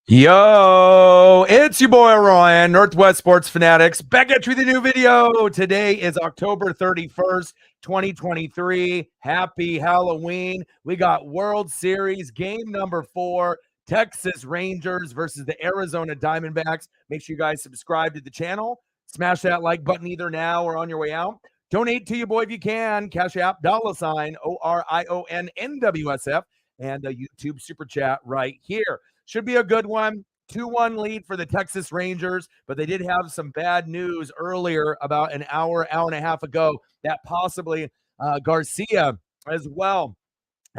Yo, it's your boy Ryan, Northwest Sports Fanatics, back at you with a new video. Today is October 31st, 2023. Happy Halloween. We got World Series game number 4, Texas Rangers versus the Arizona Diamondbacks. Make sure you guys subscribe to the channel. Smash that like button either now or on your way out. Donate to your boy if you can. Cash App, $ORIONNWSF, and the YouTube Super Chat right here. Should be a good one. 2-1 lead for the Texas Rangers, but they did have some bad news earlier about an hour and a half ago that possibly Garcia as well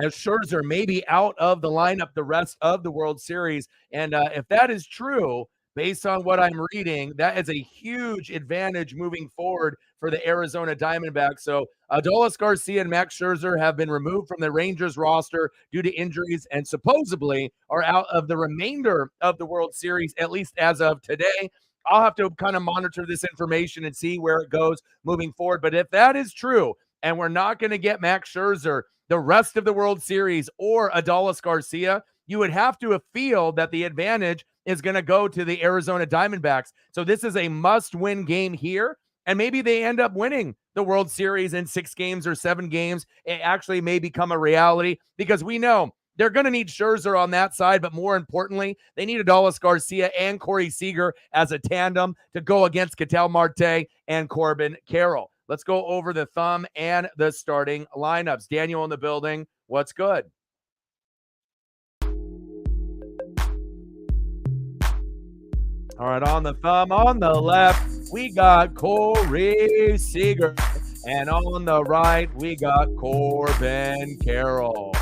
as Scherzer may be out of the lineup the rest of the World Series. And if that is true, based on what I'm reading, that is a huge advantage moving forward for the Arizona Diamondbacks. So Adolis Garcia and Max Scherzer have been removed from the Rangers roster due to injuries and supposedly are out of the remainder of the World Series, at least as of today. I'll have to kind of monitor this information and see where it goes moving forward. But if that is true, and we're not going to get Max Scherzer the rest of the World Series or Adolis Garcia, you would have to feel that the advantage is going to go to the Arizona Diamondbacks. So this is a must-win game here, and maybe they end up winning the World Series in 6 games or 7 games. It actually may become a reality because we know they're going to need Scherzer on that side, but more importantly, they need Adolis Garcia and Corey Seager as a tandem to go against Ketel Marte and Corbin Carroll. Let's go over the thumb and the starting lineups. Daniel in the building. What's good? All right, on the thumb, on the left, we got Corey Seager. And on the right, we got Corbin Carroll.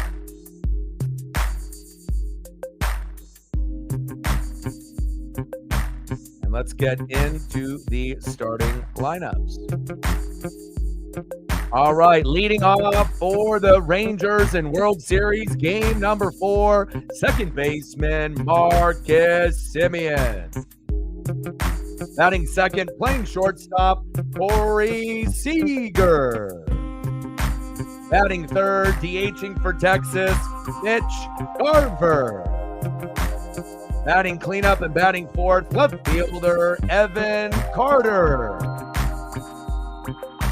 And let's get into the starting lineups. All right, leading off for the Rangers in World Series game number 4, second baseman Marcus Semien. Batting second, playing shortstop, Corey Seager. Batting third, DHing for Texas, Mitch Garver. Batting cleanup and batting fourth, left fielder, Evan Carter.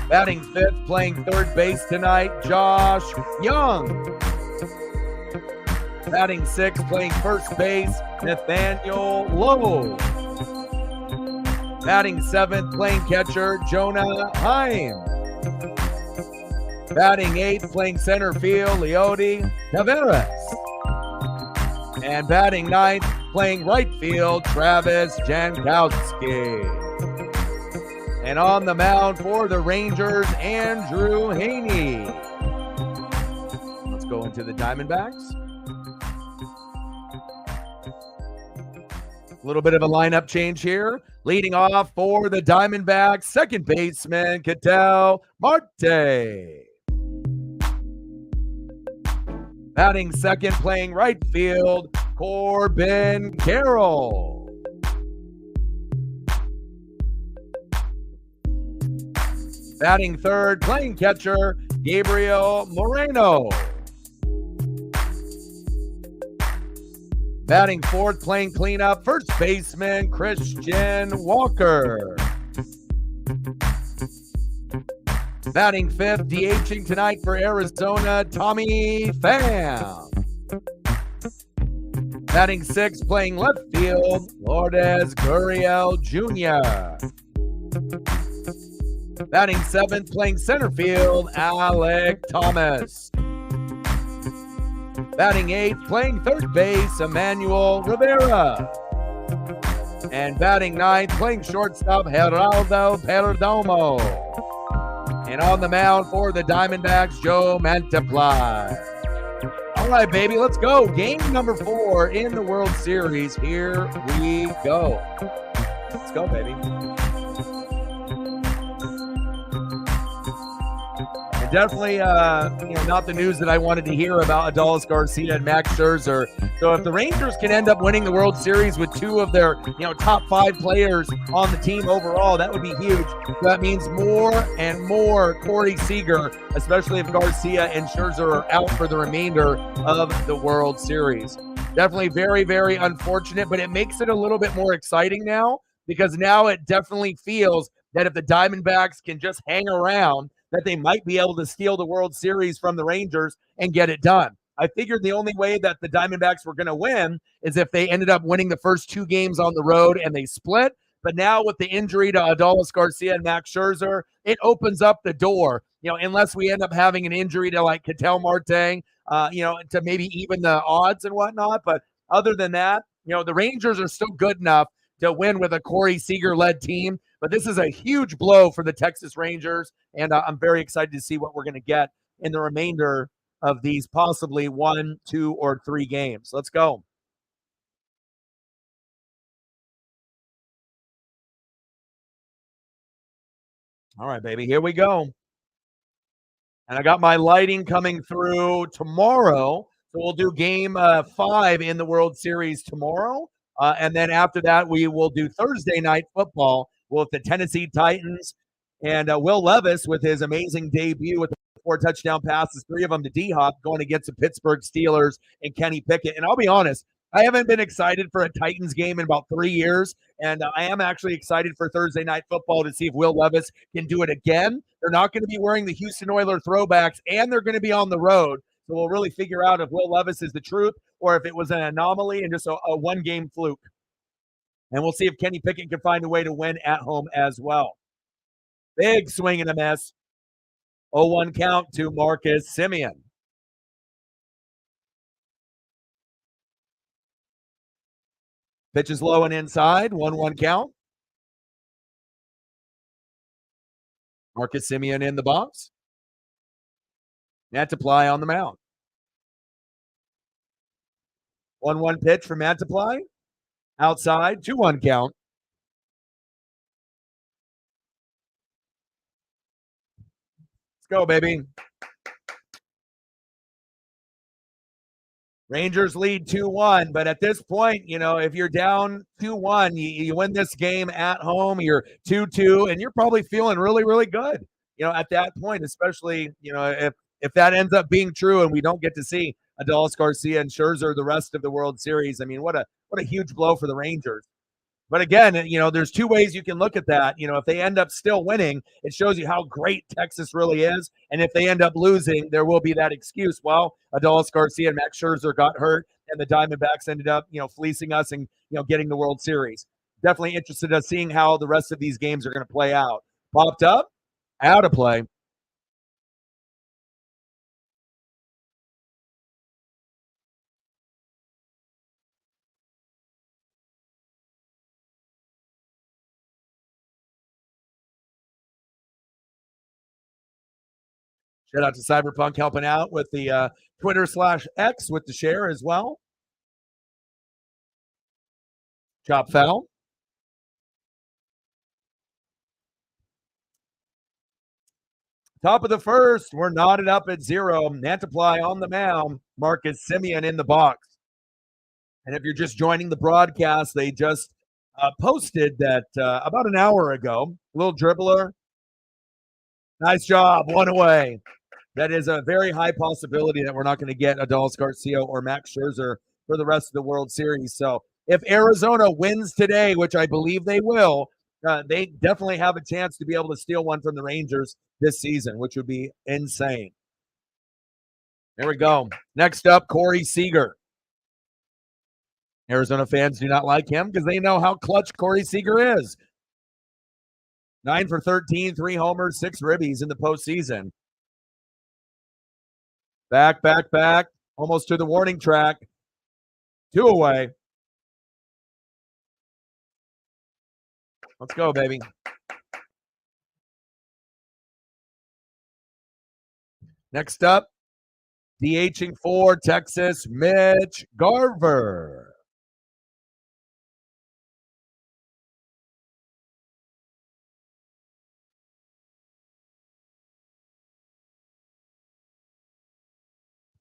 Batting fifth, playing third base tonight, Josh Young. Batting sixth, playing first base, Nathaniel Lowe. Batting seventh, playing catcher, Jonah Heim. Batting eighth, playing center field, Leody Taveras. And batting ninth, playing right field, Travis Jankowski. And on the mound for the Rangers, Andrew Haney. Let's go into the Diamondbacks. A little bit of a lineup change here. Leading off for the Diamondbacks, second baseman, Ketel Marte. Batting second, playing right field, Corbin Carroll. Batting third, playing catcher, Gabriel Moreno. Batting fourth, playing cleanup, first baseman, Christian Walker. Batting fifth, DHing tonight for Arizona, Tommy Pham. Batting sixth, playing left field, Lourdes Gurriel Jr. Batting seventh, playing center field, Alec Thomas. Batting eighth, playing third base, Emmanuel Rivera. And batting ninth, playing shortstop, Geraldo Perdomo. And on the mound for the Diamondbacks, Joe Mantiply. All right, baby, let's go. Game number 4 in the World Series. Here we go. Let's go, baby. And definitely not the news that I wanted to hear about Adolis Garcia and Max Scherzer. So if the Rangers can end up winning the World Series with two of their top 5 players on the team overall, that would be huge. So that means more and more Corey Seager, especially if Garcia and Scherzer are out for the remainder of the World Series. Definitely very, very unfortunate, but it makes it a little bit more exciting now, because now it definitely feels that if the Diamondbacks can just hang around, that they might be able to steal the World Series from the Rangers and get it done. I figured the only way that the Diamondbacks were going to win is if they ended up winning the first 2 games on the road and they split. But now with the injury to Adolis Garcia and Max Scherzer, it opens up the door. Unless we end up having an injury to like Ketel Marte, to maybe even the odds and whatnot. But other than that, the Rangers are still good enough to win with a Corey Seager-led team. But this is a huge blow for the Texas Rangers, and I'm very excited to see what we're going to get in the remainder of these possibly 1, 2, or 3 games. Let's go. All right, baby, here we go. And I got my lighting coming through tomorrow. So we'll do game 5 in the World Series tomorrow. And then after that, we will do Thursday night football with the Tennessee Titans and Will Levis with his amazing debut with the 4 touchdown passes, 3 of them to D-Hop, going against the Pittsburgh Steelers and Kenny Pickett. And I'll be honest, I haven't been excited for a Titans game in about 3 years. And I am actually excited for Thursday night football to see if Will Levis can do it again. They're not going to be wearing the Houston Oilers throwbacks, and they're going to be on the road. So we'll really figure out if Will Levis is the truth or if it was an anomaly and just a one-game fluke. And we'll see if Kenny Pickett can find a way to win at home as well. Big swing and a miss. 0-1 count to Marcus Semien. Pitch is low and inside. 1-1 count. Marcus Semien in the box. Mantiply on the mound. 1-1 pitch for Mantiply. Outside. 2-1 count. Let's go, baby. Rangers lead 2-1, but at this point, if you're down 2-1, you win this game at home, you're 2-2, and you're probably feeling really, really good, at that point, especially, if that ends up being true and we don't get to see Adolis Garcia and Scherzer the rest of the World Series. I mean, what a huge blow for the Rangers. But again, there's 2 ways you can look at that. If they end up still winning, it shows you how great Texas really is. And if they end up losing, there will be that excuse. Well, Adolis Garcia and Max Scherzer got hurt, and the Diamondbacks ended up, fleecing us and, getting the World Series. Definitely interested in seeing how the rest of these games are going to play out. Popped up, out of play. Shout out to Cyberpunk helping out with the Twitter/X with the share as well. Chop foul. Top of the first, we're knotted up at 0. Mantiply on the mound. Marcus Semien in the box. And if you're just joining the broadcast, they just posted that about an hour ago. Little dribbler. Nice job. 1 away. That is a very high possibility that we're not going to get Adolis Garcia or Max Scherzer for the rest of the World Series. So if Arizona wins today, which I believe they will, they definitely have a chance to be able to steal one from the Rangers this season, which would be insane. There we go. Next up, Corey Seager. Arizona fans do not like him because they know how clutch Corey Seager is. 9 for 13, 3 homers, 6 ribbies in the postseason. Back, almost to the warning track. 2 away. Let's go, baby. Next up, DHing for Texas, Mitch Garver.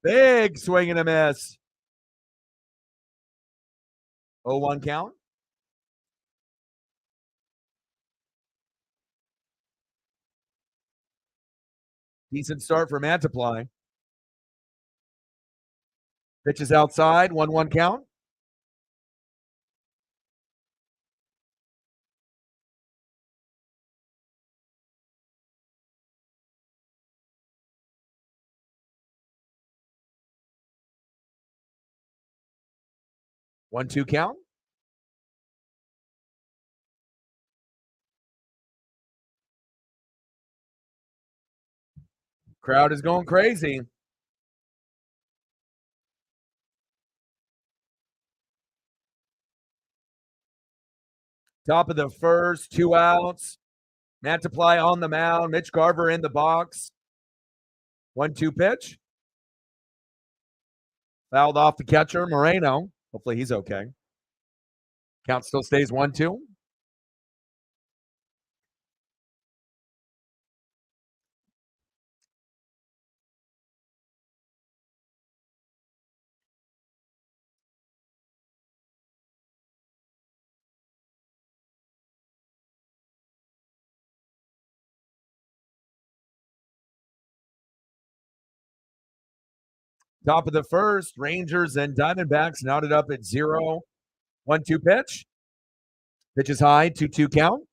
Big swing and a miss. 0-1 count. Decent start for Mantiply. Pitches outside, 1-1 count. One-two count. Crowd is going crazy. Top of the first, 2 outs. Mantiply on the mound. Mitch Garver in the box. 1-2 pitch. Fouled off the catcher, Moreno. Hopefully he's okay. Count still stays 1-2. Top of the first, Rangers and Diamondbacks knotted up at 0. 1-2 pitch. Pitch is high, 2-2 count.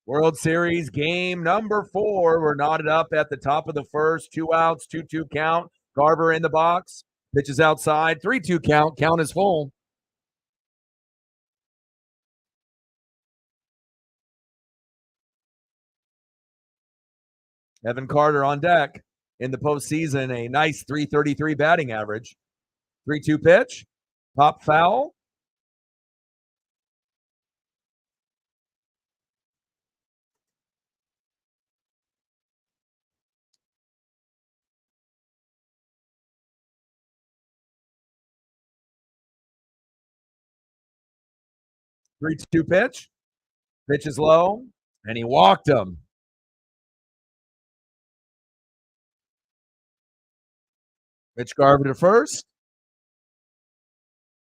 World Series game number 4. We're knotted up at the top of the first, 2 outs, 2-2 count. Garver in the box. Pitch is outside, 3-2 count. Count is full. Evan Carter on deck in the postseason, a nice .333 batting average. 3-2 pitch, pop foul. Three-two pitch. Pitch is low, and he walked him. Mitch Garver to first.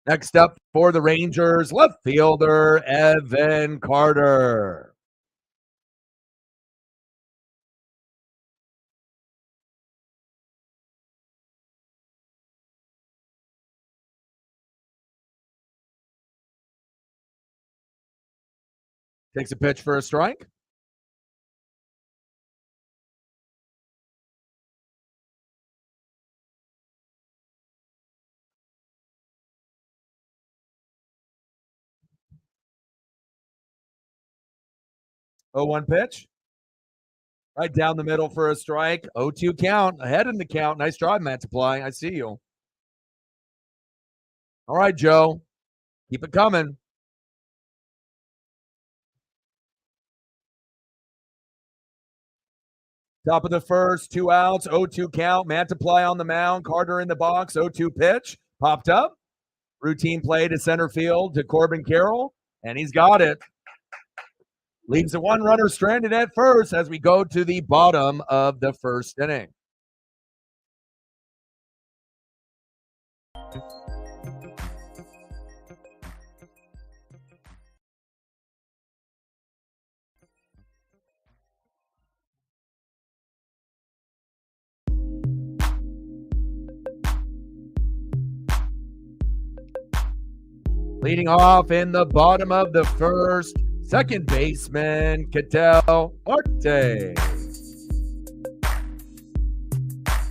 Next up for the Rangers, left fielder Evan Carter. Takes a pitch for a strike. Oh, 1 pitch. Right down the middle for a strike. 0-2 count. Ahead in the count. Nice drive, Mantiply. I see you. All right, Joe. Keep it coming. Top of the first, 2 outs, 0-2 count. Mantiply on the mound. Carter in the box. 0-2 pitch. Popped up. Routine play to center field to Corbin Carroll, and he's got it. Leaves a 1-runner stranded at first as we go to the bottom of the first inning. Leading off in the bottom of the first, second baseman, Ketel Marte.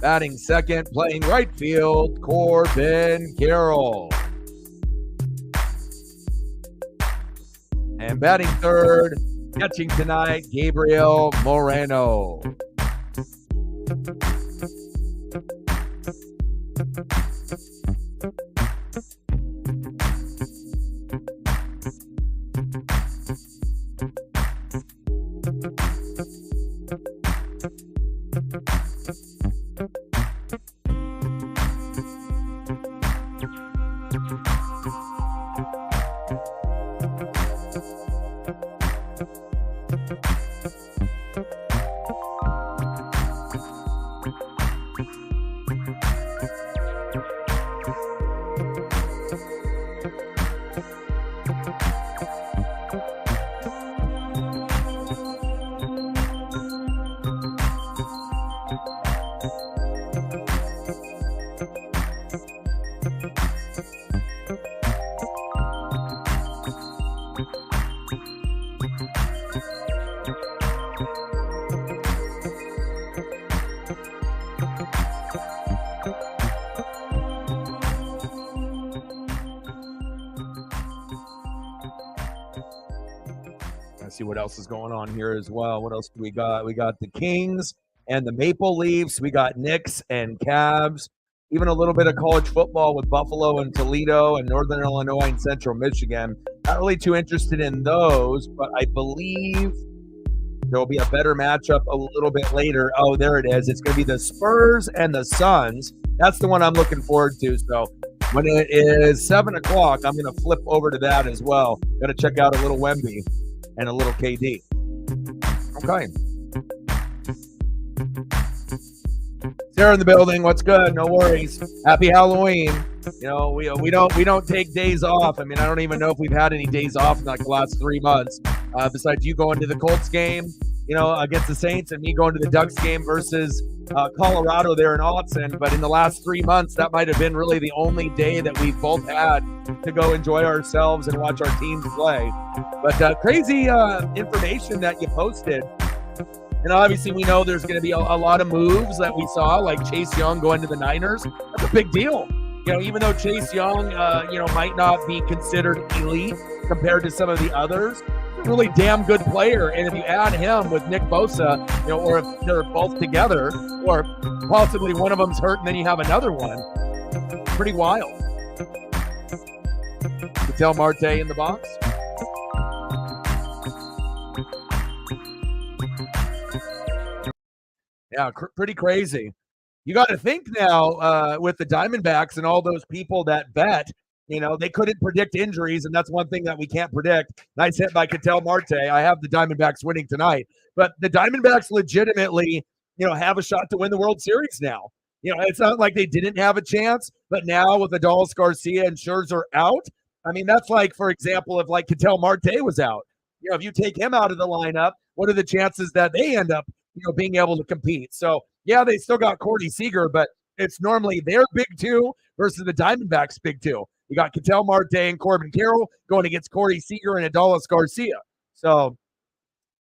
Batting second, playing right field, Corbin Carroll. And batting third, catching tonight, Gabriel Moreno. see what else is going on here as well. What else do we got? We got the Kings and the Maple Leafs. We got Knicks and Cavs. Even a little bit of college football with Buffalo and Toledo and Northern Illinois and Central Michigan. Not really too interested in those, but I believe there will be a better matchup a little bit later. Oh, there it is. It's going to be the Spurs and the Suns. That's the one I'm looking forward to. So when it is 7 o'clock, I'm going to flip over to that as well. Got to check out a little Wemby and a little KD. Okay. Sarah in the building. What's good? No worries. Happy Halloween. You know, we don't take days off. I mean, I don't even know if we've had any days off in like the last 3 months. Besides you going to the Colts game, you know, against the Saints, and me going to the Ducks game versus Colorado there in Autzen. But in the last 3 months, that might have been really the only day that we've both had to go enjoy ourselves and watch our teams play. But crazy information that you posted. And obviously, we know there's going to be a lot of moves that we saw, like Chase Young going to the Niners. That's a big deal. You know, even though Chase Young, might not be considered elite compared to some of the others, he's a really damn good player. And if you add him with Nick Bosa, you know, or if they're both together, or possibly one of them's hurt and then you have another one, pretty wild. Ketel Marte in the box. Yeah, pretty crazy. You got to think now with the Diamondbacks and all those people that bet, you know, they couldn't predict injuries, and that's one thing that we can't predict. Nice hit by Ketel Marte. I have the Diamondbacks winning tonight. But the Diamondbacks legitimately, you know, have a shot to win the World Series now. You know, it's not like they didn't have a chance, but now with Adolis Garcia and Scherzer out, I mean, that's like, for example, if like Ketel Marte was out. You know, if you take him out of the lineup, what are the chances that they end up, you know, being able to compete? So, yeah, they still got Cory Seager, but it's normally their big two versus the Diamondbacks' big two. You got Ketel Marte and Corbin Carroll going against Cory Seager and Adolis Garcia. So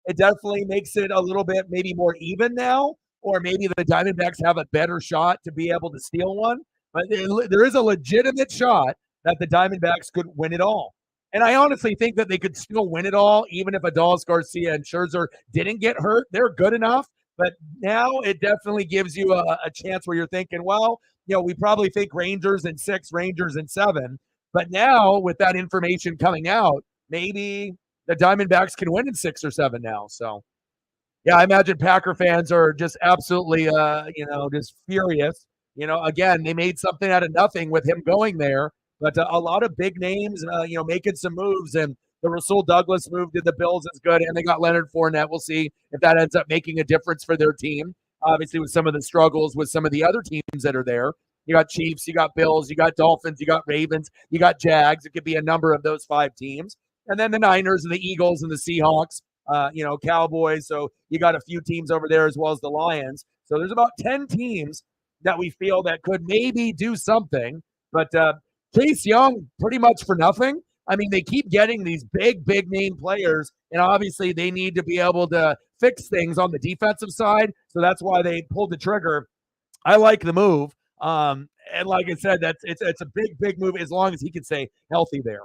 it definitely makes it a little bit maybe more even now, or maybe the Diamondbacks have a better shot to be able to steal one. But there is a legitimate shot that the Diamondbacks could win it all. And I honestly think that they could still win it all, even if Adolis Garcia and Scherzer didn't get hurt. They're good enough. But now it definitely gives you a chance where you're thinking, well, you know, we probably think Rangers in 6, Rangers in 7. But now with that information coming out, maybe the Diamondbacks can win in 6 or 7 now. So, yeah, I imagine Packer fans are just absolutely, just furious. You know, again, they made something out of nothing with him going there. But a lot of big names, making some moves. And the Rasul Douglas move to the Bills is good. And they got Leonard Fournette. We'll see if that ends up making a difference for their team. Obviously, with some of the struggles with some of the other teams that are there. You got Chiefs, you got Bills, you got Dolphins, you got Ravens, you got Jags. It could be a number of those 5 teams. And then the Niners and the Eagles and the Seahawks, Cowboys. So you got a few teams over there as well as the Lions. So there's about 10 teams that we feel that could maybe do something. But Chase Young, pretty much for nothing. I mean, they keep getting these big name players, and obviously they need to be able to fix things on the defensive side. So that's why they pulled the trigger. I like the move. And like I said, it's a big move as long as he can stay healthy there.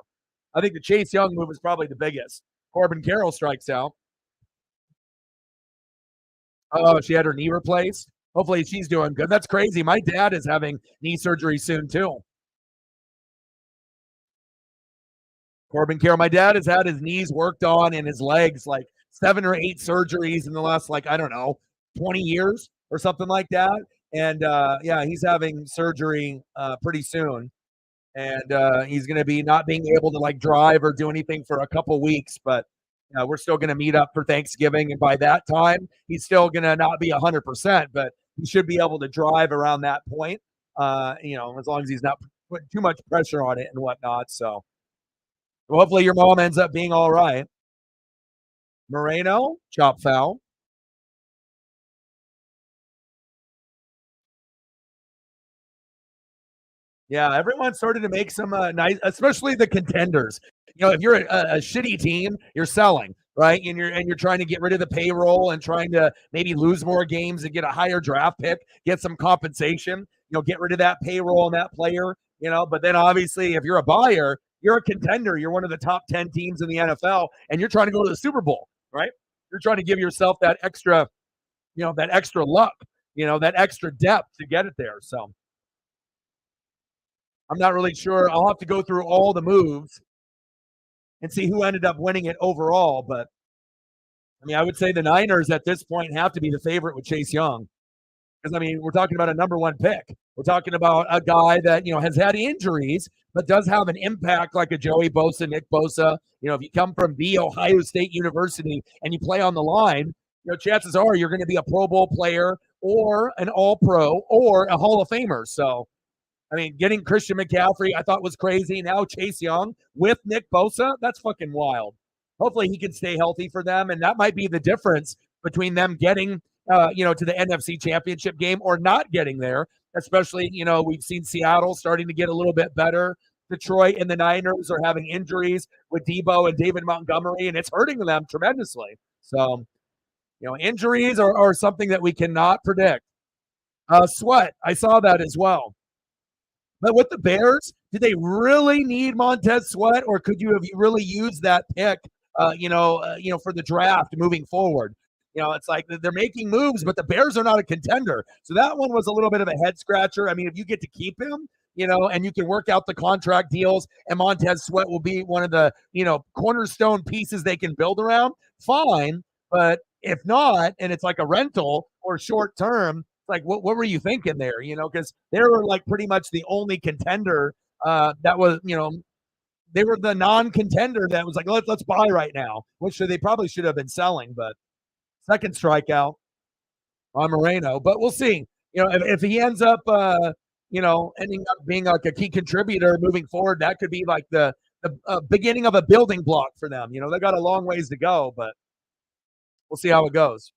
I think the Chase Young move is probably the biggest. Corbin Carroll strikes out. Oh, she had her knee replaced. Hopefully she's doing good. That's crazy. My dad is having knee surgery soon too. Corbin Carroll. My dad has had his knees worked on and his legs like 7 or 8 surgeries in the last 20 years or something like that. And he's having surgery pretty soon. And he's going to be not being able to drive or do anything for a couple weeks, but we're still going to meet up for Thanksgiving. And by that time, he's still going to not be 100%, but he should be able to drive around that point, as long as he's not putting too much pressure on it and whatnot. So hopefully your mom ends up being all right. Moreno, chop foul. Yeah, everyone started to make some nice, especially the contenders. If you're a shitty team, you're selling, right? And you're trying to get rid of the payroll and trying to maybe lose more games and get a higher draft pick, get some compensation. Get rid of that payroll and that player. But then obviously, if you're a buyer, you're a contender. You're one of the top 10 teams in the NFL, and you're trying to go to the Super Bowl. right? You're trying to give yourself that extra, that extra luck, that extra depth to get it there. So I'm not really sure. I'll have to go through all the moves and see who ended up winning it overall. But I mean, I would say the Niners at this point have to be the favorite with Chase Young. Because I mean, we're talking about a number one pick. We're talking about a guy that has had injuries, but does have an impact like a Joey Bosa, Nick Bosa. If you come from the Ohio State University and you play on the line, chances are you're going to be a Pro Bowl player or an All Pro or a Hall of Famer. So, I mean, getting Christian McCaffrey, I thought was crazy. Now Chase Young with Nick Bosa, that's fucking wild. Hopefully he can stay healthy for them, and that might be the difference between them getting to the NFC Championship game or not getting there. Especially, we've seen Seattle starting to get a little bit better. Detroit and the Niners are having injuries with Debo and David Montgomery, and it's hurting them tremendously. So, injuries are something that we cannot predict. Sweat, I saw that as well. But with the Bears, do they really need Montez Sweat, or could you have really used that pick, for the draft moving forward? It's like they're making moves, but the Bears are not a contender. So that one was a little bit of a head scratcher. I mean, if you get to keep him, and you can work out the contract deals, and Montez Sweat will be one of the, cornerstone pieces they can build around, fine. But if not, and it's like a rental or short term, like what were you thinking there? Because they were like pretty much the only contender that was, they were the non-contender that was like, let's buy right now, which they probably should have been selling. But second strikeout on Moreno, but we'll see. If he ends up, ending up being like a key contributor moving forward, that could be like the beginning of a building block for them. They got a long ways to go, but we'll see how it goes.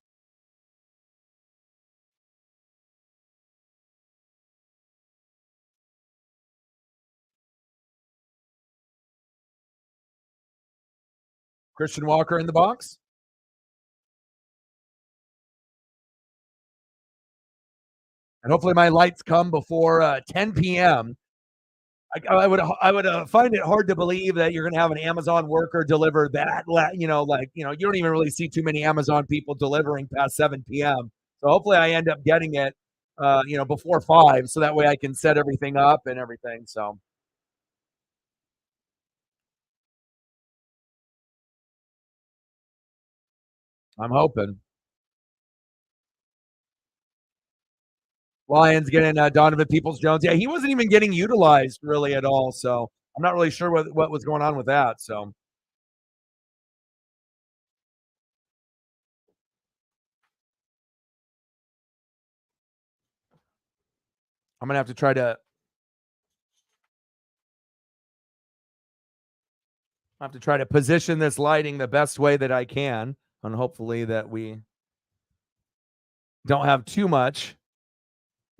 Christian Walker in the box. And hopefully my lights come before 10 p.m. I would find it hard to believe that you're going to have an Amazon worker deliver that. You don't even really see too many Amazon people delivering past 7 p.m. So hopefully I end up getting it, before 5, so that way I can set everything up and everything. So I'm hoping. Lions getting Donovan Peoples-Jones. Yeah, he wasn't even getting utilized really at all. So I'm not really sure what was going on with that. So I'm gonna have to try to position this lighting the best way that I can, and hopefully that we don't have too much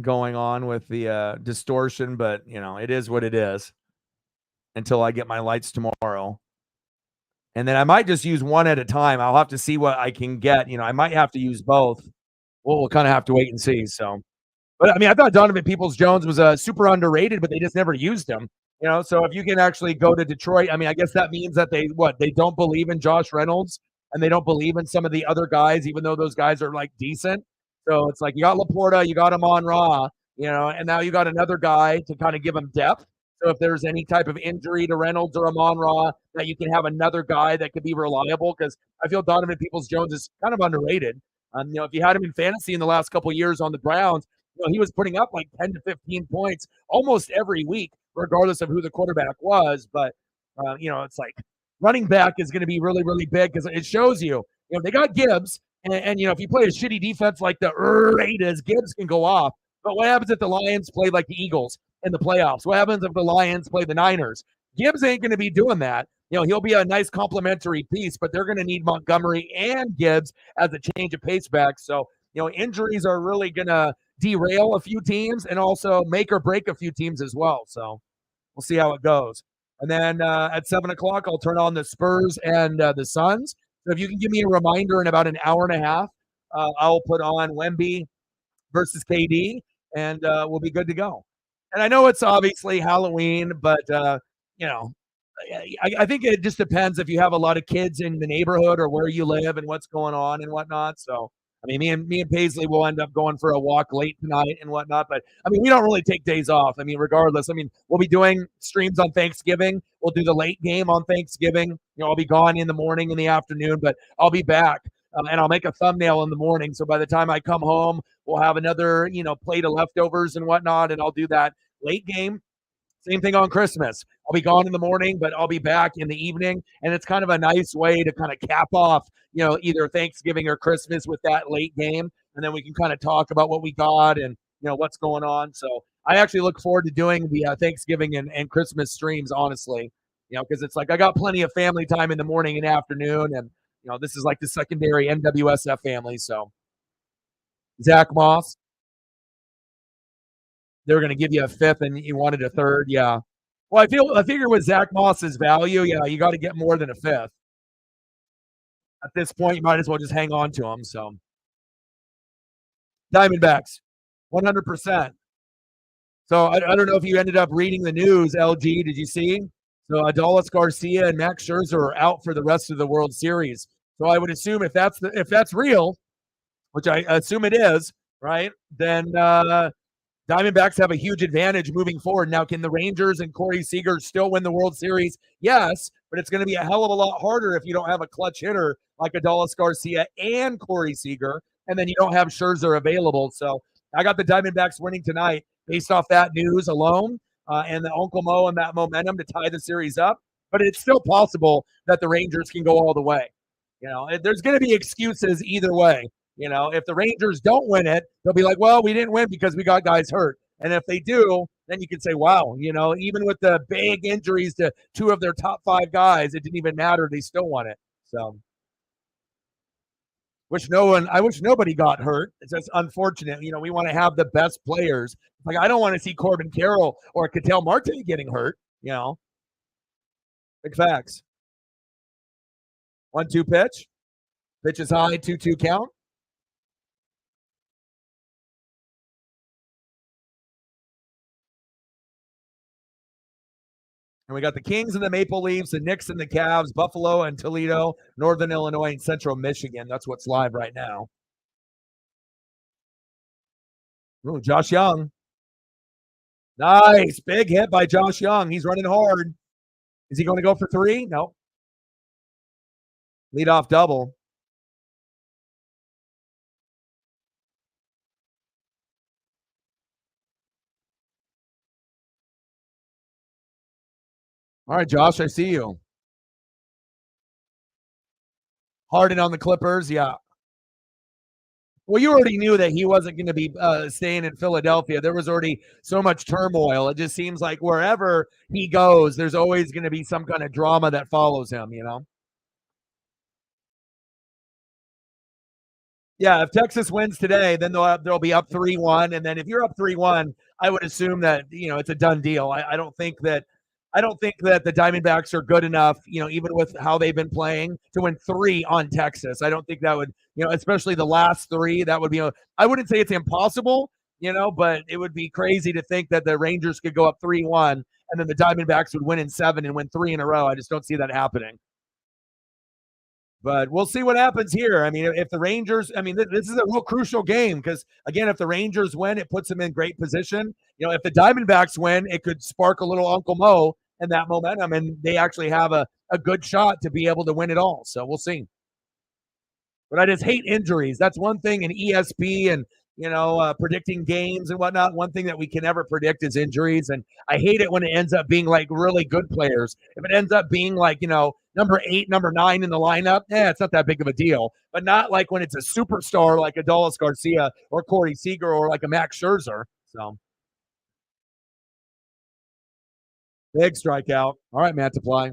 going on with the distortion, but it is what it is until I get my lights tomorrow. And then I might just use one at a time. I'll have to see what I can get. I might have to use both. We'll kind of have to wait and see. So, but I mean, I thought Donovan Peoples-Jones was super underrated, but they just never used him. So if you can actually go to Detroit, I mean, I guess that means that they don't believe in Josh Reynolds and they don't believe in some of the other guys, even though those guys are like decent. So it's like you got Laporta, you got Amon-Ra, and now you got another guy to kind of give him depth. So if there's any type of injury to Reynolds or Amon-Ra, that you can have another guy that could be reliable, because I feel Donovan Peoples-Jones is kind of underrated. If you had him in fantasy in the last couple of years on the Browns, he was putting up like 10 to 15 points almost every week, regardless of who the quarterback was. But, it's like running back is going to be really, really big, because it shows they got Gibbs. And if you play a shitty defense like the Raiders, Gibbs can go off. But what happens if the Lions play like the Eagles in the playoffs? What happens if the Lions play the Niners? Gibbs ain't going to be doing that. He'll be a nice complementary piece, but they're going to need Montgomery and Gibbs as a change of pace back. So, injuries are really going to derail a few teams and also make or break a few teams as well. So we'll see how it goes. And then at 7 o'clock, I'll turn on the Spurs and the Suns. So if you can give me a reminder in about an hour and a half, I'll put on Wemby versus KD, and we'll be good to go. And I know it's obviously Halloween, but I think it just depends if you have a lot of kids in the neighborhood or where you live and what's going on and whatnot. So, I mean, me and Paisley will end up going for a walk late tonight and whatnot. But I mean, we don't really take days off. I mean, regardless. I mean, we'll be doing streams on Thanksgiving. We'll do the late game on Thanksgiving. I'll be gone in the morning, in the afternoon, but I'll be back. And I'll make a thumbnail in the morning. So by the time I come home, we'll have another, plate of leftovers and whatnot, and I'll do that late game. Same thing on Christmas. I'll be gone in the morning, but I'll be back in the evening. And it's kind of a nice way to kind of cap off, either Thanksgiving or Christmas with that late game. And then we can kind of talk about what we got and, what's going on. So I actually look forward to doing the Thanksgiving and Christmas streams, honestly, because it's like I got plenty of family time in the morning and afternoon. And, this is like the secondary NWSF family. So Zach Moss, they were going to give you a fifth and you wanted a third. Yeah. Well, I figure with Zach Moss's value, yeah, you got to get more than a fifth. At this point, you might as well just hang on to him. So Diamondbacks, 100%. So I don't know if you ended up reading the news, LG. Did you see? So Adolis Garcia and Max Scherzer are out for the rest of the World Series. So I would assume if that's real, which I assume it is, right? Then Diamondbacks have a huge advantage moving forward. Now, can the Rangers and Corey Seager still win the World Series? Yes, but it's going to be a hell of a lot harder if you don't have a clutch hitter like Adolis Garcia and Corey Seager, and then you don't have Scherzer available. So I got the Diamondbacks winning tonight based off that news alone and the Uncle Mo and that momentum to tie the series up. But it's still possible that the Rangers can go all the way. There's going to be excuses either way. If the Rangers don't win it, they'll be like, well, we didn't win because we got guys hurt. And if they do, then you can say, wow, even with the big injuries to two of their top five guys, it didn't even matter. They still won it. So I wish nobody got hurt. It's just unfortunate. We want to have the best players. Like, I don't want to see Corbin Carroll or Ketel Marte getting hurt, Big facts. 1-2 pitch. Pitch is high, 2-2 count. And we got the Kings and the Maple Leafs, the Knicks and the Cavs, Buffalo and Toledo, Northern Illinois and Central Michigan. That's what's live right now. Ooh, Josh Young. Nice. Big hit by Josh Young. He's running hard. Is he going to go for three? No. Leadoff double. All right, Josh, I see you. Harden on the Clippers, yeah. Well, you already knew that he wasn't going to be staying in Philadelphia. There was already so much turmoil. It just seems like wherever he goes, there's always going to be some kind of drama that follows him, Yeah, if Texas wins today, then they'll be up 3-1, and then if you're up 3-1, I would assume that it's a done deal. I don't think that the Diamondbacks are good enough, even with how they've been playing, to win three on Texas. I don't think that would, especially the last three, that would be. I wouldn't say it's impossible, but it would be crazy to think that the Rangers could go up 3-1 and then the Diamondbacks would win in 7 and win 3 in a row. I just don't see that happening. But we'll see what happens here. I mean, if the Rangers, this is a real crucial game because, again, if the Rangers win, it puts them in great position. If the Diamondbacks win, it could spark a little Uncle Mo and that momentum, and they actually have a good shot to be able to win it all. So we'll see. But I just hate injuries. That's one thing in ESP and predicting games and whatnot. One thing that we can never predict is injuries, and I hate it when it ends up being like really good players. If it ends up being like number 8, number 9 in the lineup, it's not that big of a deal. But not like when it's a superstar like Adolis Garcia or Corey Seager or like a Max Scherzer. So big strikeout. All right, Matt Supply.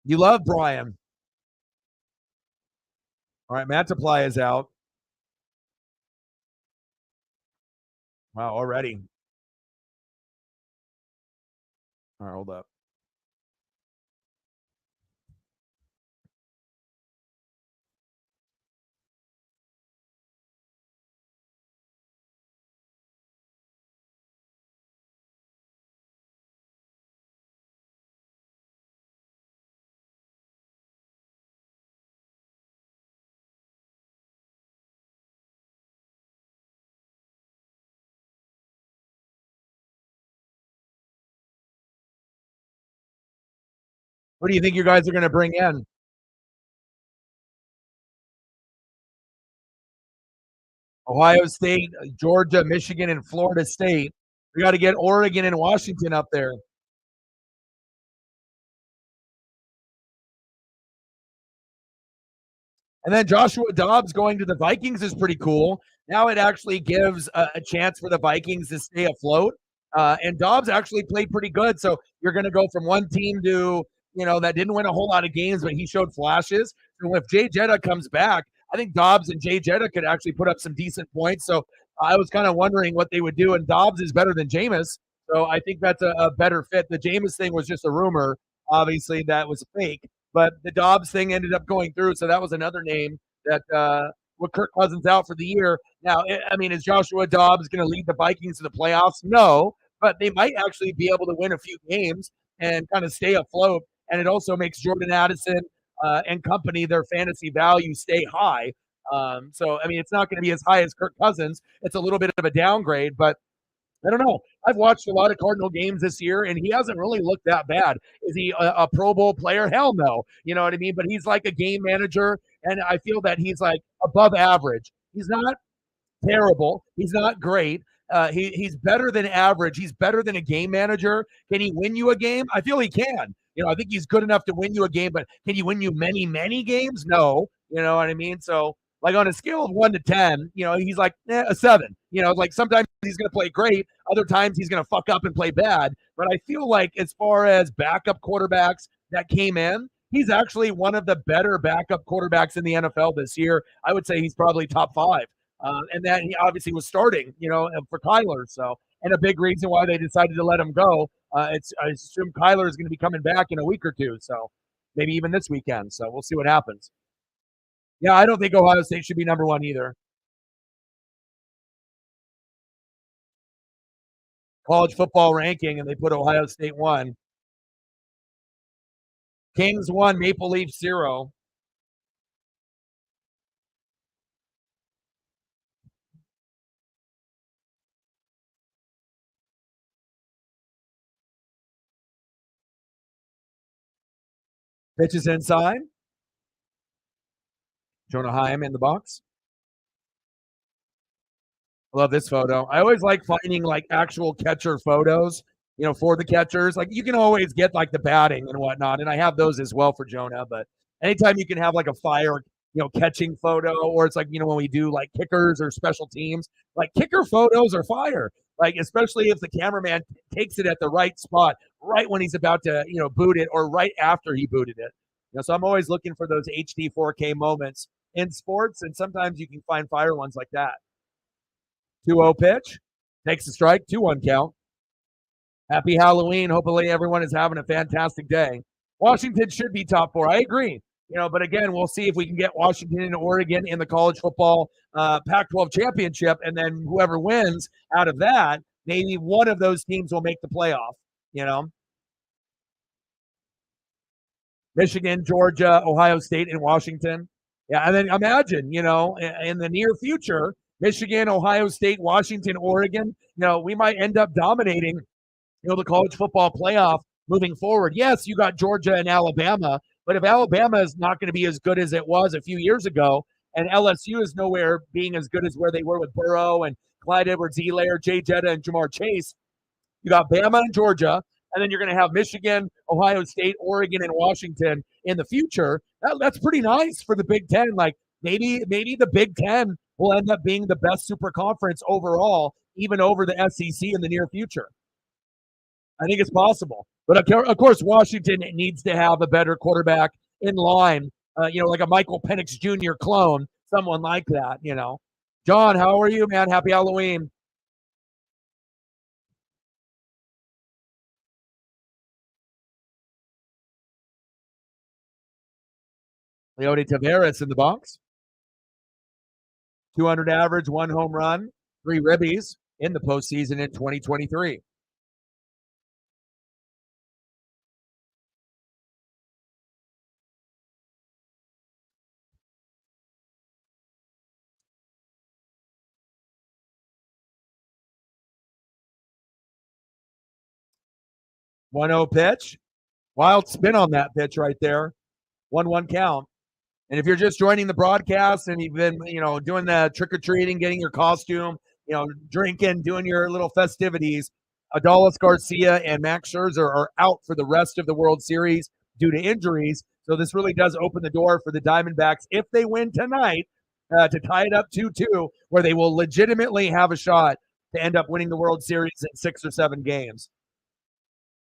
You love Brian. All right, Matt Supply is out. Wow, already. All right, hold up. What do you think you guys are going to bring in? Ohio State, Georgia, Michigan, and Florida State. We got to get Oregon and Washington up there. And then Joshua Dobbs going to the Vikings is pretty cool. Now it actually gives a chance for the Vikings to stay afloat. And Dobbs actually played pretty good. So you're going to go from one team to, that didn't win a whole lot of games, but he showed flashes. And if Jay Jetta comes back, I think Dobbs and Jay Jetta could actually put up some decent points. So I was kind of wondering what they would do. And Dobbs is better than Jameis. So I think that's a better fit. The Jameis thing was just a rumor. Obviously, that was fake. But the Dobbs thing ended up going through, so that was another name that with Kirk Cousins out for the year. Now, I mean, is Joshua Dobbs going to lead the Vikings to the playoffs? No, but they might actually be able to win a few games and kind of stay afloat. And it also makes Jordan Addison and company, their fantasy value, stay high. So, I mean, it's not going to be as high as Kirk Cousins. It's a little bit of a downgrade, but I don't know. I've watched a lot of Cardinal games this year, and he hasn't really looked that bad. Is he a Pro Bowl player? Hell no. You know what I mean? But he's like a game manager, and I feel that he's like above average. He's not terrible. He's not great. He's better than average. He's better than a game manager. Can he win you a game? I feel he can. I think he's good enough to win you a game, but can he win you many, many games? No. You know what I mean? So, like on a scale of 1 to 10, he's like a 7. Like sometimes he's going to play great, other times he's going to fuck up and play bad. But I feel like as far as backup quarterbacks that came in, he's actually one of the better backup quarterbacks in the NFL this year. I would say he's probably top 5. And then he obviously was starting, for Kyler. So, and a big reason why they decided to let him go. I assume Kyler is going to be coming back in a week or two. So maybe even this weekend. So we'll see what happens. Yeah, I don't think Ohio State should be number 1 either. College football ranking, and they put Ohio State 1. Kings 1, Maple Leafs 0. Pitches inside. Jonah Heim in the box. I love this photo. I always like finding like actual catcher photos, for the catchers. Like you can always get like the batting and whatnot, and I have those as well for Jonah. But anytime you can have like a fire, catching photo, or it's like when we do like kickers or special teams, like kicker photos are fire. Like especially if the cameraman takes it at the right spot, right when he's about to boot it, or right after he booted it. So I'm always looking for those HD 4K moments in sports, and sometimes you can find fire ones like that. 2-0 pitch. Takes the strike. 2-1 count. Happy Halloween. Hopefully everyone is having a fantastic day. Washington should be top 4. I agree. But again, we'll see if we can get Washington and Oregon in the college football Pac-12 championship, and then whoever wins out of that, maybe one of those teams will make the playoff. Michigan, Georgia, Ohio State, and Washington. Yeah, and then imagine, in the near future, Michigan, Ohio State, Washington, Oregon, we might end up dominating, the college football playoff moving forward. Yes, you got Georgia and Alabama, but if Alabama is not going to be as good as it was a few years ago, and LSU is nowhere being as good as where they were with Burrow and Clyde Edwards-Helaire, Jay Jetta, and Jamar Chase, you got Bama and Georgia, and then you're going to have Michigan, Ohio State, Oregon, and Washington in the future. That's pretty nice for the Big Ten. Like maybe the Big Ten will end up being the best super conference overall, even over the SEC in the near future. I think it's possible. But of course, Washington needs to have a better quarterback in line, like a Michael Penix Jr. clone, someone like that, John, how are you, man? Happy Halloween. Leody Taveras in the box. 200 average, 1 home run, 3 ribbies in the postseason in 2023. One 0 pitch. Wild spin on that pitch right there. 1-1 count. And if you're just joining the broadcast and you've been, doing the trick-or-treating, getting your costume, drinking, doing your little festivities, Adolis Garcia and Max Scherzer are out for the rest of the World Series due to injuries. So this really does open the door for the Diamondbacks, if they win tonight, to tie it up 2-2, where they will legitimately have a shot to end up winning the World Series in 6 or 7 games.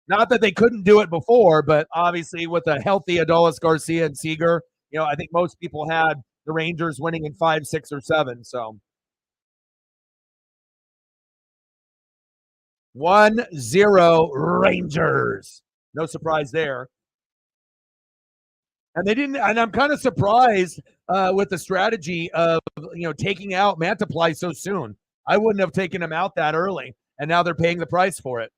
Not that they couldn't do it before, but obviously with a healthy Adolis Garcia and Seager, I think most people had the Rangers winning in 5, 6, or 7. So 1-0 Rangers. No surprise there. And they didn't, and I'm kind of surprised with the strategy of taking out Mantiply so soon. I wouldn't have taken him out that early, and now they're paying the price for it.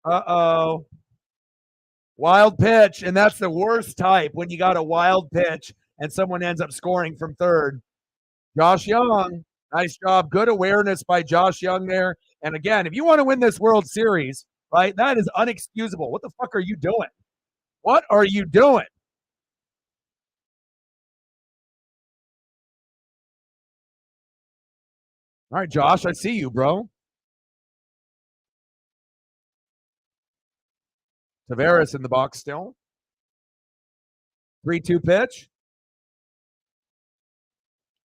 Uh-oh. Wild pitch, and that's the worst type when you got a wild pitch and someone ends up scoring from third. Josh Young, nice job. Good awareness by Josh Young there. And again, if you want to win this World Series, right, that is unexcusable. What the fuck are you doing? What are you doing? All right, Josh, I see you, bro. Taveras in the box still. 3-2 pitch.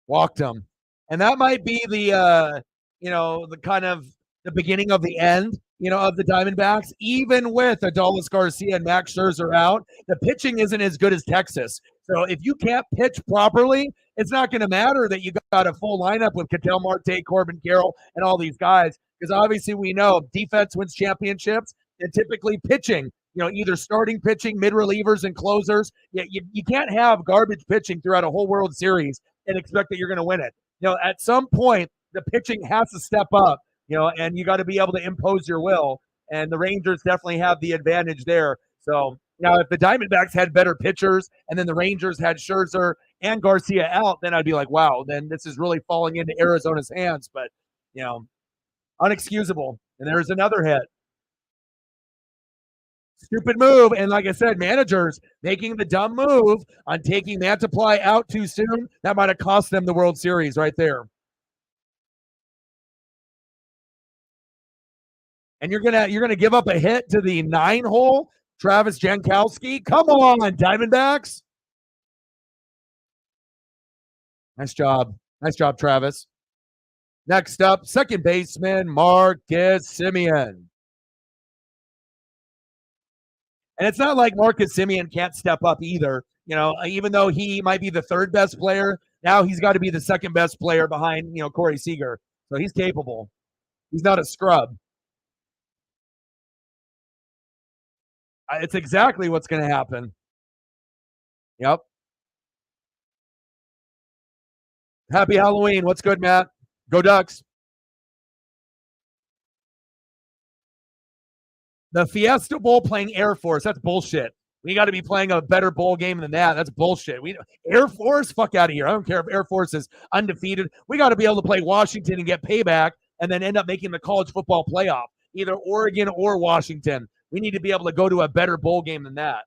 Walked him. And that might be the the kind of the beginning of the end, of the Diamondbacks. Even with Adolis Garcia and Max Scherzer out, the pitching isn't as good as Texas. So if you can't pitch properly, it's not going to matter that you got a full lineup with Ketel Marte, Corbin Carroll, and all these guys, because obviously we know defense wins championships, and typically pitching, either starting pitching, mid relievers, and closers. You can't have garbage pitching throughout a whole World Series and expect that you're going to win it. At some point, the pitching has to step up, and you got to be able to impose your will. And the Rangers definitely have the advantage there. So now, if the Diamondbacks had better pitchers and then the Rangers had Scherzer and Garcia out, then I'd be like, wow, then this is really falling into Arizona's hands. But, unexcusable. And there's another hit. Stupid move. And like I said, managers making the dumb move on taking Mantiply out too soon. That might have cost them the World Series right there. And you're gonna give up a hit to the 9-hole Travis Jankowski. Come on, Diamondbacks. Nice job, Travis. Next up, second baseman Marcus Semien. And it's not like Marcus Semien can't step up either. Even though he might be the third best player, now he's got to be the second best player behind, Cory Seager. So he's capable. He's not a scrub. It's exactly what's going to happen. Yep. Happy Halloween. What's good, Matt? Go Ducks. The Fiesta Bowl playing Air Force, that's bullshit. We got to be playing a better bowl game than that. That's bullshit. Air Force, fuck out of here. I don't care if Air Force is undefeated. We got to be able to play Washington and get payback and then end up making the college football playoff, either Oregon or Washington. We need to be able to go to a better bowl game than that.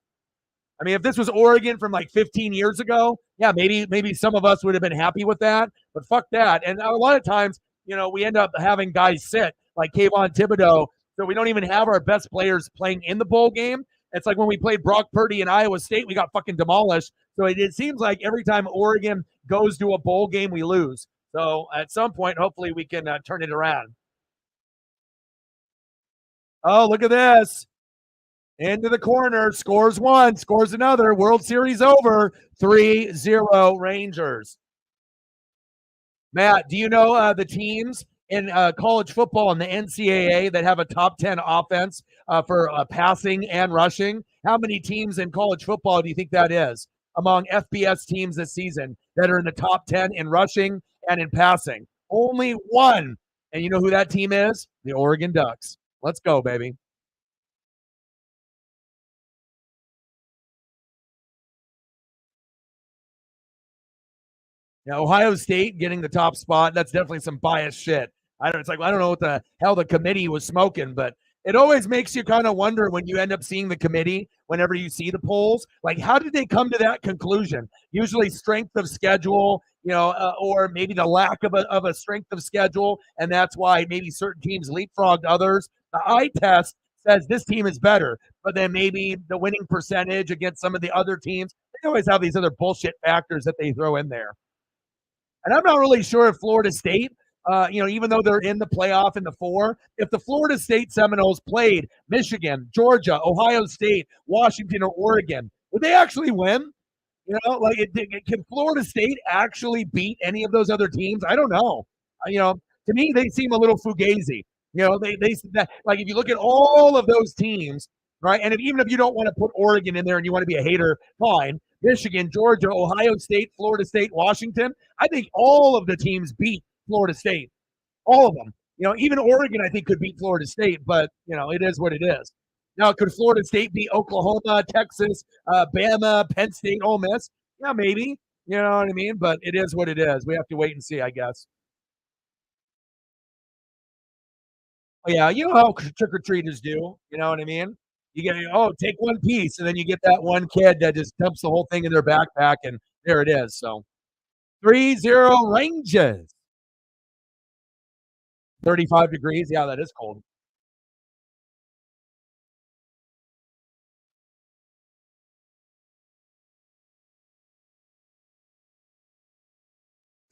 I mean, if this was Oregon from like 15 years ago, yeah, maybe some of us would have been happy with that, but fuck that. And a lot of times, we end up having guys sit like Kayvon Thibodeau, so we don't even have our best players playing in the bowl game. It's like when we played Brock Purdy in Iowa State, we got fucking demolished. So it seems like every time Oregon goes to a bowl game, we lose. So at some point, hopefully we can turn it around. Oh, look at this. Into the corner, scores one, scores another. World Series over. 3-0 Rangers. Matt, do you know the teams in college football and the NCAA that have a top 10 offense for passing and rushing? How many teams in college football do you think that is among FBS teams this season that are in the top 10 in rushing and in passing? Only one. And you know who that team is? The Oregon Ducks. Let's go, baby. Now, Ohio State getting the top spot, that's definitely some biased shit. I don't know what the hell the committee was smoking, but it always makes you kind of wonder when you end up seeing the committee, whenever you see the polls, like how did they come to that conclusion? Usually strength of schedule, or maybe the lack of a strength of schedule, and that's why maybe certain teams leapfrogged others. The eye test says this team is better, but then maybe the winning percentage against some of the other teams, they always have these other bullshit factors that they throw in there. And I'm not really sure if Florida State, even though they're in the playoff in the 4, if the Florida State Seminoles played Michigan, Georgia, Ohio State, Washington, or Oregon, would they actually win? Can Florida State actually beat any of those other teams? I don't know. To me, they seem a little fugazi. If you look at all of those teams, right, and even if you don't want to put Oregon in there and you want to be a hater, fine. Michigan, Georgia, Ohio State, Florida State, Washington. I think all of the teams beat Florida State. All of them. Even Oregon, I think, could beat Florida State, but, it is what it is. Now, could Florida State beat Oklahoma, Texas, Bama, Penn State, Ole Miss? Yeah, maybe. You know what I mean? But it is what it is. We have to wait and see, I guess. Oh, yeah, you know how trick-or-treaters do. You know what I mean? You get, take one piece, and then you get that one kid that just dumps the whole thing in their backpack, and there it is. So 3-0 Rangers. 35 degrees. Yeah, that is cold.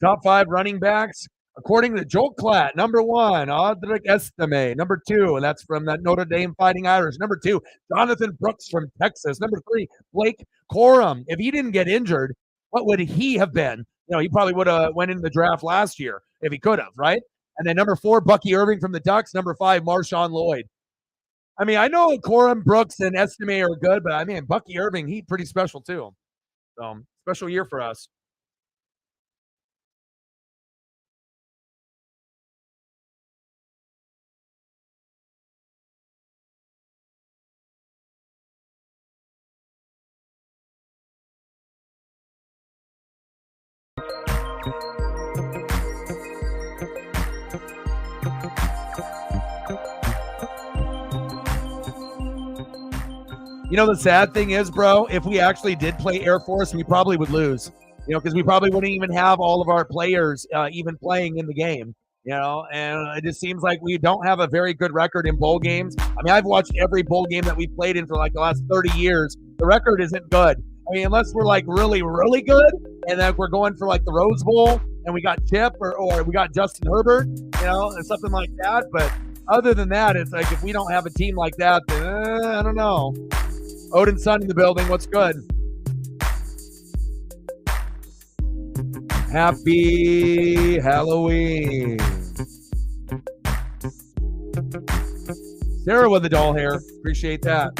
Top 5 running backs, according to Joel Klatt. Number 1, Audric Estime. Number 2, and that's from that Notre Dame Fighting Irish. Number 2, Jonathan Brooks from Texas. Number 3, Blake Corum. If he didn't get injured, what would he have been? He probably would have went in the draft last year if he could have, right? And then number 4, Bucky Irving from the Ducks. Number 5, Marshawn Lloyd. I mean, I know Corum, Brooks, and Estime are good, but I mean, Bucky Irving, he's pretty special too. So, special year for us. The sad thing is, bro, if we actually did play Air Force, we probably would lose, because we probably wouldn't even have all of our players even playing in the game, and it just seems like we don't have a very good record in bowl games. I mean, I've watched every bowl game that we've played in for like the last 30 years. The record isn't good. I mean, unless we're like really, really good, and then we're going for like the Rose Bowl and we got Chip or we got Justin Herbert, and something like that. But other than that, it's like if we don't have a team like that, then I don't know. Odin Sun in the building. What's good? Happy Halloween. Sarah with the doll hair. Appreciate that.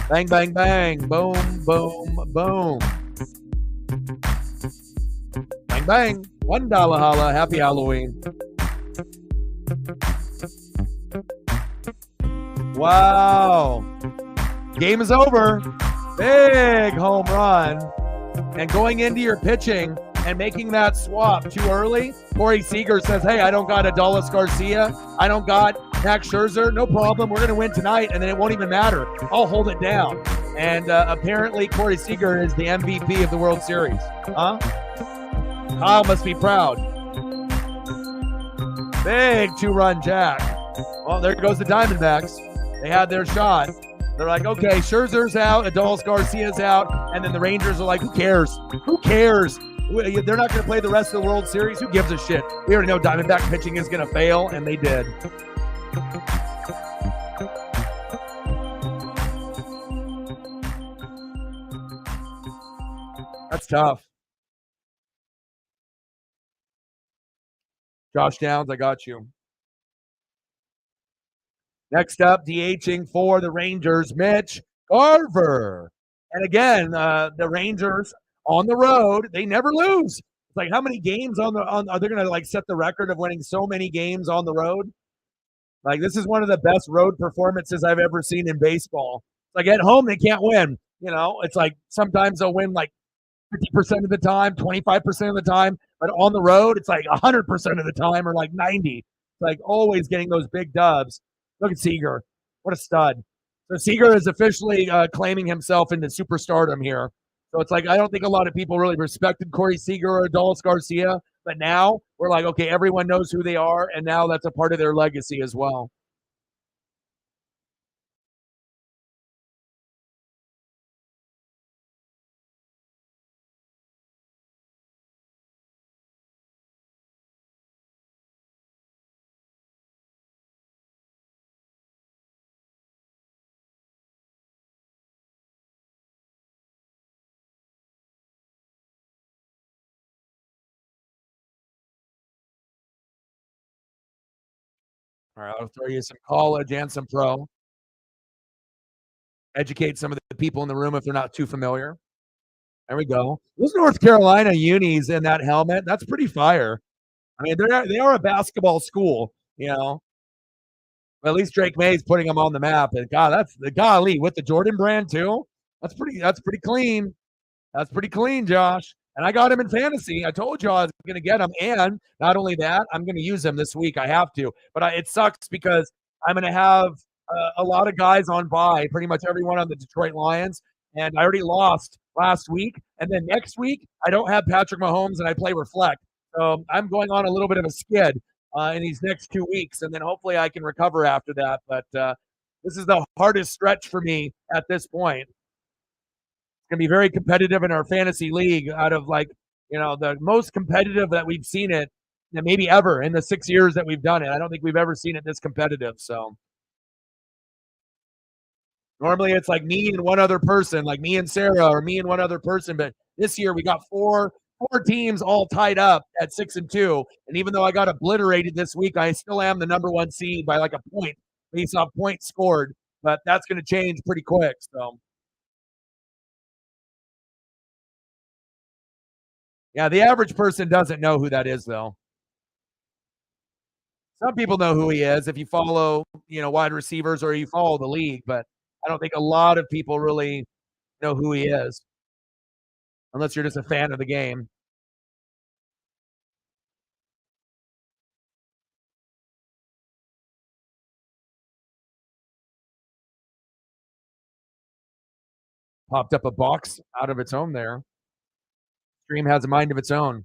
Bang, bang, bang. Boom, boom, boom. Bang, bang. $1 holla. Happy Halloween. Wow. Game is over. Big home run. And going into your pitching and making that swap too early, Corey Seager says, hey, I don't got Adolis Garcia. I don't got Max Scherzer. No problem. We're going to win tonight, and then it won't even matter. I'll hold it down. And apparently Corey Seager is the MVP of the World Series. Huh? Kyle must be proud. Big 2-run jack. Well, there goes the Diamondbacks. They had their shot. They're like, okay, Scherzer's out, Adolis Garcia's out, and then the Rangers are like, who cares? Who cares? They're not going to play the rest of the World Series. Who gives a shit? We already know Diamondback pitching is going to fail, and they did. That's tough. Josh Downs, I got you. Next up, DHing for the Rangers, Mitch Garver. And again, the Rangers on the road, they never lose. It's like how many games are they going to like set the record of winning so many games on the road? Like this is one of the best road performances I've ever seen in baseball. Like at home, they can't win. You know, it's like sometimes they'll win like 50% of the time, 25% of the time, but on the road, it's like 100% of the time or like 90. It's like always getting those big dubs. Look at Seager. What a stud. So Seager is officially claiming himself into superstardom here. So it's like I don't think a lot of people really respected Corey Seager or Adolis Garcia, but now we're like, okay, everyone knows who they are, and now that's a part of their legacy as well. All right, I'll throw you some college and some pro. Educate some of the people in the room if they're not too familiar. There we go. Those North Carolina unis in that helmet, that's pretty fire. I mean, they are a basketball school, you know. But at least Drake May's putting them on the map. And God, that's the golly with the Jordan brand too. That's pretty clean. That's pretty clean, Josh. And I got him in fantasy. I told you I was going to get him. And not only that, I'm going to use him this week. I have to. But it sucks because I'm going to have a lot of guys on bye, pretty much everyone on the Detroit Lions. And I already lost last week. And then next week, I don't have Patrick Mahomes and I play Reflect. So I'm going on a little bit of a skid in these next 2 weeks. And then hopefully I can recover after that. But this is the hardest stretch for me at this point. Going to be very competitive in our fantasy league out of like, the most competitive that we've seen it maybe ever in the 6 years that we've done it. I don't think we've ever seen it this competitive. So normally it's like me and one other person, like me and Sarah or me and one other person. But this year we got four teams all tied up at 6-2. And even though I got obliterated this week, I still am the number one seed by like a point based off points scored. But that's going to change pretty quick. So yeah, the average person doesn't know who that is, though. Some people know who he is if you follow, wide receivers or you follow the league, but I don't think a lot of people really know who he is unless you're just a fan of the game. Popped up a box out of its own there. Stream has a mind of its own.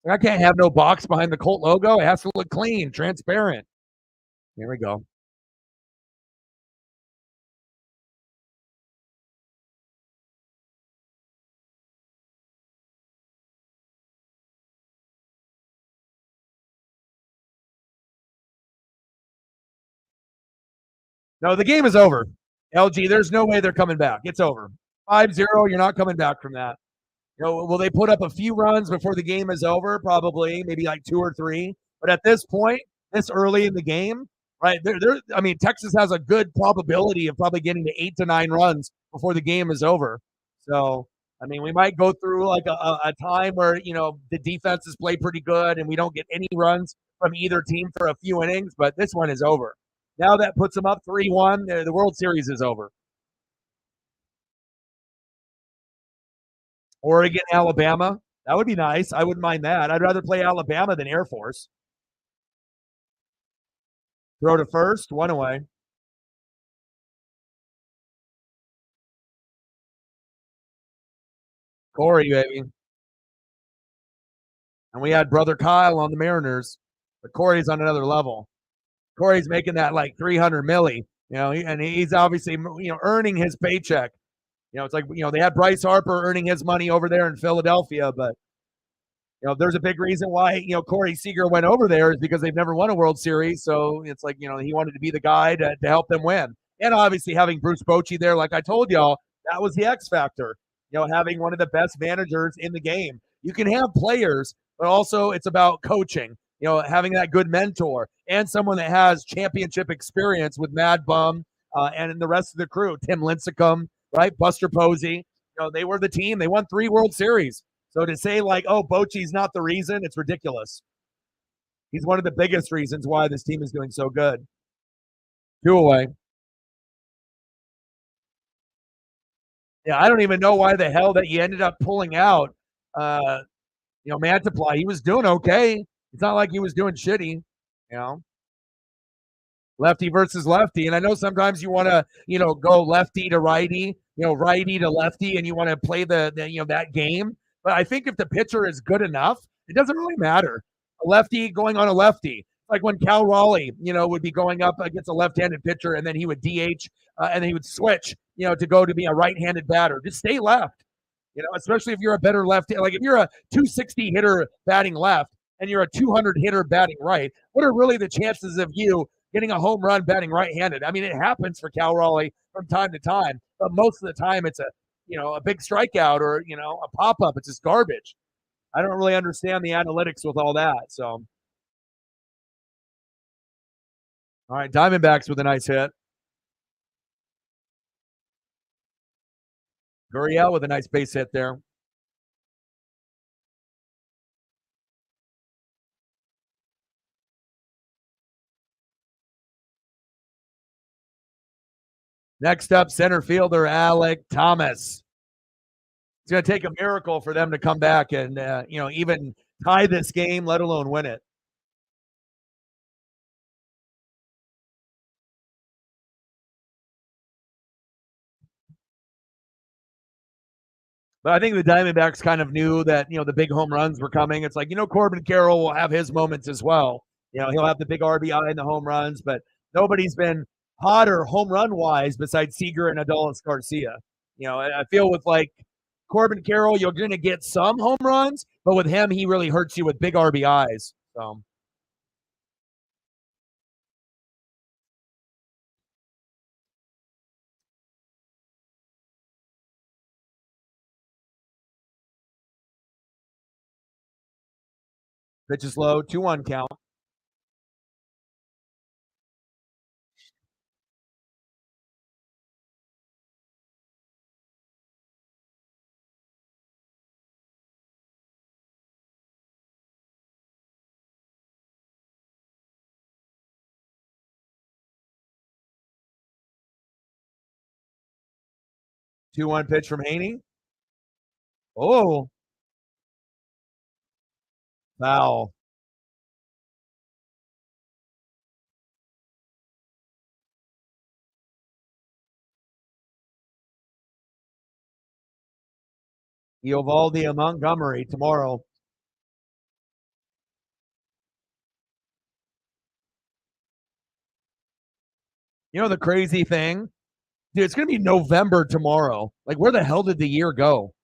I can't have no box behind the Colt logo. It has to look clean, transparent. Here we go. No, the game is over. LG, there's no way they're coming back. It's over. 5-0, you're not coming back from that. Will they put up a few runs before the game is over? Probably, maybe like 2 or 3. But at this point, this early in the game, right? I mean, Texas has a good probability of probably getting to 8 to 9 runs before the game is over. So, I mean, we might go through like a time where the defenses play pretty good and we don't get any runs from either team for a few innings. But this one is over. Now that puts them up 3-1. The World Series is over. Oregon, Alabama. That would be nice. I wouldn't mind that. I'd rather play Alabama than Air Force. Throw to first, one away. Cory, baby. And we had brother Kyle on the Mariners, but Cory's on another level. Cory's making that like 300 milli, and he's obviously, earning his paycheck. It's like, they had Bryce Harper earning his money over there in Philadelphia, but there's a big reason why, Corey Seager went over there is because they've never won a World Series. So it's like, he wanted to be the guy to help them win. And obviously having Bruce Bochy there, like I told y'all, that was the X factor. having one of the best managers in the game. You can have players, but also it's about coaching, having that good mentor and someone that has championship experience with Mad Bum and the rest of the crew. Tim Lincecum, right? Buster Posey. They were the team. They won 3 World Series. So to say like, oh, Bochy's not the reason, it's ridiculous. He's one of the biggest reasons why this team is doing so good. 2 away. Yeah, I don't even know why the hell that you ended up pulling out. Mantiply. He was doing okay. It's not like he was doing shitty. Lefty versus lefty. And I know sometimes you want to, go lefty to righty, righty to lefty, and you want to play the that game. But I think if the pitcher is good enough, it doesn't really matter. A lefty going on a lefty. Like when Cal Raleigh, would be going up against a left-handed pitcher, and then he would DH, and then he would switch, to go to be a right-handed batter. Just stay left. Especially if you're a better lefty. Like if you're a 260 hitter batting left and you're a 200 hitter batting right, what are really the chances of you getting a home run batting right-handed? I mean, it happens for Cal Raleigh from time to time, but most of the time it's a big strikeout or, a pop-up. It's just garbage. I don't really understand the analytics with all that. So, all right, Diamondbacks with a nice hit. Gurriel with a nice base hit there. Next up, center fielder Alek Thomas. It's going to take a miracle for them to come back and, even tie this game, let alone win it. But I think the Diamondbacks kind of knew that, the big home runs were coming. It's like, Corbin Carroll will have his moments as well. He'll have the big RBI and the home runs, but nobody's been hotter home run wise besides Seager and Adolis Garcia. I feel with like Corbin Carroll, you're going to get some home runs, but with him, he really hurts you with big RBIs. So. Pitch is low, 2-1 count. Two-one pitch from Haney. Oh, foul. Eovaldi and Montgomery tomorrow. The crazy thing? Dude, it's going to be November tomorrow. Like, where the hell did the year go?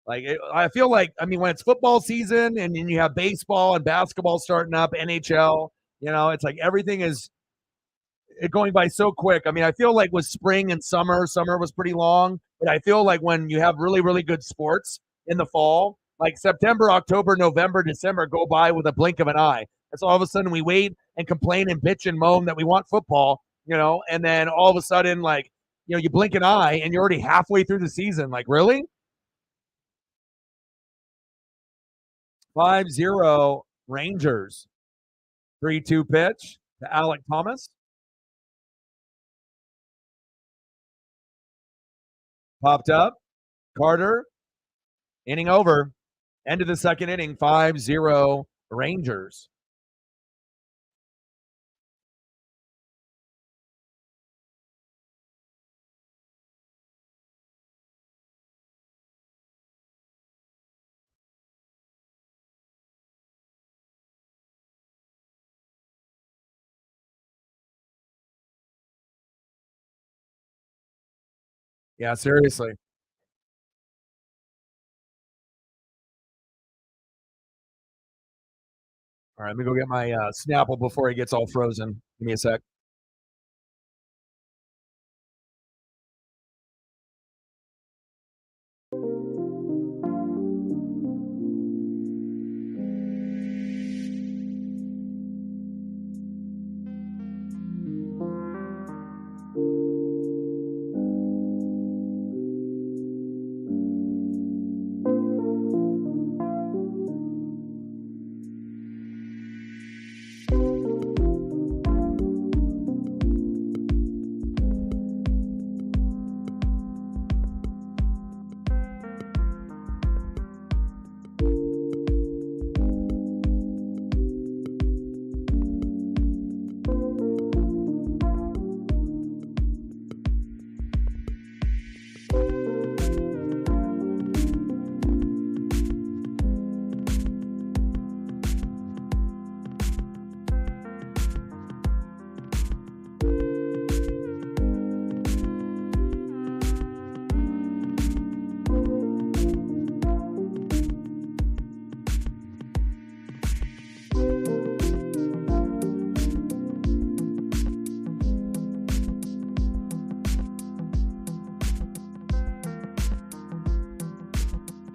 Like, I feel like, when it's football season and then you have baseball and basketball starting up, NHL, it's like everything is going by so quick. I feel like with spring and summer was pretty long, but I feel like when you have really, really good sports in the fall, like September, October, November, December go by with a blink of an eye. And so all of a sudden we wait and complain and bitch and moan that we want football, and then all of a sudden, like, you blink an eye and you're already halfway through the season. Like, really? 5-0 Rangers. 3-2 pitch to Alek Thomas. Popped up. Carter. Inning over. End of the second inning. 5-0 Rangers. Yeah, seriously. All right, let me go get my Snapple before he gets all frozen. Give me a sec.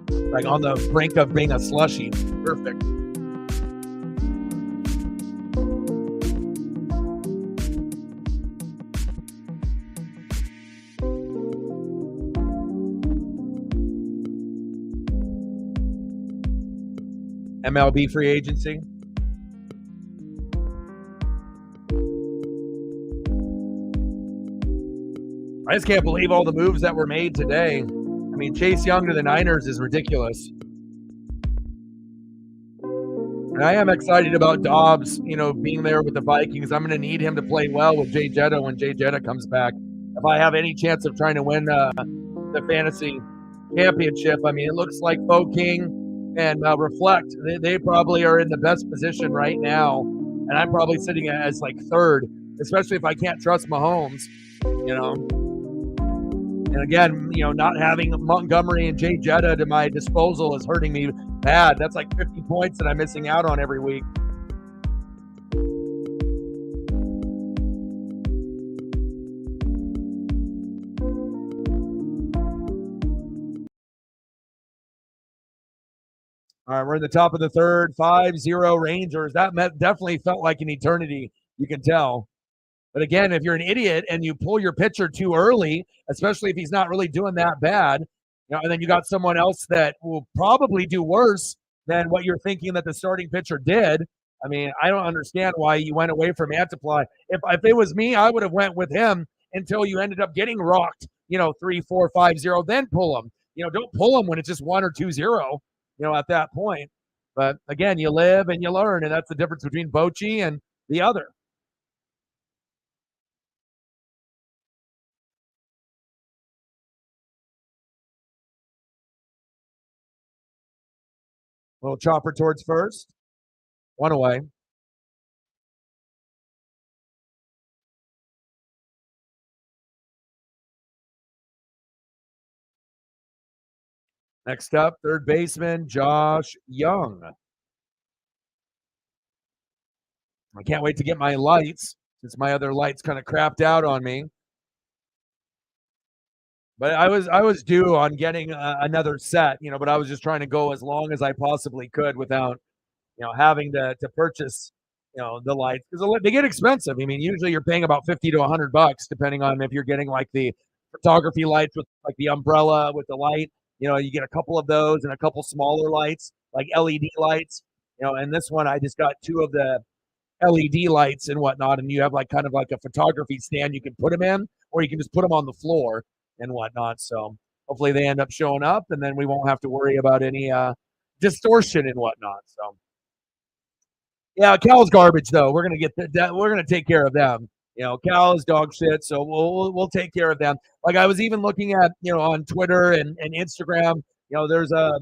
Like on the brink of being a slushie. Perfect. MLB free agency. I just can't believe all the moves that were made today. I mean, Chase Young to the Niners is ridiculous. And I am excited about Dobbs, being there with the Vikings. I'm going to need him to play well with Jay Jetta when Jay Jetta comes back. If I have any chance of trying to win the fantasy championship, I mean, it looks like Bo King and Reflect, they probably are in the best position right now. And I'm probably sitting as like third, especially if I can't trust Mahomes, And again, not having Montgomery and Jay Jetta to my disposal is hurting me bad. That's like 50 points that I'm missing out on every week. All right, we're in the top of the third, 5-0 Rangers. That definitely felt like an eternity, you can tell. But again, if you're an idiot and you pull your pitcher too early, especially if he's not really doing that bad, and then you got someone else that will probably do worse than what you're thinking that the starting pitcher did. I mean, I don't understand why you went away from Antiply. If it was me, I would have went with him until you ended up getting rocked, 3-4, 5-0, then pull him. Don't pull him when it's just 1 or 2-0, at that point. But again, you live and you learn, and that's the difference between Bochy and the other. Little chopper towards first. One away. Next up, third baseman, Josh Young. I can't wait to get my lights since my other lights kind of crapped out on me. But I was due on getting another set, but I was just trying to go as long as I possibly could without, having to purchase, the lights, because they get expensive. I mean, usually you're paying about $50 to $100, depending on if you're getting like the photography lights with like the umbrella with the light. You get a couple of those and a couple smaller lights, like LED lights. And this one I just got 2 of the LED lights and whatnot, and you have like kind of like a photography stand you can put them in, or you can just put them on the floor and whatnot. So hopefully they end up showing up, and then we won't have to worry about any distortion and whatnot. So yeah, Cal's garbage though. We're gonna get we're gonna take care of them. Cal is dog shit, so we'll take care of them. Like I was even looking at on Twitter and Instagram. There's a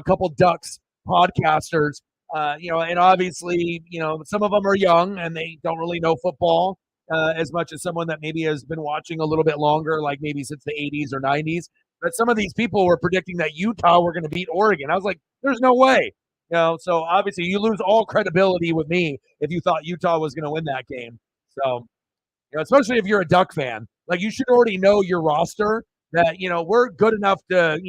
couple Ducks podcasters. And obviously, some of them are young and they don't really know football as much as someone that maybe has been watching a little bit longer, like maybe since the 80s or 90s. But some of these people were predicting that Utah were going to beat Oregon. I was like, there's no way. So obviously you lose all credibility with me if you thought Utah was going to win that game. So, especially if you're a Duck fan, like you should already know your roster that, we're good enough to,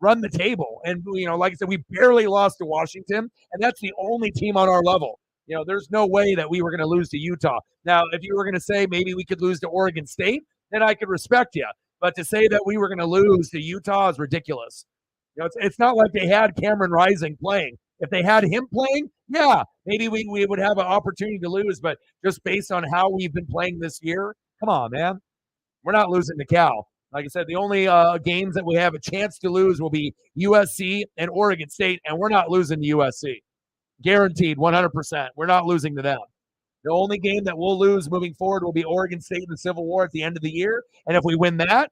run the table. And, like I said, we barely lost to Washington, and that's the only team on our level. There's no way that we were going to lose to Utah. Now, if you were going to say maybe we could lose to Oregon State, then I could respect you. But to say that we were going to lose to Utah is ridiculous. It's not like they had Cameron Rising playing. If they had him playing, yeah, maybe we would have an opportunity to lose. But just based on how we've been playing this year, come on, man. We're not losing to Cal. Like I said, the only games that we have a chance to lose will be USC and Oregon State, and we're not losing to USC. Guaranteed, 100%. We're not losing to them. The only game that we'll lose moving forward will be Oregon State in the Civil War at the end of the year. And if we win that,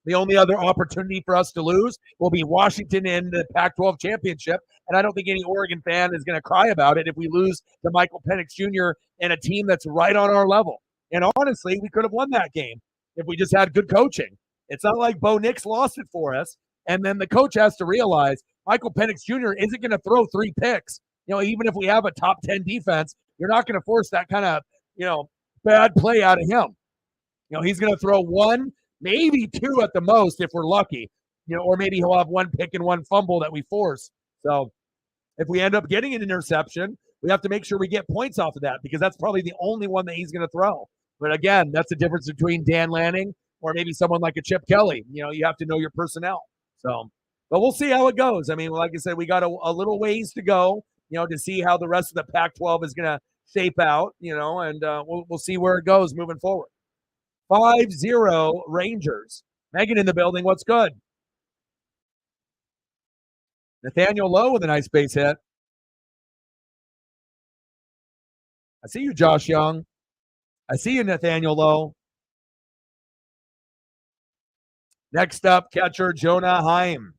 the only other opportunity for us to lose will be Washington in the Pac-12 championship. And I don't think any Oregon fan is going to cry about it if we lose to Michael Penix Jr. and a team that's right on our level. And honestly, we could have won that game if we just had good coaching. It's not like Bo Nix lost it for us. And then the coach has to realize Michael Penix Jr. isn't going to throw 3 picks. Even if we have a top 10 defense, you're not going to force that kind of, bad play out of him. He's going to throw 1, maybe 2 at the most if we're lucky. or maybe he'll have one pick and one fumble that we force. So if we end up getting an interception, we have to make sure we get points off of that because that's probably the only one that he's going to throw. But again, that's the difference between Dan Lanning or maybe someone like a Chip Kelly. You have to know your personnel. So, but we'll see how it goes. I mean, like I said, we got a little ways to go, to see how the rest of the Pac-12 is going to shape out, and we'll see where it goes moving forward. 5-0 Rangers. Megan in the building. What's good? Nathaniel Lowe with a nice base hit. I see you, Josh Young. I see you, Nathaniel Lowe. Next up, catcher Jonah Heim.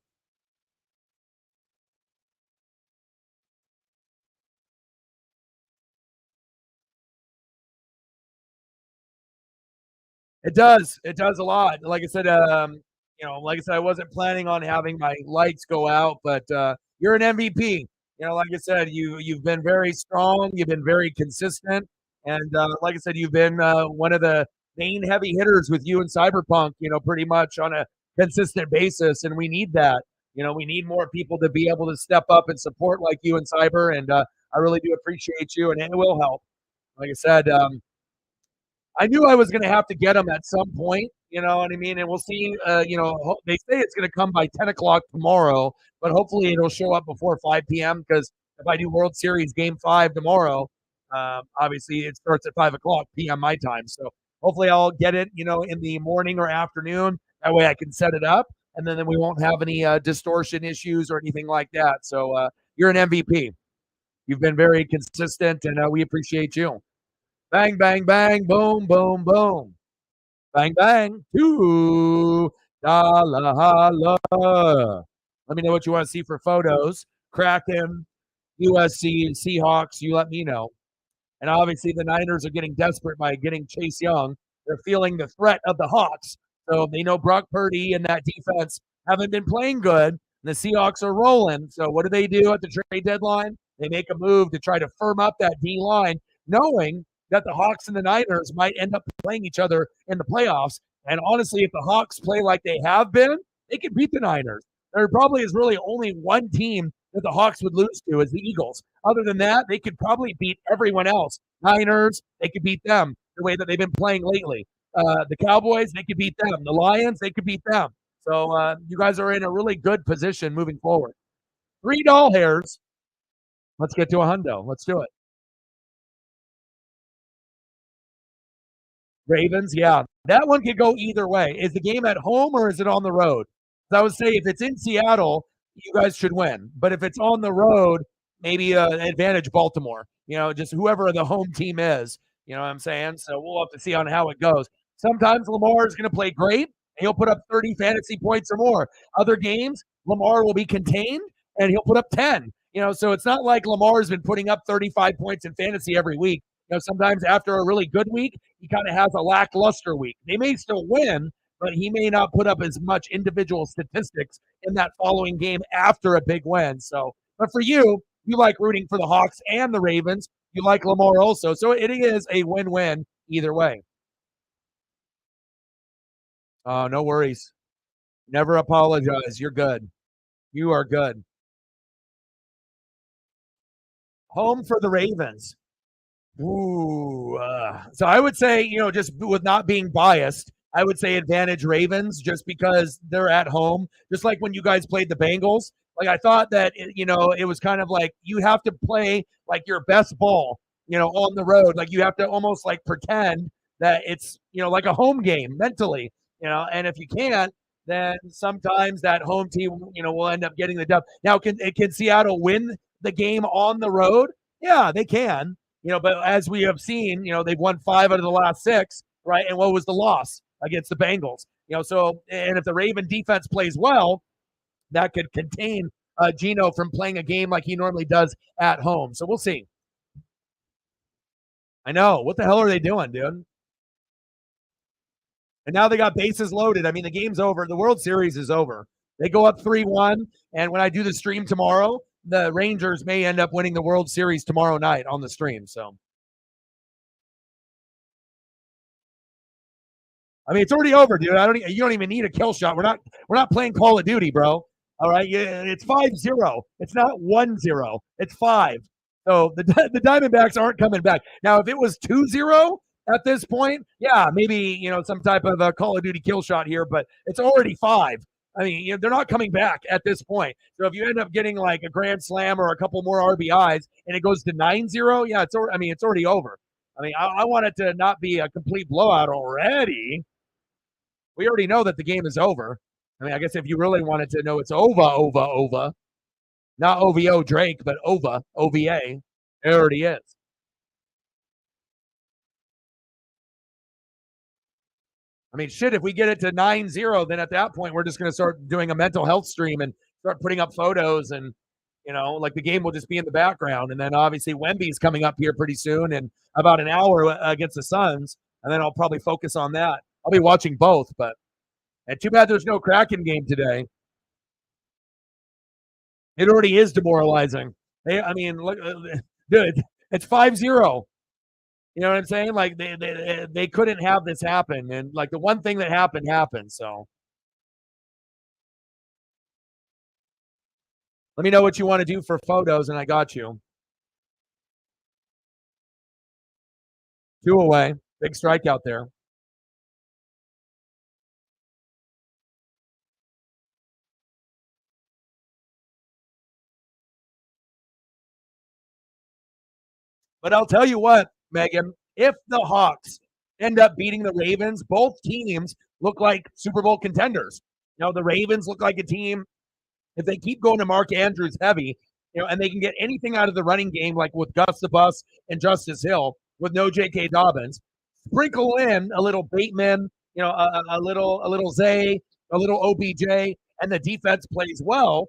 It does. It does a lot. Like I said, I wasn't planning on having my lights go out, but you're an MVP. Like I said, you've been very strong. You've been very consistent, and like I said, you've been one of the main heavy hitters with you and Cyberpunk. Pretty much on a consistent basis, and we need that. We need more people to be able to step up and support like you and Cyber, and I really do appreciate you, and it will help. Like I said, I knew I was going to have to get them at some point. You know what I mean? And we'll see. They say it's going to come by 10 o'clock tomorrow, but hopefully it'll show up before 5 p.m. because if I do World Series Game 5 tomorrow, obviously it starts at 5 o'clock p.m. my time. So hopefully I'll get it, in the morning or afternoon. That way I can set it up, and then we won't have any distortion issues or anything like that. So you're an MVP. You've been very consistent, and we appreciate you. Bang, bang, bang, boom, boom, boom. Bang, bang. $2. Let me know what you want to see for photos. Kraken, USC, Seahawks, you let me know. And obviously the Niners are getting desperate by getting Chase Young. They're feeling the threat of the Hawks. So they know Brock Purdy and that defense haven't been playing good. The Seahawks are rolling. So what do they do at the trade deadline? They make a move to try to firm up that D line, knowing that the Hawks and the Niners might end up playing each other in the playoffs. And honestly, if the Hawks play like they have been, they could beat the Niners. There probably is really only one team that the Hawks would lose to is the Eagles. Other than that, they could probably beat everyone else. Niners, they could beat them the way that they've been playing lately. The Cowboys, they could beat them. The Lions, they could beat them. So you guys are in a really good position moving forward. $3 hairs. Let's get to a hundo. Let's do it. Ravens, yeah. That one could go either way. Is the game at home or is it on the road? I would say if it's in Seattle, you guys should win. But if it's on the road, maybe advantage Baltimore. Just whoever the home team is. You know what I'm saying? So we'll have to see on how it goes. Sometimes Lamar is going to play great, and he'll put up 30 fantasy points or more. Other games, Lamar will be contained, and he'll put up 10. So it's not like Lamar has been putting up 35 points in fantasy every week. Sometimes after a really good week, he kind of has a lackluster week. They may still win, but he may not put up as much individual statistics in that following game after a big win. So, but for you, you like rooting for the Hawks and the Ravens. You like Lamar also. So it is a win-win either way. No worries. Never apologize. You're good. You are good. Home for the Ravens. Ooh. So I would say, just with not being biased, I would say advantage Ravens just because they're at home. Just like when you guys played the Bengals. Like I thought that, it was kind of like you have to play like your best ball, on the road. Like you have to almost like pretend that it's, like a home game mentally, and if you can't, then sometimes that home team, will end up getting the dub. Now, can Seattle win the game on the road? Yeah, they can. But as we have seen, they've won 5 out of the last 6, right? And what was the loss against the Bengals? So and if the Raven defense plays well, that could contain Geno from playing a game like he normally does at home. So we'll see. I know. What the hell are they doing, dude? And now they got bases loaded. I mean, the game's over. The World Series is over. They go up 3-1, and when I do the stream tomorrow, the Rangers may end up winning the World Series tomorrow night on the stream. So I mean, it's already over, dude. You don't even need a kill shot. We're not playing Call of Duty, bro. All right, it's 5-0. It's not 1-0. It's 5. So the Diamondbacks aren't coming back. Now, if it was 2-0 at this point, yeah, maybe some type of a Call of Duty kill shot here, but it's already 5. I mean, they're not coming back at this point. So if you end up getting like a grand slam or a couple more RBIs and it goes to 9-0, yeah, it's already over. I mean, I want it to not be a complete blowout already. We already know that the game is over. I mean, I guess if you really wanted to know, it's over. Not OVO Drake, but OVA. It already is. I mean, shit, if we get it to 9-0, then at that point, we're just going to start doing a mental health stream and start putting up photos and, like the game will just be in the background. And then obviously Wemby's coming up here pretty soon in about an hour against the Suns. And then I'll probably focus on that. I'll be watching both, but and too bad there's no Kraken game today. It already is demoralizing. Look, dude, it's 5-0. You know what I'm saying? Like they couldn't have this happen, and like the one thing that happened. So let me know what you want to do for photos, and I got you. 2 away, big strikeout there. But I'll tell you what, Megan, if the Hawks end up beating the Ravens, both teams look like Super Bowl contenders. The Ravens look like a team, if they keep going to Mark Andrews heavy, and they can get anything out of the running game, like with Gus the Bus and Justice Hill, with no J.K. Dobbins, sprinkle in a little Bateman, a little Zay, a little OBJ, and the defense plays well.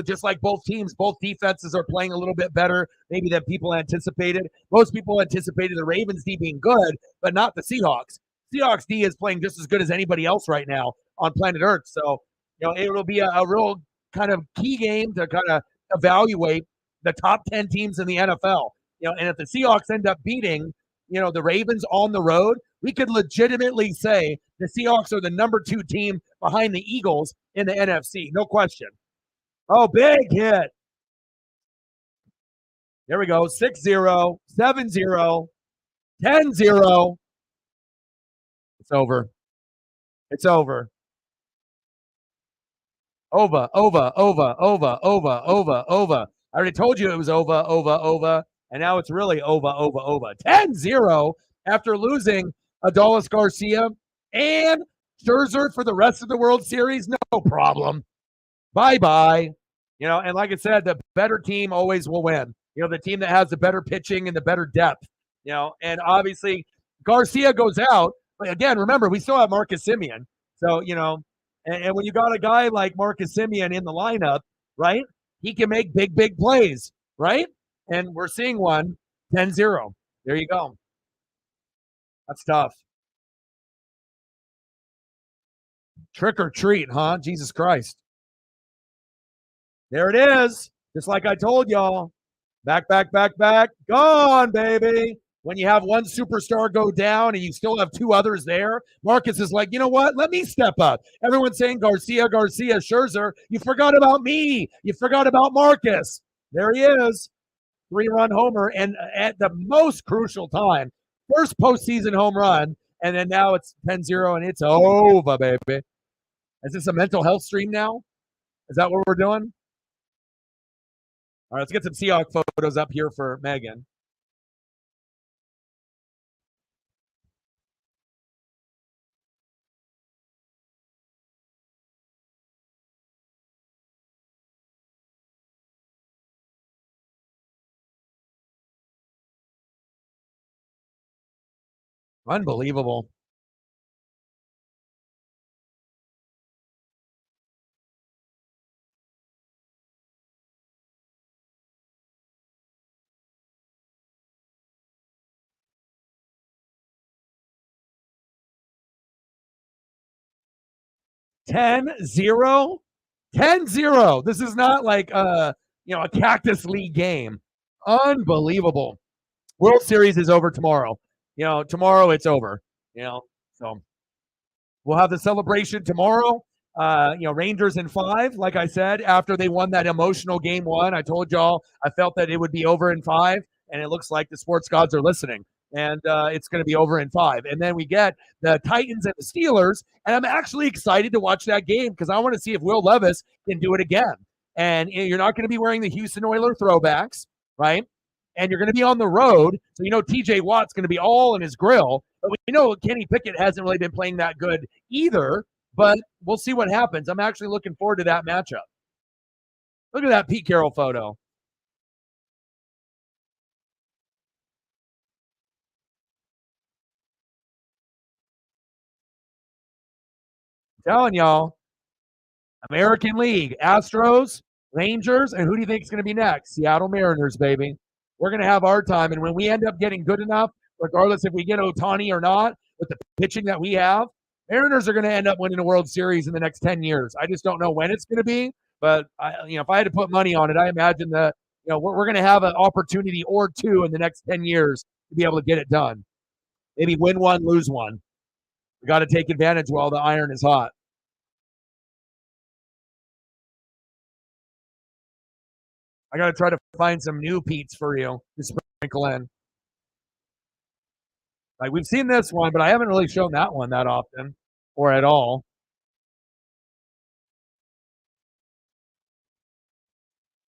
Just like both teams, both defenses are playing a little bit better, maybe than people anticipated. Most people anticipated the Ravens D being good, but not the Seahawks. Seahawks D is playing just as good as anybody else right now on planet Earth. So, it will be a real kind of key game to kind of evaluate the top 10 teams in the NFL. And if the Seahawks end up beating, the Ravens on the road, we could legitimately say the Seahawks are the number 2 team behind the Eagles in the NFC. No question. Oh, big hit. There we go. 6-0, 7-0, 10-0. It's over. It's over. Over. I already told you it was over. And now it's really over. 10-0 after losing Adolis Garcia and Scherzer for the rest of the World Series. No problem. Bye-bye. And like I said, the better team always will win. The team that has the better pitching and the better depth. And obviously Garcia goes out. But again, remember, we still have Marcus Semien. So, and when you got a guy like Marcus Semien in the lineup, right, he can make big plays, right? And we're seeing one, 10-0. There you go. That's tough. Trick or treat, huh? Jesus Christ. There it is. Just like I told y'all. Back. Gone, baby. When you have one superstar go down and you still have 2 others there, Marcus is like, you know what? Let me step up. Everyone's saying Garcia, Scherzer. You forgot about me. You forgot about Marcus. There he is. 3-run homer. And at the most crucial time, first postseason home run. And then now it's 10-0 and it's over, baby. Is this a mental health stream now? Is that what we're doing? All right, let's get some Seahawks photos up here for Megan. Unbelievable. $10-0. This is not like a Cactus League game. Unbelievable. World Series is over tomorrow. Tomorrow it's over. So We'll have the celebration tomorrow. Rangers in 5, like I said, after they won that emotional game 1. I told y'all I felt that it would be over in 5, and it looks like the sports gods are listening. And it's going to be over in 5. And then we get the Titans and the Steelers, and I'm actually excited to watch that game because I want to see if Will Levis can do it again. And you're not going to be wearing the Houston Oilers throwbacks, right? And you're going to be on the road. So, TJ Watt's going to be all in his grill. But we know Kenny Pickett hasn't really been playing that good either. But we'll see what happens. I'm actually looking forward to that matchup. Look at that Pete Carroll photo. I'm telling y'all, American League, Astros, Rangers, and who do you think is going to be next? Seattle Mariners, baby. We're going to have our time. And when we end up getting good enough, regardless if we get Ohtani or not, with the pitching that we have, Mariners are going to end up winning a World Series in the next 10 years. I just don't know when it's going to be, but if I had to put money on it, I imagine that we're going to have an opportunity or two in the next 10 years to be able to get it done. Maybe win one, lose one. We got to take advantage while the iron is hot. I got to try to find some new Pete's for you to sprinkle in. Like, we've seen this one, but I haven't really shown that one that often or at all.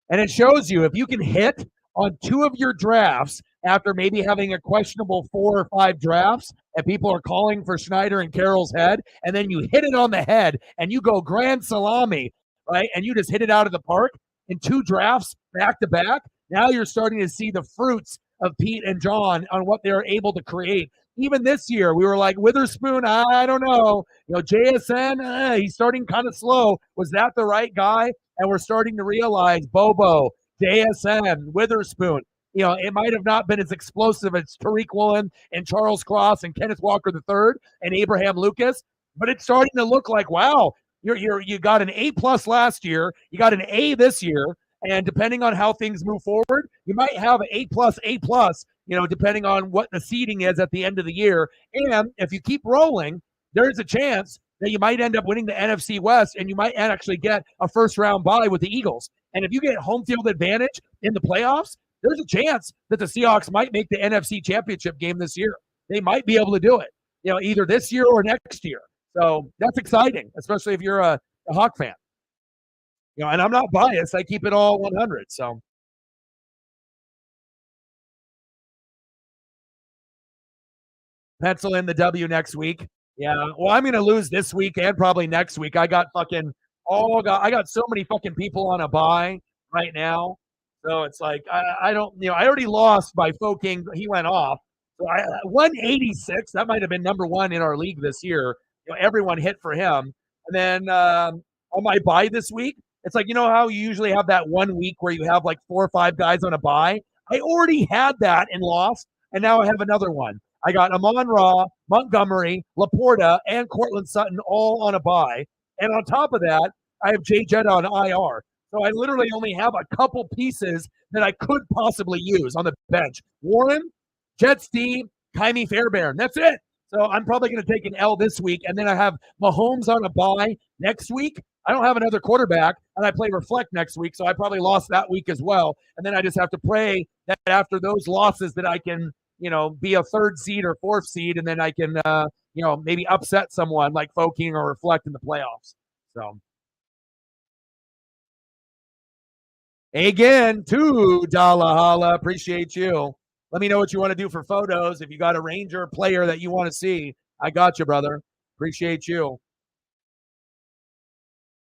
And it shows you if you can hit on 2 of your drafts after maybe having a questionable 4 or 5 drafts and people are calling for Schneider and Carroll's head, and then you hit it on the head and you go grand salami, right? And you just hit it out of the park in 2 drafts back to back. Now you're starting to see the fruits of Pete and John on what they're able to create. Even this year, we were like, Witherspoon, I don't know. JSN, he's starting kind of slow. Was that the right guy? And we're starting to realize Bobo, JSN, Witherspoon, it might have not been as explosive as Tariq Woolen and Charles Cross and Kenneth Walker III and Abraham Lucas, but it's starting to look like, wow, you got an A+ last year, you got an A this year, and depending on how things move forward, you might have an A+, depending on what the seeding is at the end of the year. And if you keep rolling, there's a chance that you might end up winning the NFC West and you might actually get a first-round bye with the Eagles. And if you get home field advantage in the playoffs, there's a chance that the Seahawks might make the NFC Championship game this year. They might be able to do it, either this year or next year. So that's exciting, especially if you're a Hawk fan. And I'm not biased. I keep it all 100. So pencil in the W next week. Yeah. Well, I'm going to lose this week and probably next week. I got so many fucking people on a bye right now. So it's like, I don't, I already lost by King. He went off. So 186, that might have been number 1 in our league this year. Everyone hit for him. And then on my bye this week, it's like, how you usually have that 1 week where you have like 4 or 5 guys on a bye? I already had that and lost, and now I have another one. I got Amon-Ra, Montgomery, Laporta, and Cortland Sutton all on a bye. And on top of that, I have Jay Jetta on IR. So I literally only have a couple pieces that I could possibly use on the bench. Warren, Jets D, Jaime Fairbairn. That's it. So I'm probably going to take an L this week, and then I have Mahomes on a bye next week. I don't have another quarterback, and I play Reflect next week, so I probably lost that week as well. And then I just have to pray that after those losses that I can, be a 3rd seed or 4th seed, and then I can, maybe upset someone like King or Reflect in the playoffs. So again, $2 holla. Appreciate you. Let me know what you want to do for photos. If you got a Ranger player that you want to see, I got you, brother. Appreciate you.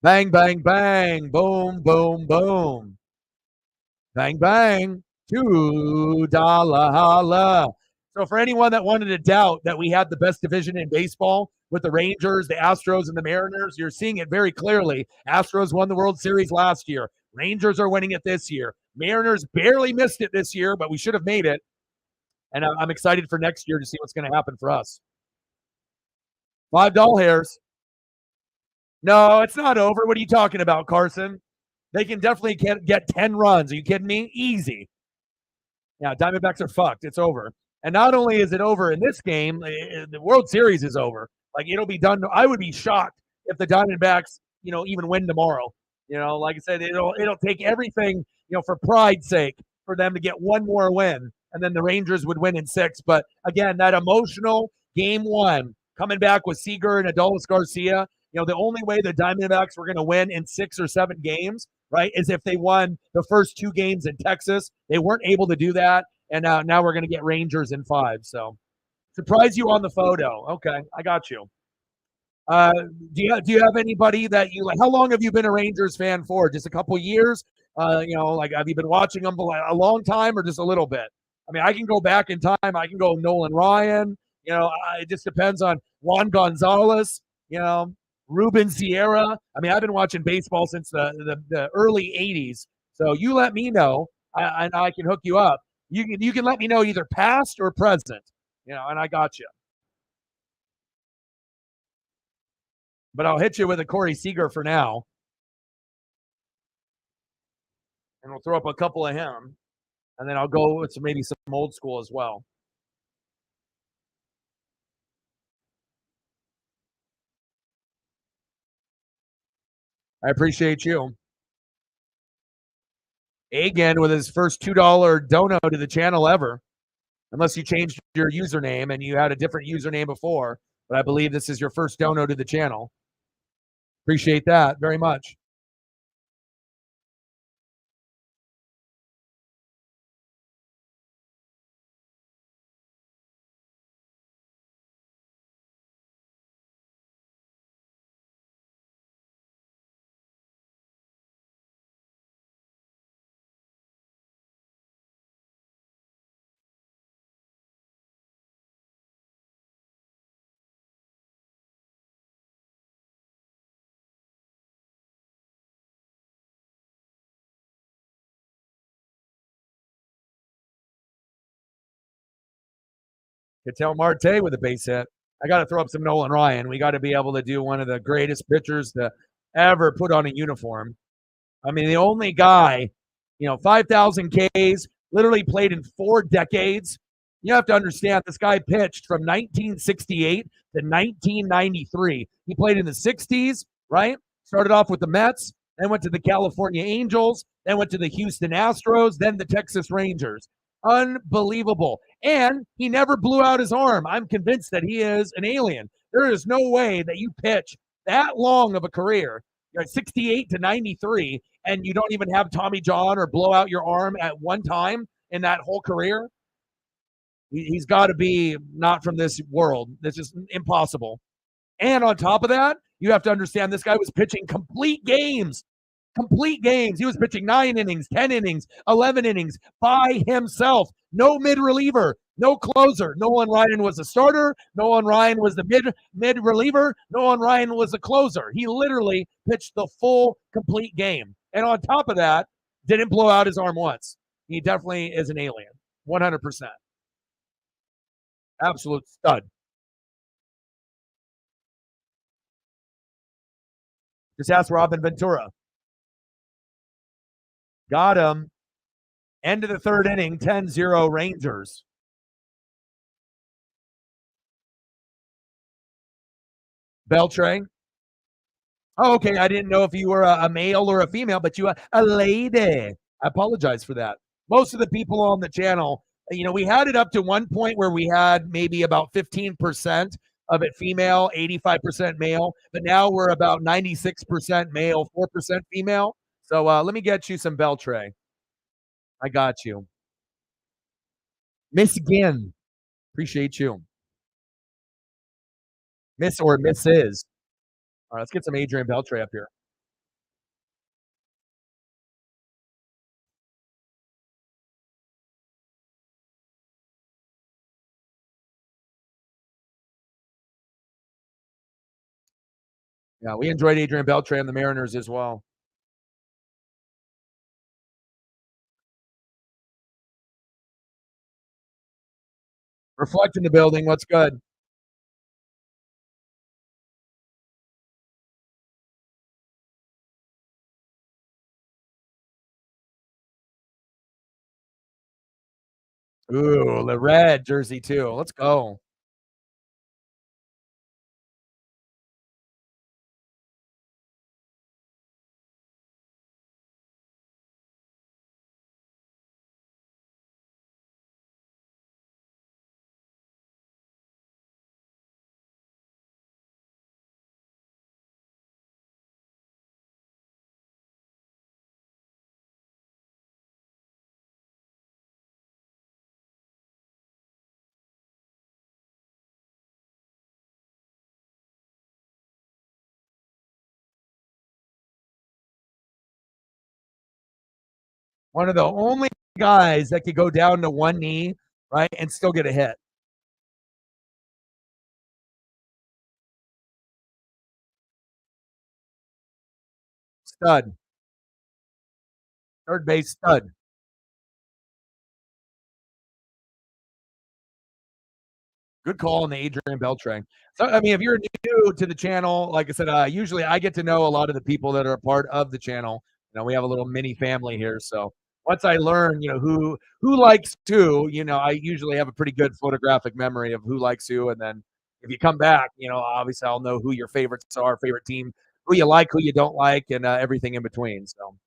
Bang, bang, bang. Boom, boom, boom. Bang, bang. $2 holla. So for anyone that wanted to doubt that we had the best division in baseball with the Rangers, the Astros, and the Mariners, you're seeing it very clearly. Astros won the World Series last year. Rangers are winning it this year. Mariners barely missed it this year, but we should have made it. And I'm excited for next year to see what's going to happen for us. $5 hairs. No, it's not over. What are you talking about, Carson? They can definitely get 10 runs. Are you kidding me? Easy. Yeah, Diamondbacks are fucked. It's over. And not only is it over in this game, the World Series is over. Like it'll be done. I would be shocked if the Diamondbacks, even win tomorrow. Like I said, it'll take everything, for pride's sake, for them to get one more win, and then the Rangers would win in 6. But again, that emotional game 1, coming back with Seager and Adolis Garcia, the only way the Diamondbacks were going to win in 6 or 7 games, right, is if they won the first 2 games in Texas. They weren't able to do that, and now we're going to get Rangers in 5. So surprise you on the photo. Okay, I got you. Uh, do you have anybody that you like? How long have you been a Rangers fan for? Just a couple years? Like have you been watching them for a long time or just a little bit? I mean, I can go back in time. I can go Nolan Ryan. It just depends on Juan Gonzalez. Ruben Sierra. I mean, I've been watching baseball since the early '80s. So you let me know, and I can hook you up. You can let me know either past or present. And I got you. But I'll hit you with a Corey Seager for now, and we'll throw up a couple of him, and then I'll go with maybe some old school as well. I appreciate you. Again with his first $2 dono to the channel ever, unless you changed your username and you had a different username before. But I believe this is your first dono to the channel. Appreciate that very much. Ketel Marte with a base hit. I got to throw up some Nolan Ryan. We got to be able to do one of the greatest pitchers to ever put on a uniform. I mean, the only guy, 5,000 Ks, literally played in 4 decades. You have to understand this guy pitched from 1968 to 1993. He played in the 60s, right? Started off with the Mets, then went to the California Angels, then went to the Houston Astros, then the Texas Rangers. Unbelievable. And he never blew out his arm. I'm convinced that he is an alien. There is no way that you pitch that long of a career, 68 to 93, and you don't even have Tommy John or blow out your arm at one time in that whole career. He's got to be not from this world. That's just impossible. And on top of that, you have to understand this guy was pitching complete games. Complete games. He was pitching 9 innings, 10 innings, 11 innings by himself. No mid reliever, no closer. Nolan Ryan was a starter. Nolan Ryan was the mid reliever. Nolan Ryan was a closer. He literally pitched the full complete game. And on top of that, didn't blow out his arm once. He definitely is an alien. 100%. Absolute stud. Just ask Robin Ventura. Got him. End of the 3rd inning, 10-0 Rangers. Beltray. Oh, okay. I didn't know if you were a male or a female, but you are a lady. I apologize for that. Most of the people on the channel, we had it up to one point where we had maybe about 15% of it female, 85% male, but now we're about 96% male, 4% female. So let me get you some Beltray. I got you. Miss again. Appreciate you. Miss or Mrs. All right, let's get some Adrian Beltre up here. Yeah, we enjoyed Adrian Beltre and the Mariners as well. Reflect in the building. What's good? Ooh, the red jersey too. Let's go. One of the only guys that could go down to one knee, right, and still get a hit. Stud. Third base stud. Good call on the Adrian Beltre. So, I mean, if you're new to the channel, like I said, usually I get to know a lot of the people that are a part of the channel. We have a little mini family here. So once I learn, who likes who, I usually have a pretty good photographic memory of who likes who. And then if you come back, obviously I'll know who your favorites are, favorite team, who you like, who you don't like, and everything in between. So.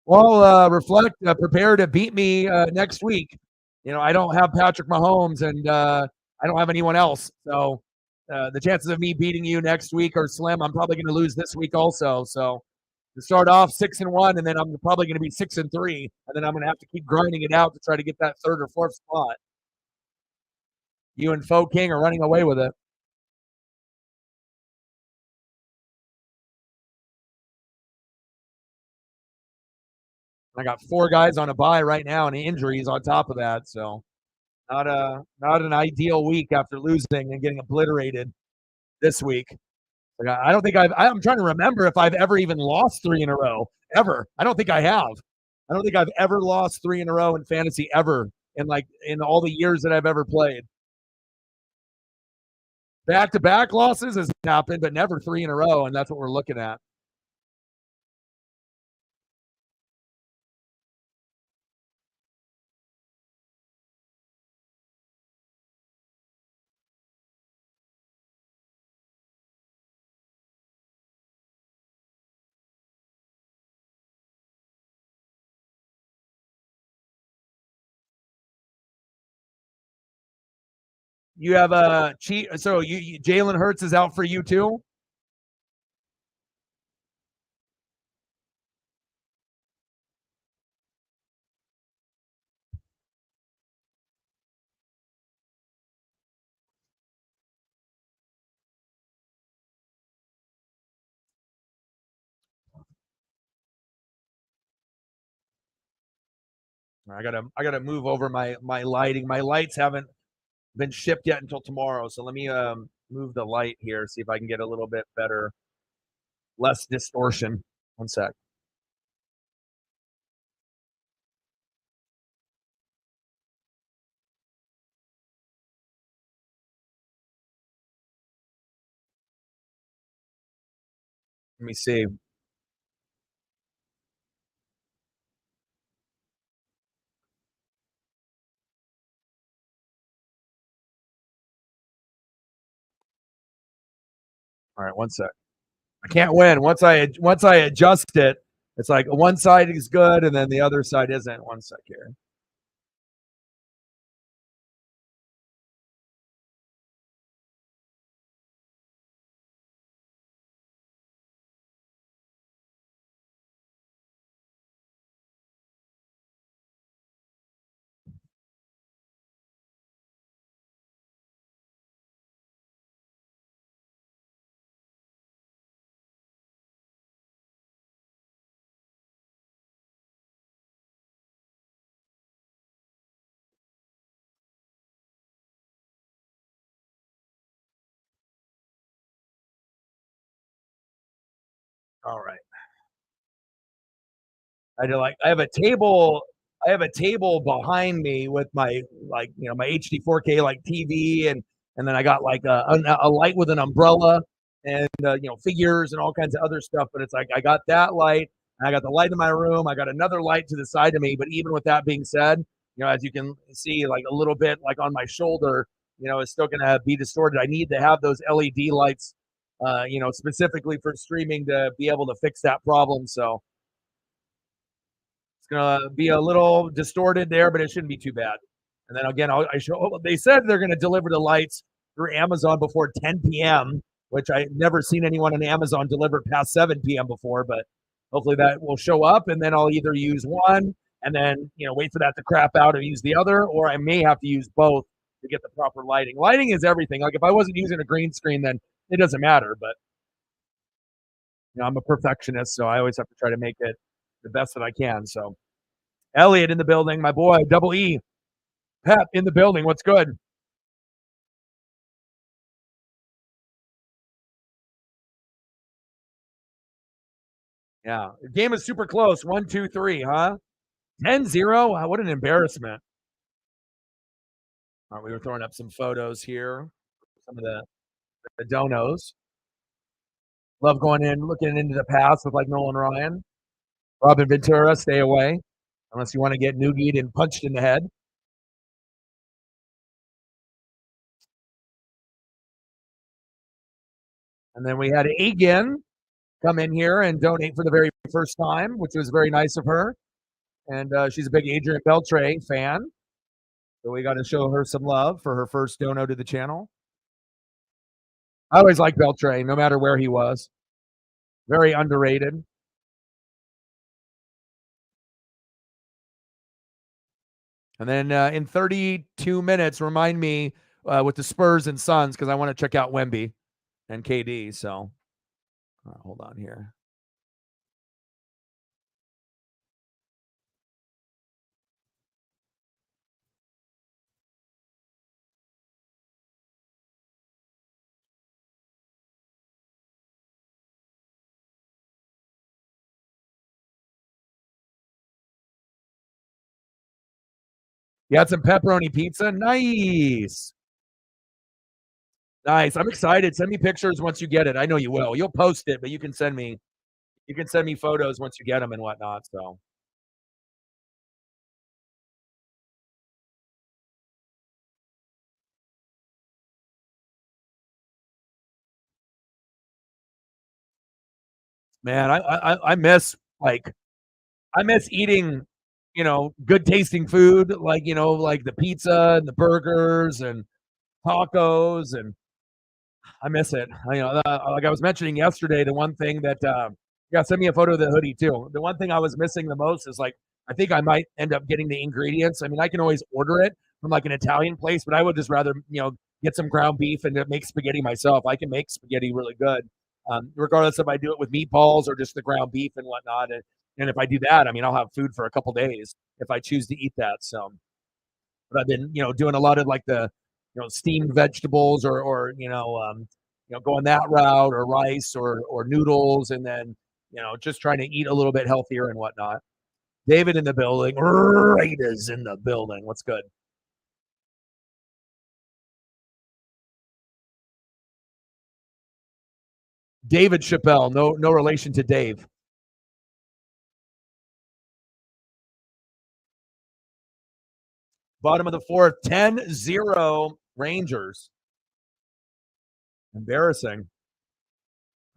Well, reflect, prepare to beat me next week. I don't have Patrick Mahomes, and I don't have anyone else. So the chances of me beating you next week are slim. I'm probably going to lose this week also. So to start off 6-1, and then I'm probably going to be 6-3, and then I'm going to have to keep grinding it out to try to get that third or fourth spot. You and Faux King are running away with it. I got 4 guys on a bye right now, and injuries on top of that. So not an ideal week after losing and getting obliterated this week. Like, I don't think I'm trying to remember if I've ever even lost 3 in a row ever. I don't think I have. I don't think I've ever lost 3 in a row in fantasy ever in all the years that I've ever played. Back-to-back losses has happened, but never 3 in a row, and that's what we're looking at. You have a cheat. So Jalen Hurts is out for you too. I gotta move over my lighting. My lights haven't been shipped yet until tomorrow. So let me move the light here, see if I can get a little bit better, less distortion. One sec. Let me see. All right, one sec. I can't win. Once I adjust it, it's like one side is good and then the other side isn't. One sec here. All right. I have a table. I have a table behind me with my HD 4K TV, and then I got a light with an umbrella and figures and all kinds of other stuff. But it's like I got that light. I got the light in my room. I got another light to the side of me. But even with that being said, as you can see, like a little bit like on my shoulder, it's still going to be distorted. I need to have those LED lights, specifically for streaming to be able to fix that problem. So it's gonna be a little distorted there, but it shouldn't be too bad. And then again, they said they're gonna deliver the lights through Amazon before 10 p.m., which I've never seen anyone on Amazon deliver past 7 p.m. before, but hopefully that will show up. And then I'll either use one and then wait for that to crap out and use the other, or I may have to use both to get the proper lighting. Lighting is everything. Like if I wasn't using a green screen, then it doesn't matter. But I'm a perfectionist, so I always have to try to make it the best that I can. So Elliot in the building, my boy, Double E. Pep in the building. What's good? Yeah. The game is super close. 1-2-3, huh? 10-0. Wow, what an embarrassment. All right, we were throwing up some photos here. Some of the donos. Love going in, looking into the past with like Nolan Ryan. Robin Ventura, stay away. Unless you want to get noogied and punched in the head. And then we had Agen come in here and donate for the very first time, which was very nice of her. And she's a big Adrian Beltre fan. So we got to show her some love for her first dono to the channel. I always liked Beltre, no matter where he was. Very underrated. And then in 32 minutes, remind me with the Spurs and Suns, because I want to check out Wemby and KD. So hold on here. You had some pepperoni pizza? Nice. Nice. I'm excited. Send me pictures once you get it. I know you will. You'll post it, but you can send me photos once you get them and whatnot. So man, I miss eating, good tasting food, like like the pizza and the burgers and tacos, and I miss it. Like I was mentioning yesterday, the one thing that yeah, send me a photo of the hoodie too. The one thing I was missing the most is like I think I might end up getting the ingredients. I mean, I can always order it from like an Italian place, but I would just rather get some ground beef and make spaghetti myself. I can make spaghetti really good, regardless if I do it with meatballs or just the ground beef and whatnot. And if I do that, I mean, I'll have food for a couple days if I choose to eat that. So, but I've been doing a lot of like the steamed vegetables or going that route, or rice or noodles, and then just trying to eat a little bit healthier and whatnot. David in the building. Raiders in the building. What's good? David Chappelle. No relation to Dave. Bottom of the fourth. 10-0 Rangers. Embarrassing.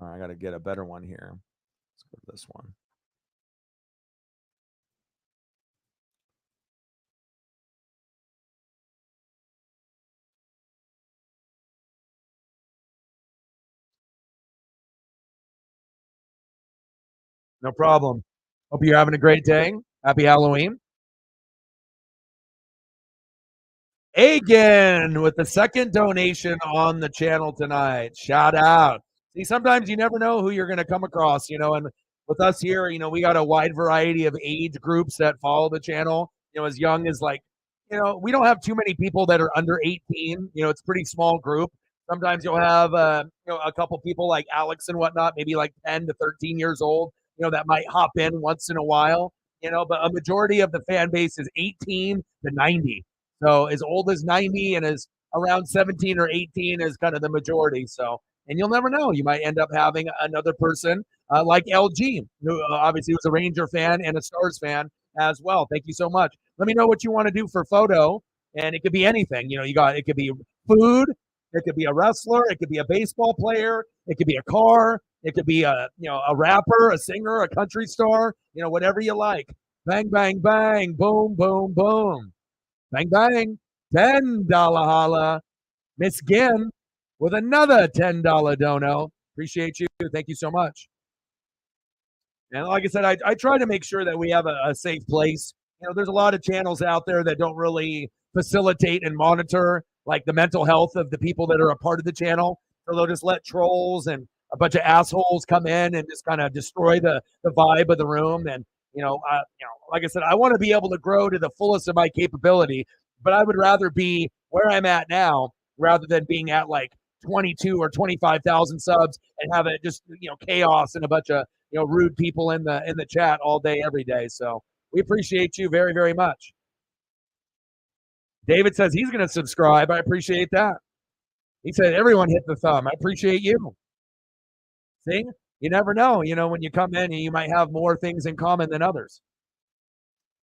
All right, I got to get a better one here. Let's go to this one. No problem. Hope you're having a great day. Happy Halloween. Agen with the second donation on the channel tonight. Shout out. See, sometimes you never know who you're going to come across, and with us here, we got a wide variety of age groups that follow the channel, as young as like, we don't have too many people that are under 18. It's a pretty small group. Sometimes you'll have, a couple people like Alex and whatnot, maybe like 10 to 13 years old, that might hop in once in a while, but a majority of the fan base is 18 to 90. So as old as 90 and as around 17 or 18 is kind of the majority. So, and you'll never know. You might end up having another person like LG, who obviously was a Ranger fan and a Stars fan as well. Thank you so much. Let me know what you want to do for photo, and it could be anything. It could be food, it could be a wrestler, it could be a baseball player, it could be a car, it could be a rapper, a singer, a country star, whatever you like. Bang, bang, bang, boom, boom, boom. Bang, bang. $10 holla. Miss Ginn with another $10 dono. Appreciate you. Thank you so much. And like I said, I try to make sure that we have a safe place there's a lot of channels out there that don't really facilitate and monitor like the mental health of the people that are a part of the channel. So they'll just let trolls and a bunch of assholes come in and just kind of destroy the vibe of the room. And like I said, I want to be able to grow to the fullest of my capability, but I would rather be where I'm at now rather than being at like 22 or 25,000 subs and have it just chaos and a bunch of rude people in the chat all day every day. So we appreciate you very, very much. David says he's going to subscribe. I appreciate that. He said everyone hit the thumb. I appreciate you. See, you never know. When you come in, you might have more things in common than others.